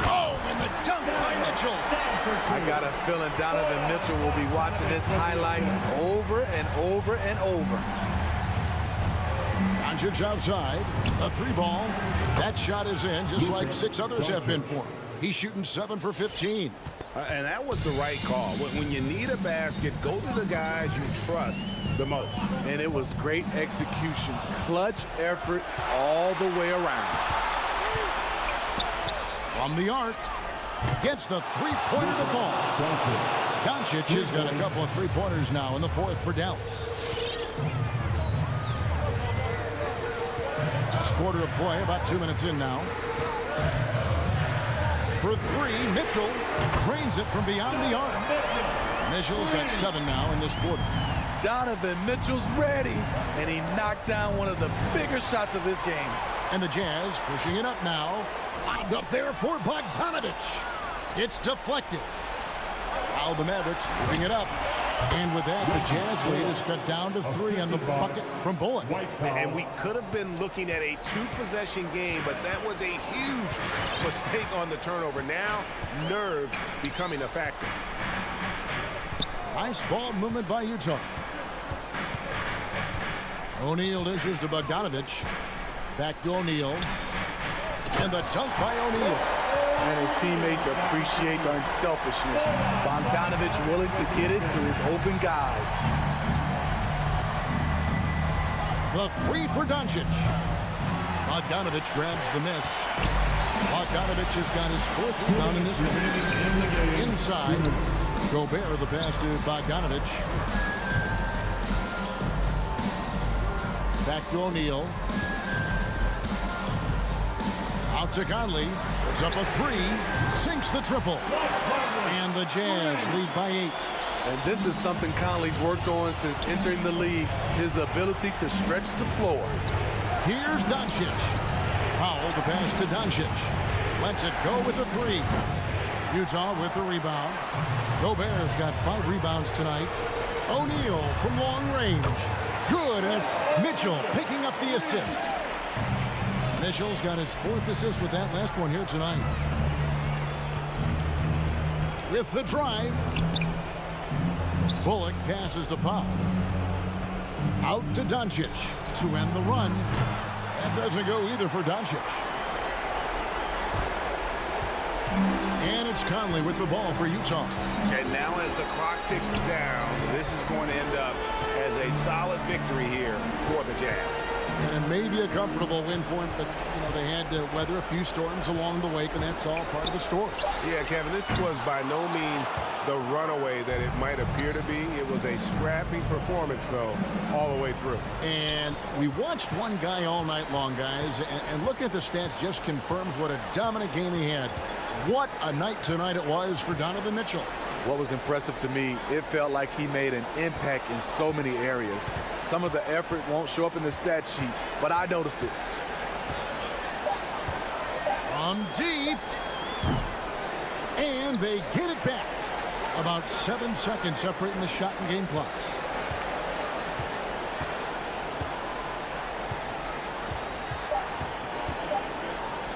Oh, and the dunk by Mitchell. I got a feeling Donovan Mitchell will be watching this highlight over and over and over. Doncic outside. A 3-ball. That shot is in, just like 6 others have been for him. He's shooting 7 for 15. And that was the right call. When you need a basket, go to the guys you trust the most. And it was great execution. Clutch effort all the way around. From the arc, gets the three-pointer to fall. Doncic has got a couple of three-pointers now in the fourth for Dallas. Last quarter of play, about 2 minutes in now. For three, Mitchell drains it from beyond the arc. Mitchell's got 7 now in this quarter. Donovan Mitchell's ready, and he knocked down one of the bigger shots of his game. And the Jazz pushing it up now. Lobbed up there for Bogdanovich. It's deflected. Now the Mavericks moving it up. And with that, the Jazz lead is cut down to 3 on the bucket from Bullock. And we could have been looking at a 2-possession game, but that was a huge mistake on the turnover. Now, nerves becoming a factor. Nice ball movement by Utah. O'Neal dishes to Bogdanovich. Back to O'Neal. And the dunk by O'Neal. And his teammates appreciate the unselfishness. Bogdanovich willing to get it to his open guys. The three for Doncic. Bogdanovich grabs the miss. Bogdanovich has got his 4th rebound in this one. Inside, Gobert the pass to Bogdanovich. Back to O'Neal. Out to Conley. Puts up a 3. Sinks the triple. And the Jazz lead by 8. And this is something Conley's worked on since entering the league. His ability to stretch the floor. Here's Doncic. Powell the pass to Doncic. Lets it go with a 3. Utah with the rebound. Gobert's got 5 rebounds tonight. O'Neal from long range. Good. And it's Mitchell picking up the assist. Mitchell's got his 4th assist with that last one here tonight. With the drive. Bullock passes to Powell. Out to Doncic to end the run. That doesn't go either for Doncic. And it's Conley with the ball for Utah. And now as the clock ticks down, this is going to end up as a solid victory here for the Jazz. And it may be a comfortable win for him, but they had to weather a few storms along the way, and that's all part of the story. Yeah, Kevin, this was by no means the runaway that it might appear to be. It was a scrappy performance, though, all the way through. And we watched one guy all night long, guys, and looking at the stats just confirms what a dominant game he had. What a night tonight it was for Donovan Mitchell. What was impressive to me, it felt like he made an impact in so many areas. Some of the effort won't show up in the stat sheet, but I noticed it. From deep. And they get it back. About 7 seconds separating the shot and game clocks.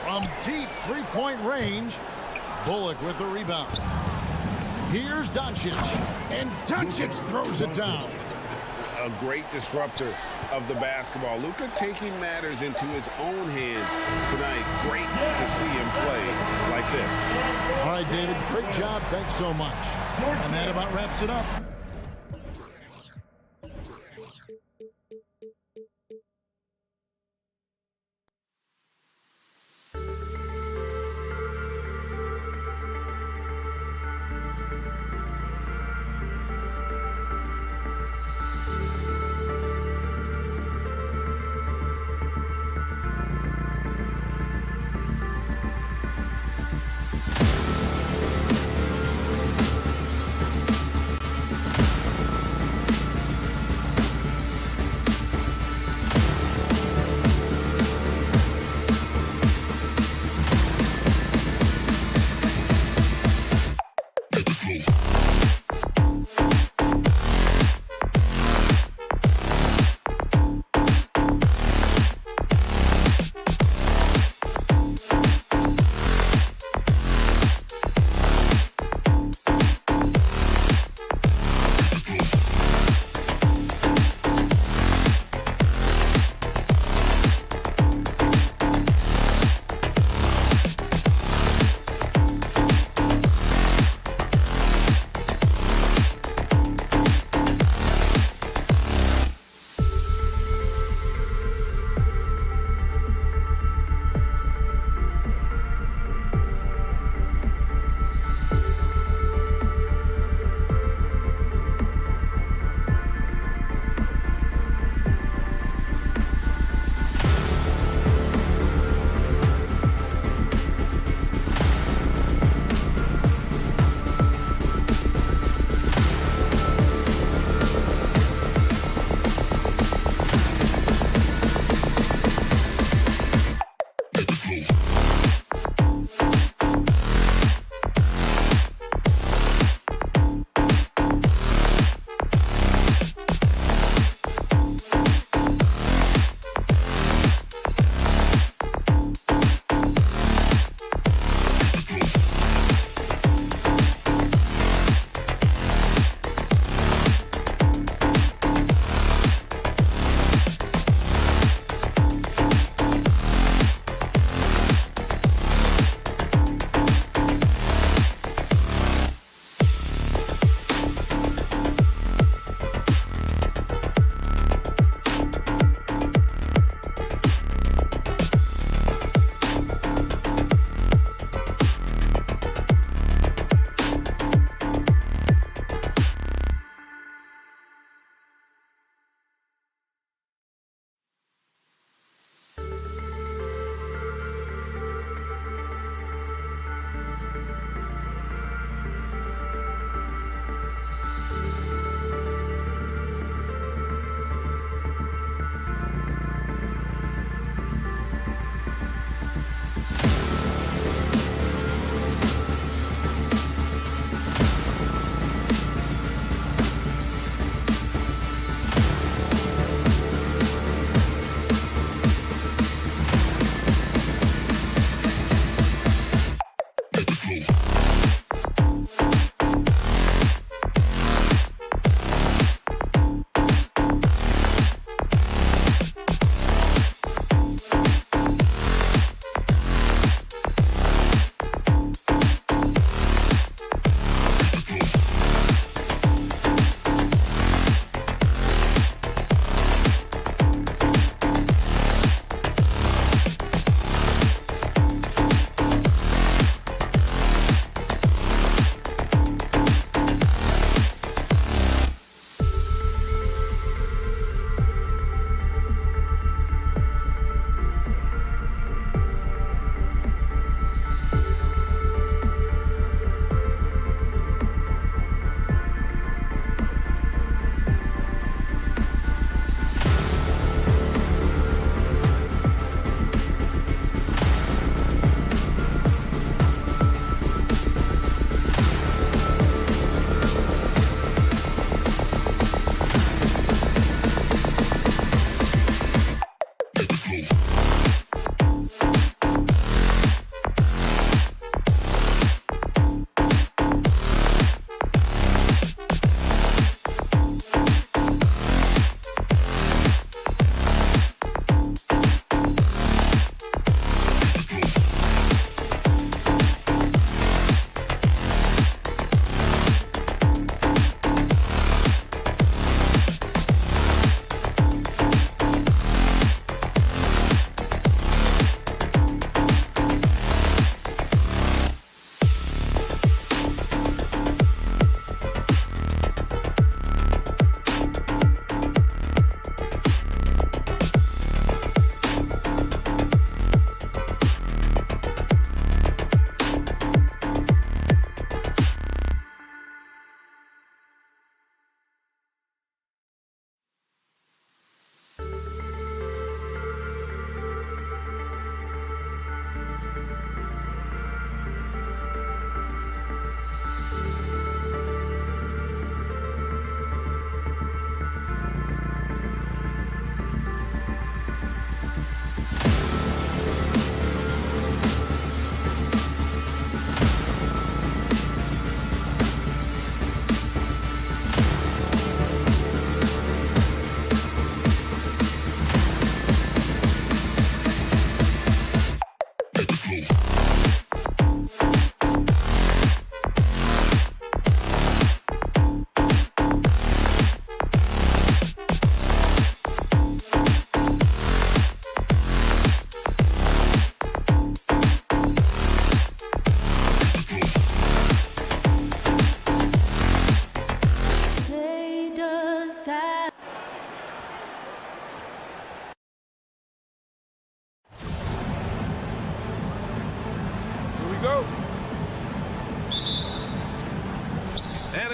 From deep 3-point range, Bullock with the rebound. Here's Doncic, and Doncic throws it down. A great disruptor of the basketball. Luka taking matters into his own hands tonight. Great to see him play like this. All right, David, great job. Thanks so much. And that about wraps it up.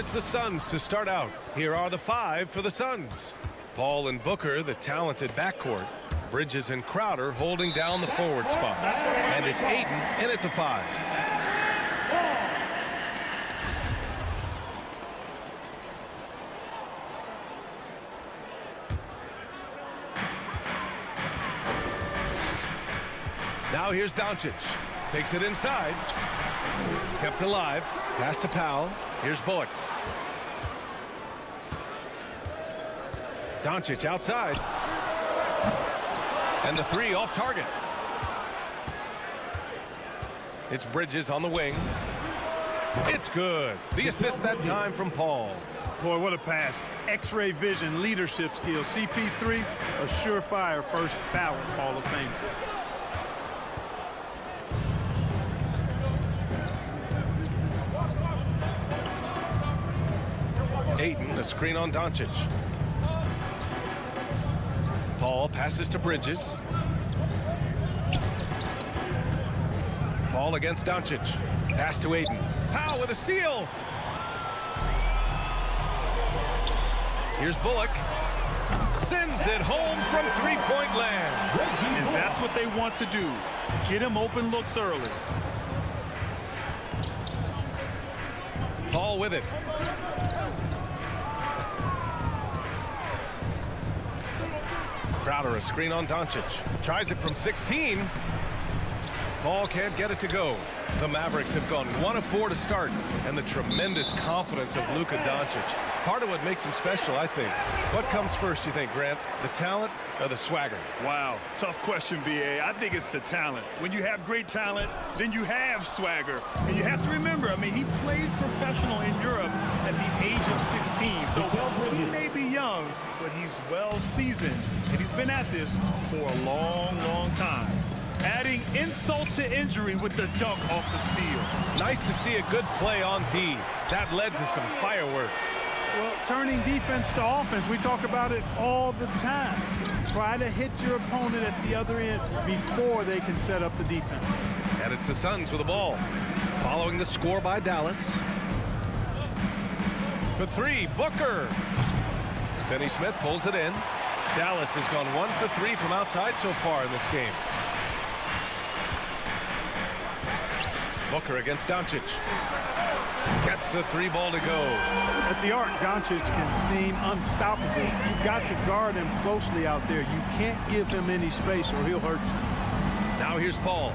it's the Suns to start out. Here are the 5 for the Suns. Paul and Booker, the talented backcourt. Bridges and Crowder holding down the forward spots. And it's Ayton in at the 5. Now here's Doncic. Takes it inside. Kept alive. Pass to Powell. Here's Bullock. Doncic outside. And the 3 off target. It's Bridges on the wing. It's good. The assist that time from Paul. Boy, what a pass. X-ray vision, leadership skills. CP3, a surefire first ballot Hall of Fame. Ayton, a screen on Doncic. Paul passes to Bridges. Paul against Doncic. Pass to Ayton. Powell with a steal. Here's Bullock. Sends it home from three-point land. And that's what they want to do. Get him open looks early. Paul with it. Crowder, a screen on Doncic. Tries it from 16. Paul can't get it to go. The Mavericks have gone 1 of 4 to start, and the tremendous confidence of Luka Doncic. Part of what makes him special, I think. What comes first, you think, Grant? The talent or the swagger? Wow, tough question, B.A. I think it's the talent. When you have great talent, then you have swagger. And you have to remember, I mean, he played professional in Europe at the age of 16. So he may be young, but he's well seasoned, and he's been at this for a long, long time. Adding insult to injury with the dunk off the steal. Nice to see a good play on D. That led to some fireworks. Well, turning defense to offense, we talk about it all the time. Try to hit your opponent at the other end before they can set up the defense. And it's the Suns with the ball. Following the score by Dallas. For 3, Booker. Finney-Smith pulls it in. Dallas has gone 1 for 3 from outside so far in this game. Booker against Doncic. Gets the 3 ball to go. At the arc, Doncic can seem unstoppable. You've got to guard him closely out there. You can't give him any space or he'll hurt you. Now here's Paul.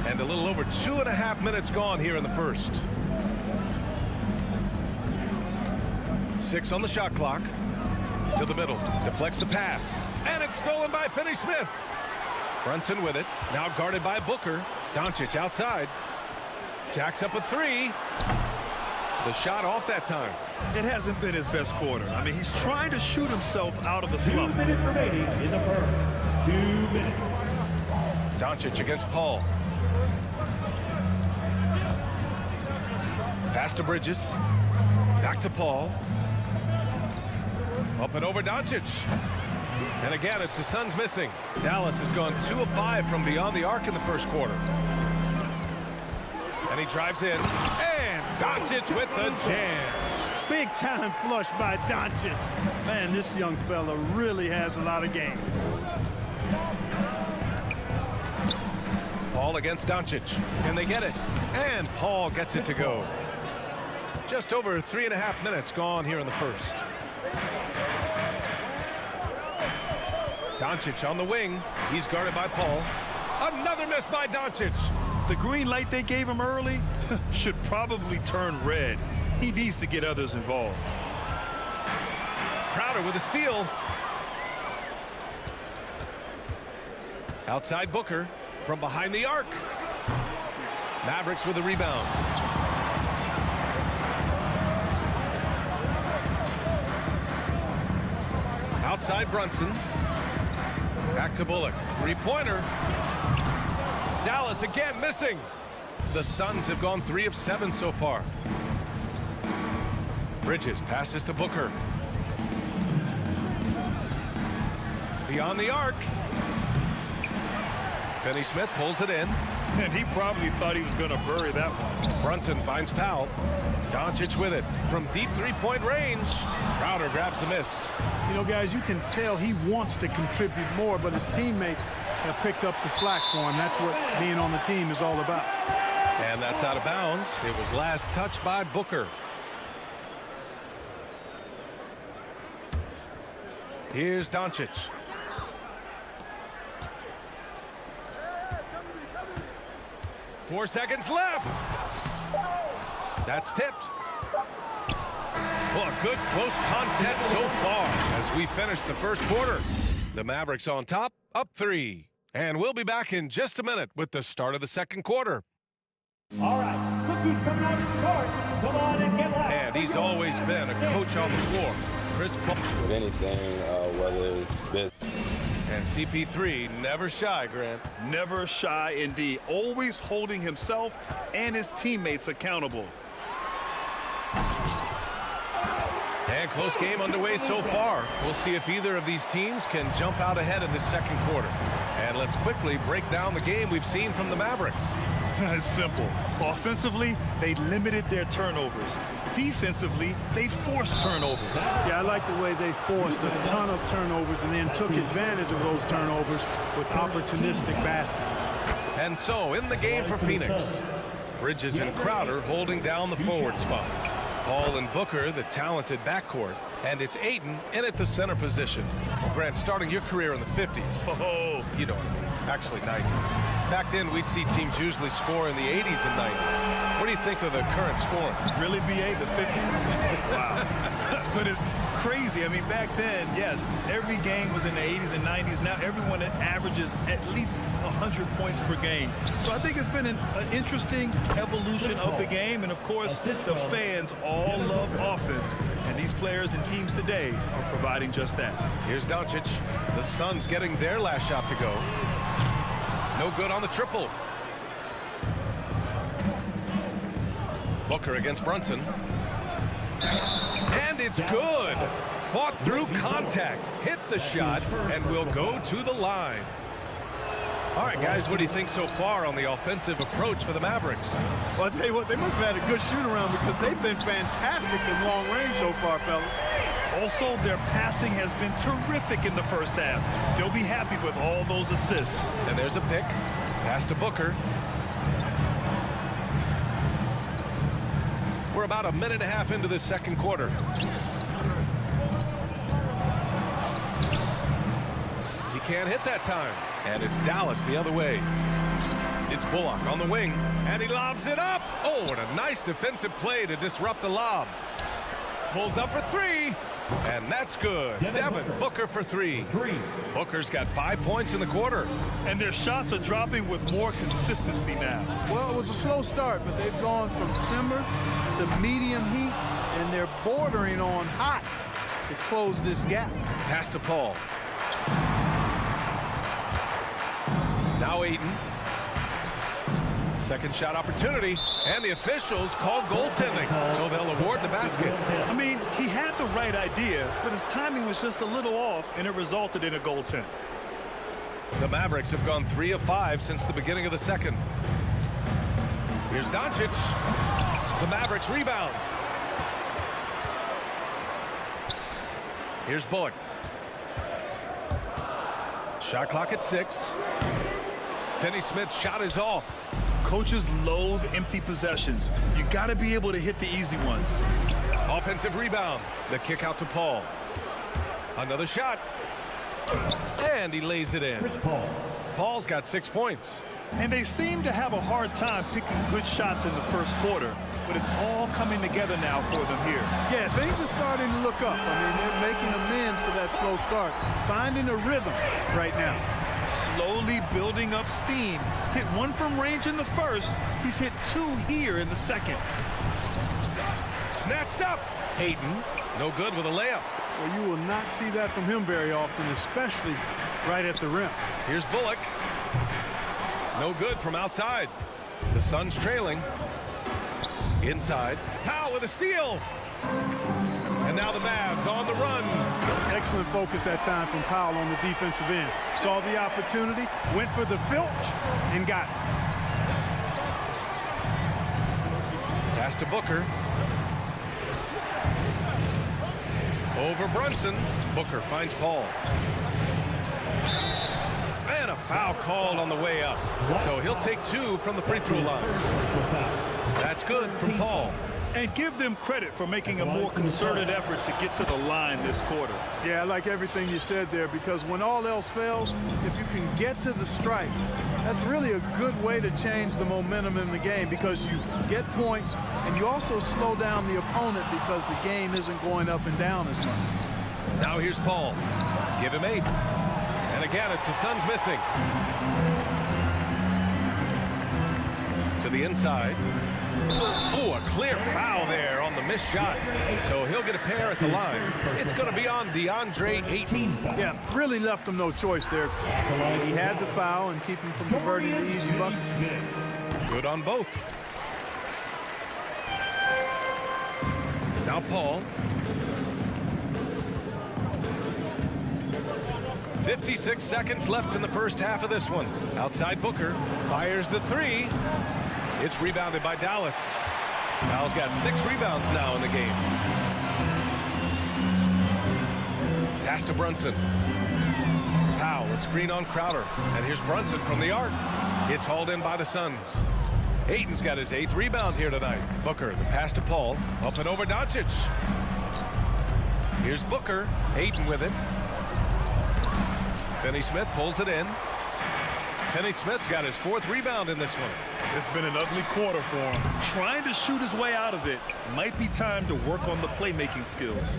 And a little over 2.5 minutes gone here in the first. 6 on the shot clock. To the middle. Deflects the pass. And it's stolen by Finney-Smith. Brunson with it. Now guarded by Booker. Doncic outside. Jacks up a 3. The shot off that time. It hasn't been his best quarter. I mean, he's trying to shoot himself out of the slump. 2 minutes remaining in the first. 2 minutes. Doncic against Paul. Pass to Bridges. Back to Paul. Up and over Doncic. And again, it's the Suns missing. Dallas has gone 2 of 5 from beyond the arc in the first quarter. And he drives in. And Doncic with the jam. Big time flush by Doncic. Man, this young fella really has a lot of game. Paul against Doncic. Can they get it? And Paul gets it to go. Just over 3.5 minutes gone here in the first. Doncic on the wing. He's guarded by Paul. Another miss by Doncic. The green light they gave him early should probably turn red. He needs to get others involved. Crowder with a steal. Outside Booker from behind the arc. Mavericks with a rebound. Outside Brunson. Back to Bullock. 3-pointer. Dallas again missing. The Suns have gone 3 of 7 so far. Bridges passes to Booker. Beyond the arc. Finney-Smith pulls it in. And he probably thought he was going to bury that one. Brunson finds Powell. Doncic with it from deep three-point range. Crowder grabs the miss. You know, guys, you can tell he wants to contribute more, but his teammates have picked up the slack for him. That's what being on the team is all about. And that's out of bounds. It was last touched by Booker. Here's Doncic. Four seconds left. That's tipped. Well, a good close contest so far as we finish the first quarter. The Mavericks on top, up 3. And we'll be back in just a minute with the start of the second quarter. All right, Cookie's coming out to start. Come on and get loud. And he's always been a coach on the floor. Chris Paul. With anything, whether it's business. And CP3, never shy, Grant. Never shy indeed. Always holding himself and his teammates accountable. And close game underway so far. We'll see if either of these teams can jump out ahead in the second quarter. And let's quickly break down the game we've seen from the Mavericks. It's simple. Offensively, they limited their turnovers. Defensively, they forced turnovers. Yeah, I like the way they forced a ton of turnovers and then took advantage of those turnovers with opportunistic baskets. And so, in the game for Phoenix, Bridges and Crowder holding down the forward spots. Paul and Booker, the talented backcourt, and it's Ayton in at the center position. Well, Grant, starting your career in the 50s. Oh, you know what I mean. Actually, 90s. Back then, we'd see teams usually score in the 80s and 90s. What do you think of the current scoring? Really, BA, the 50s? Wow. But it's crazy. I mean, back then, yes, every game was in the 80s and 90s. Now everyone averages at least 100 points per game. So I think it's been an interesting evolution of the game. And, of course, the fans all love offense. And these players and teams today are providing just that. Here's Doncic. The Suns getting their last shot to go. No good on the triple. Booker against Brunson. And it's good. Fought through contact. Hit the shot and will go to the line. All right, guys, what do you think so far on the offensive approach for the Mavericks? Well, I'll tell you what, they must have had a good shoot-around because they've been fantastic in long range so far, fellas. Also, their passing has been terrific in the first half. They'll be happy with all those assists. And there's a pick. Pass to Booker. We're about a minute and a half into this second quarter. He can't hit that time. And it's Dallas the other way. It's Bullock on the wing. And he lobs it up. Oh, what a nice defensive play to disrupt the lob. Pulls up for 3. And that's good. Devin Booker for 3. Booker's got 5 points in the quarter. And their shots are dropping with more consistency now. Well, it was a slow start, but they've gone from simmer to medium heat, and they're bordering on hot to close this gap. Pass to Paul. Now Ayton. Second shot opportunity, and the officials call goaltending, so they'll award the basket. I mean, he had the right idea, but his timing was just a little off, and it resulted in a goaltend. The Mavericks have gone 3 of 5 since the beginning of the second. Here's Doncic. The Mavericks rebound. Here's Bullock. Shot clock at 6. Finney-Smith's shot is off. Coaches loathe empty possessions. You got to be able to hit the easy ones. Offensive rebound. The kick out to Paul. Another shot. And he lays it in. Paul's got 6 points. And they seem to have a hard time picking good shots in the first quarter, but it's all coming together now for them here. Yeah, things are starting to look up. I mean, they're making amends for that slow start, finding a rhythm right now. Slowly building up steam. Hit 1 from range in the first. He's hit 2 here in the second. Snatched up. Ayton, no good with a layup. Well, you will not see that from him very often, especially right at the rim. Here's Bullock. No good from outside. The Suns trailing. Inside. Powell with a steal. And now the Mavs on the run. Excellent focus that time from Powell on the defensive end. Saw the opportunity, went for the filch, and got it. Pass to Booker. Over Brunson. Booker finds Paul. And a foul called on the way up. So he'll take 2 from the free throw line. That's good from Paul. And give them credit for making a more concerted effort to get to the line this quarter. Yeah, I like everything you said there, because when all else fails, if you can get to the stripe, that's really a good way to change the momentum in the game, because you get points and you also slow down the opponent because the game isn't going up and down as much. Now here's Paul. Give him 8. And again, it's the Suns missing. To the inside. Oh, a clear foul there on the missed shot. So he'll get a pair at the line. It's going to be on Deandre Ayton. Yeah, really left him no choice there. He had the foul and keep him from converting the easy bucket. Good on both. Now Paul. 56 seconds left in the first half of this one. Outside Booker. Fires the 3. It's rebounded by Dallas. Dallas got 6 rebounds now in the game. Pass to Brunson. Powell, a screen on Crowder. And here's Brunson from the arc. It's hauled in by the Suns. Ayton's got his 8th rebound here tonight. Booker, the pass to Paul. Up and over Doncic. Here's Booker. Ayton with it. Finney-Smith pulls it in. Finney-Smith's got his 4th rebound in this one. It's been an ugly quarter for him. Trying to shoot his way out of it. Might be time to work on the playmaking skills.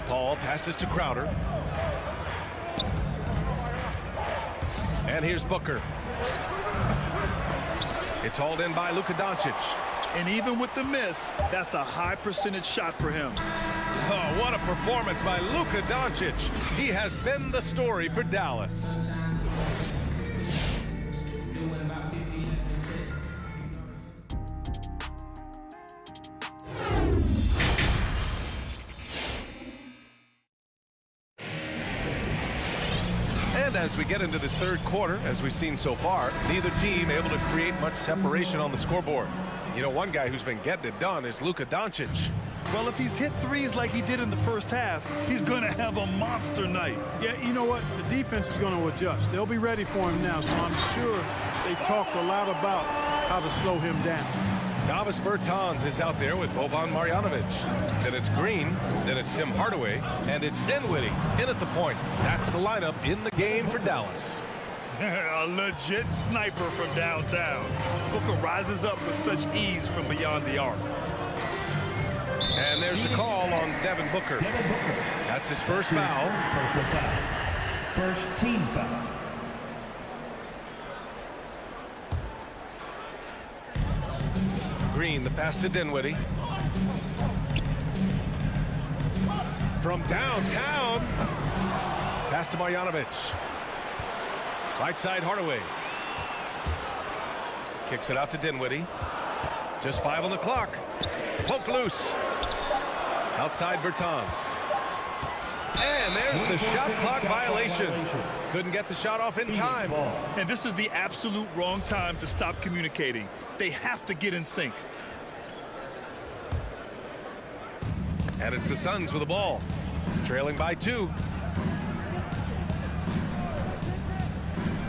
Paul passes to Crowder. And here's Booker. It's hauled in by Luka Doncic. And even with the miss, that's a high percentage shot for him. Oh, what a performance by Luka Doncic. He has been the story for Dallas. And as we get into this third quarter, as we've seen so far, neither team able to create much separation on the scoreboard. You know, one guy who's been getting it done is Luka Doncic. Well, if he's hit threes like he did in the first half, he's going to have a monster night. Yeah, you know what? The defense is going to adjust. They'll be ready for him now, so I'm sure they talked a lot about how to slow him down. Davis Bertans is out there with Boban Marjanovic. Then it's Green, then it's Tim Hardaway, and it's Dinwiddie in at the point. That's the lineup in the game for Dallas. A legit sniper from downtown. Booker rises up with such ease from beyond the arc. And there's the call on Devin Booker. That's his first foul. First team foul. Green, the pass to Dinwiddie. From downtown. Pass to Marjanovic. Right side Hardaway. Kicks it out to Dinwiddie. Just 5 on the clock. Poke loose. Outside Bertans. And there's the shot clock violation. Couldn't get the shot off in time. And this is the absolute wrong time to stop communicating. They have to get in sync. And it's the Suns with the ball. Trailing by 2.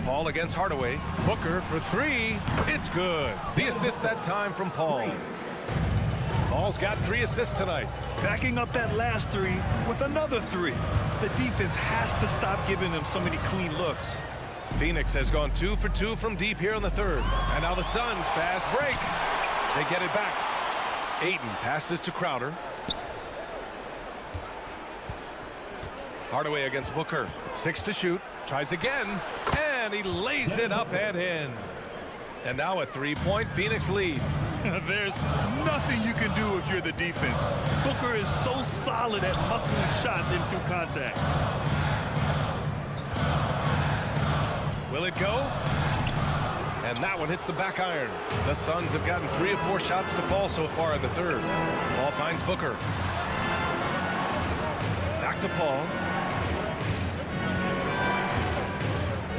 Paul against Hardaway. Booker for 3. It's good. The assist that time from Paul. Paul's got 3 assists tonight. Backing up that last 3 with another 3. The defense has to stop giving them so many clean looks. Phoenix has gone 2 for 2 from deep here in the third. And now the Suns fast break. They get it back. Ayton passes to Crowder. Hardaway against Booker. 6 to shoot. Tries again. And he lays it up and in. And now a 3-point Phoenix lead. There's nothing you can do if you're the defense. Booker is so solid at muscling shots in through contact. Will it go? And that one hits the back iron. The Suns have gotten 3 of 4 shots to fall so far in the third. Paul finds Booker. Back to Paul.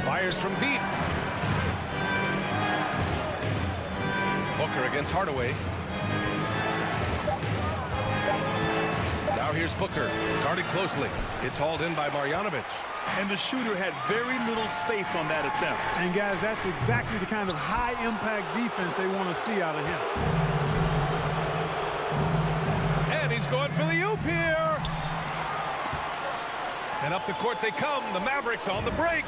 Fires from deep. Booker against Hardaway. Now here's Booker, guarded closely. It's hauled in by Marjanovic. And the shooter had very little space on that attempt. And guys, that's exactly the kind of high-impact defense they want to see out of him. And he's going for the oop here. And up the court they come. The Mavericks on the break.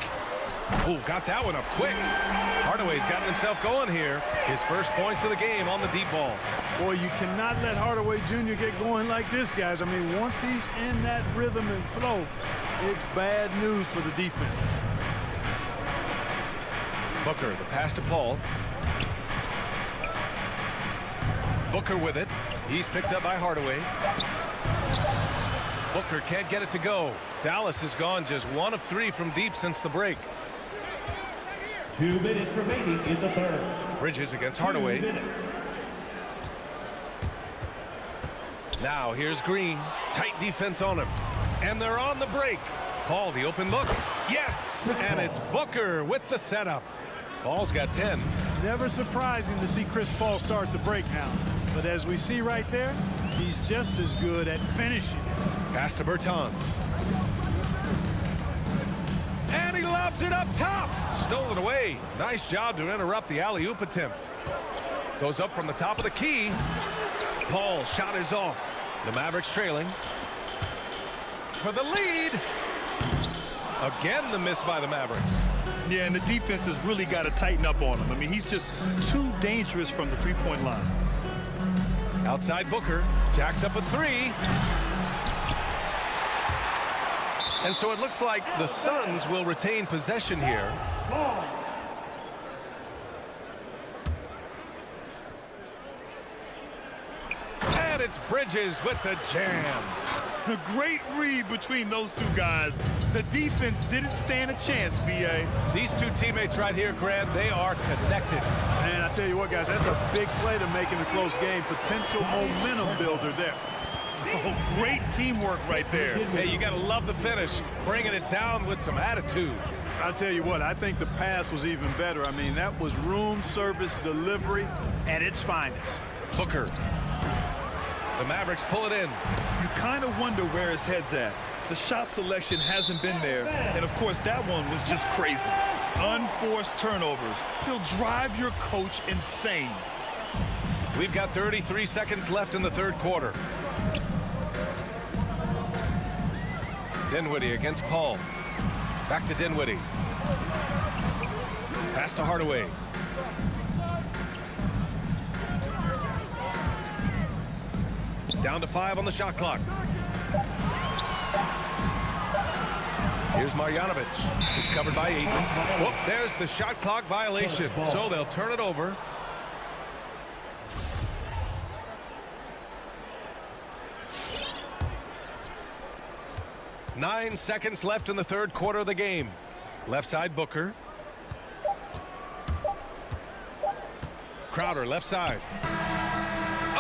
Oh, got that one up quick. Hardaway's got himself going here. His first points of the game on the deep ball. Boy, you cannot let Hardaway Jr. get going like this, guys. I mean, once he's in that rhythm and flow, it's bad news for the defense. Booker, the pass to Paul. Booker with it. He's picked up by Hardaway. Booker can't get it to go. Dallas has gone just 1 of 3 from deep since the break. 2 minutes remaining in the third. Bridges against Hardaway. Now here's Green. Tight defense on him. And they're on the break. Paul, the open look. Yes! And it's Booker with the setup. Paul's got 10. Never surprising to see Chris Paul start the break now. But as we see right there, he's just as good at finishing. Pass to Bertans. And he lobs it up top. Stolen away. Nice job to interrupt the alley-oop attempt. Goes up from the top of the key. Paul shot is off. The Mavericks trailing. For the lead. Again, the miss by the Mavericks. Yeah, and the defense has really got to tighten up on him. I mean, he's just too dangerous from the three-point line. Outside Booker. Jacks up a 3. And so it looks like the Suns will retain possession here. And it's Bridges with the jam. A great read between those two guys. The defense didn't stand a chance, B.A. These two teammates right here, Grant, they are connected. Man, I tell you what, guys, that's a big play to make in a close game. Potential momentum builder there. Oh, great teamwork right there. Hey, you got to love the finish. Bringing it down with some attitude. I'll tell you what, I think the pass was even better. I mean, that was room service delivery at its finest. Booker. The Mavericks pull it in. You kind of wonder where his head's at. The shot selection hasn't been there. And, of course, that one was just crazy. Unforced turnovers. They'll drive your coach insane. We've got 33 seconds left in the third quarter. Dinwiddie against Paul. Back to Dinwiddie. Pass to Hardaway. Down to 5 on the shot clock. Here's Marjanovic. He's covered by Ayton. Whoop, there's the shot clock violation. So they'll turn it over. Nine seconds left in the third quarter of the game. Left side, Booker. Crowder, left side.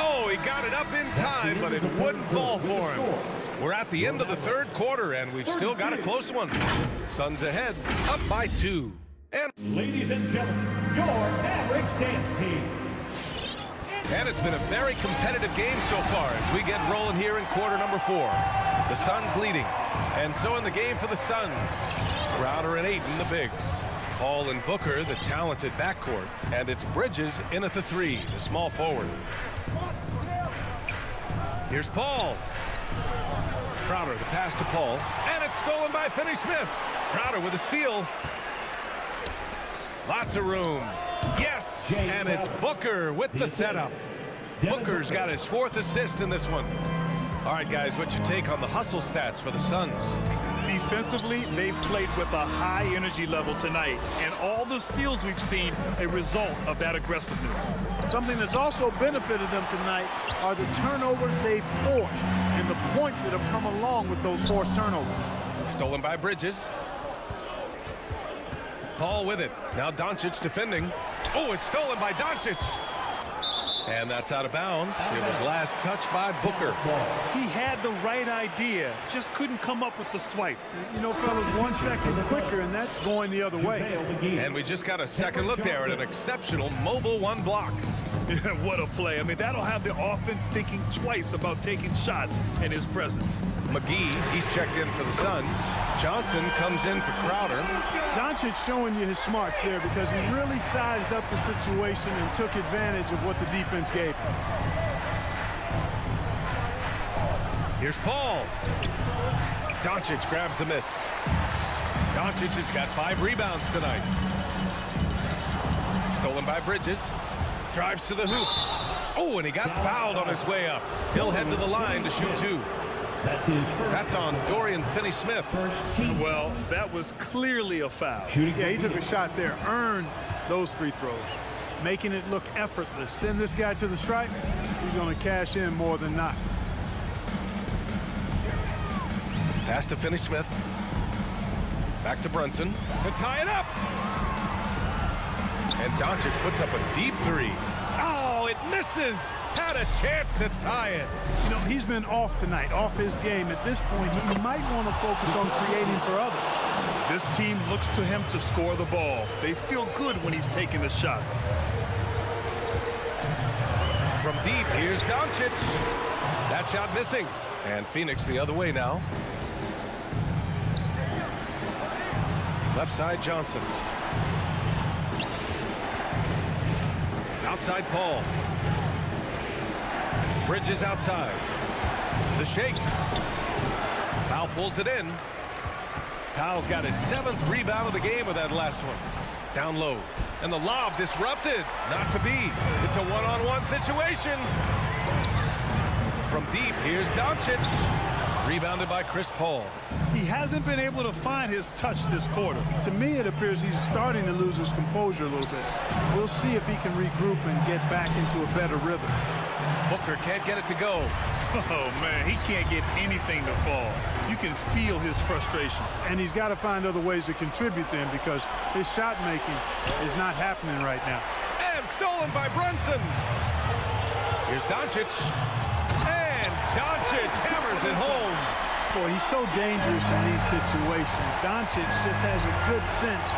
Oh, he got it up in time, but it wouldn't fall for him. We're at the end of the third quarter, and we've still got a close one. Suns ahead, up by 2. And ladies and gentlemen, your Mavericks dance team. And it's been a very competitive game so far as we get rolling here in quarter number 4. The Suns leading. And so in the game for the Suns, Crowder and Ayton, the bigs. Paul and Booker, the talented backcourt. And it's Bridges in at the 3, the small forward. Here's Paul. Crowder, the pass to Paul. And it's stolen by Finney-Smith. Crowder with a steal. Lots of room. Yes, and it's Booker with the setup. Booker's got his 4th assist in this one. All right, guys, what's your take on the hustle stats for the Suns? Defensively, they've played with a high energy level tonight, and all the steals we've seen a result of that aggressiveness. Something that's also benefited them tonight are the turnovers they've forced and the points that have come along with those forced turnovers. Stolen by Bridges. Paul with it. Now Doncic defending. Oh, it's stolen by Doncic. And that's out of bounds. It was last touched by Booker. He had the right idea, just couldn't come up with the swipe. You know, fellas, 1 second quicker, and that's going the other way. And we just got a second look there at an exceptional mobile 1 block. Yeah, what a play. I mean, that'll have the offense thinking twice about taking shots in his presence. McGee, he's checked in for the Suns. Johnson comes in for Crowder. Doncic showing you his smarts there because he really sized up the situation and took advantage of what the defense gave him. Here's Paul. Doncic grabs the miss. Doncic has got 5 rebounds tonight. Stolen by Bridges. Drives to the hoop. Oh, and he got fouled on his way up. He'll head to the line to shoot 2. That's on Dorian Finney-Smith. Well, that was clearly a foul. Yeah, he took a shot there, earned those free throws, making it look effortless. Send this guy to the stripe, he's going to cash in more than not. Pass to Finney-Smith. Back to Brunson to tie it up. And Doncic puts up a deep 3. Oh, it misses. Had a chance to tie it. You know, he's been off tonight, off his game. At this point, he might want to focus on creating for others. This team looks to him to score the ball. They feel good when he's taking the shots. From deep, here's Doncic. That shot missing. And Phoenix the other way now. Left side, Johnson. Outside, Paul. Bridges outside. The shake. Powell pulls it in. Powell's got his 7th rebound of the game with that last one. Down low. And the lob disrupted. Not to be. It's a one-on-one situation. From deep, here's Doncic. Rebounded by Chris Paul. He hasn't been able to find his touch this quarter. To me, it appears he's starting to lose his composure a little bit. We'll see if he can regroup and get back into a better rhythm. Booker can't get it to go. Oh, man, he can't get anything to fall. You can feel his frustration. And he's got to find other ways to contribute then because his shot making is not happening right now. And stolen by Brunson. Here's Doncic. And Doncic hammers it home. Boy, he's so dangerous in these situations. Doncic just has a good sense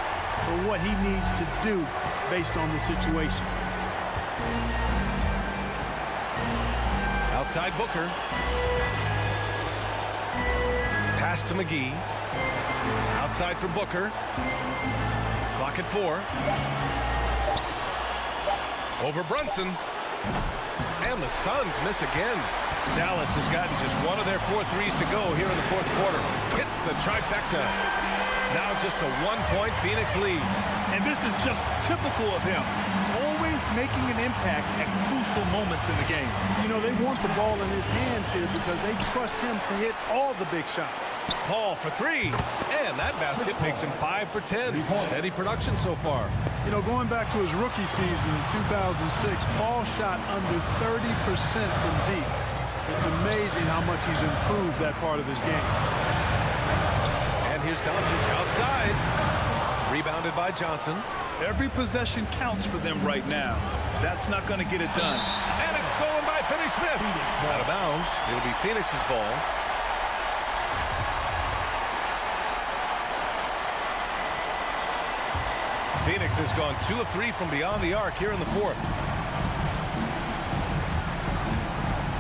for what he needs to do based on the situation. Outside Booker. Pass to McGee. Outside for Booker. Clock at 4. Over Brunson. And the Suns miss again. Dallas has gotten just one of their 4 threes to go here in the 4th quarter. Hits the trifecta. Now just a 1-point Phoenix lead. And this is just typical of him. Always making an impact at crucial moments in the game. You know, they want the ball in his hands here because they trust him to hit all the big shots. Paul for 3. And that basket makes him 5 for 10. Steady production so far. You know, going back to his rookie season in 2006, Paul shot under 30% from deep. It's amazing how much he's improved that part of his game. And here's Doncic outside. Rebounded by Johnson. Every possession counts for them right now. That's not going to get it done. And it's stolen by Finney-Smith. Out of bounds. It'll be Phoenix's ball. Phoenix has gone 2 of 3 from beyond the arc here in the 4th.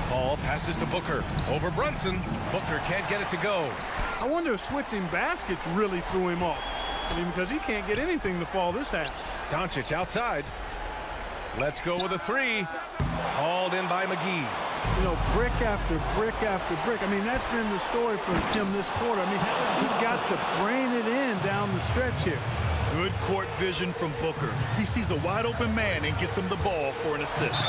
Paul passes to Booker. Over Brunson. Booker can't get it to go. I wonder if switching baskets really threw him off. I mean, because he can't get anything to fall this half. Doncic outside. Let's go with a 3. Hauled in by McGee. You know, brick after brick after brick. I mean, that's been the story for him this quarter. I mean, he's got to brain it in down the stretch here. Good court vision from Booker. He sees a wide open man and gets him the ball for an assist.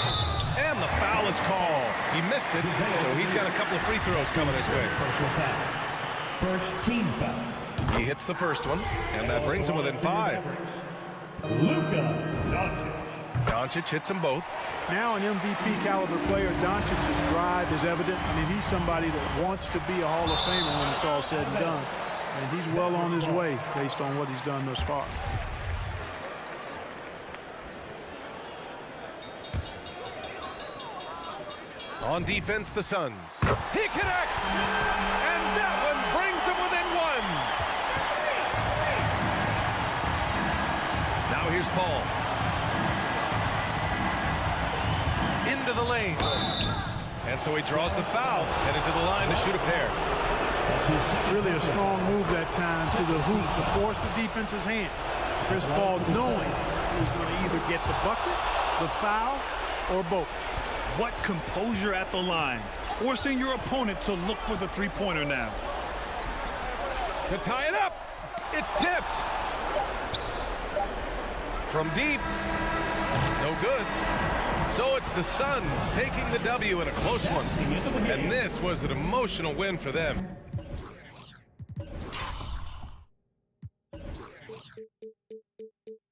And the foul is called. He missed it, so he's got a couple of free throws coming his way. First team foul. He hits the first one, and that brings him within 5. Luka Doncic. Doncic hits them both. Now an MVP caliber player, Doncic's drive is evident. I mean, he's somebody that wants to be a Hall of Famer when it's all said and done. And he's well on his way based on what he's done thus far. On defense, the Suns. He connects! And that one brings him within 1. Now here's Paul. into the lane. And so he draws the foul, headed to the line to shoot a pair. Really a strong move that time to the hoop to force the defense's hand. Chris Paul knowing he was going to either get the bucket, the foul, or both. What composure at the line, forcing your opponent to look for the three-pointer now. To tie it up, it's tipped. From deep, no good. So it's the Suns taking the W in a close one. And this was an emotional win for them.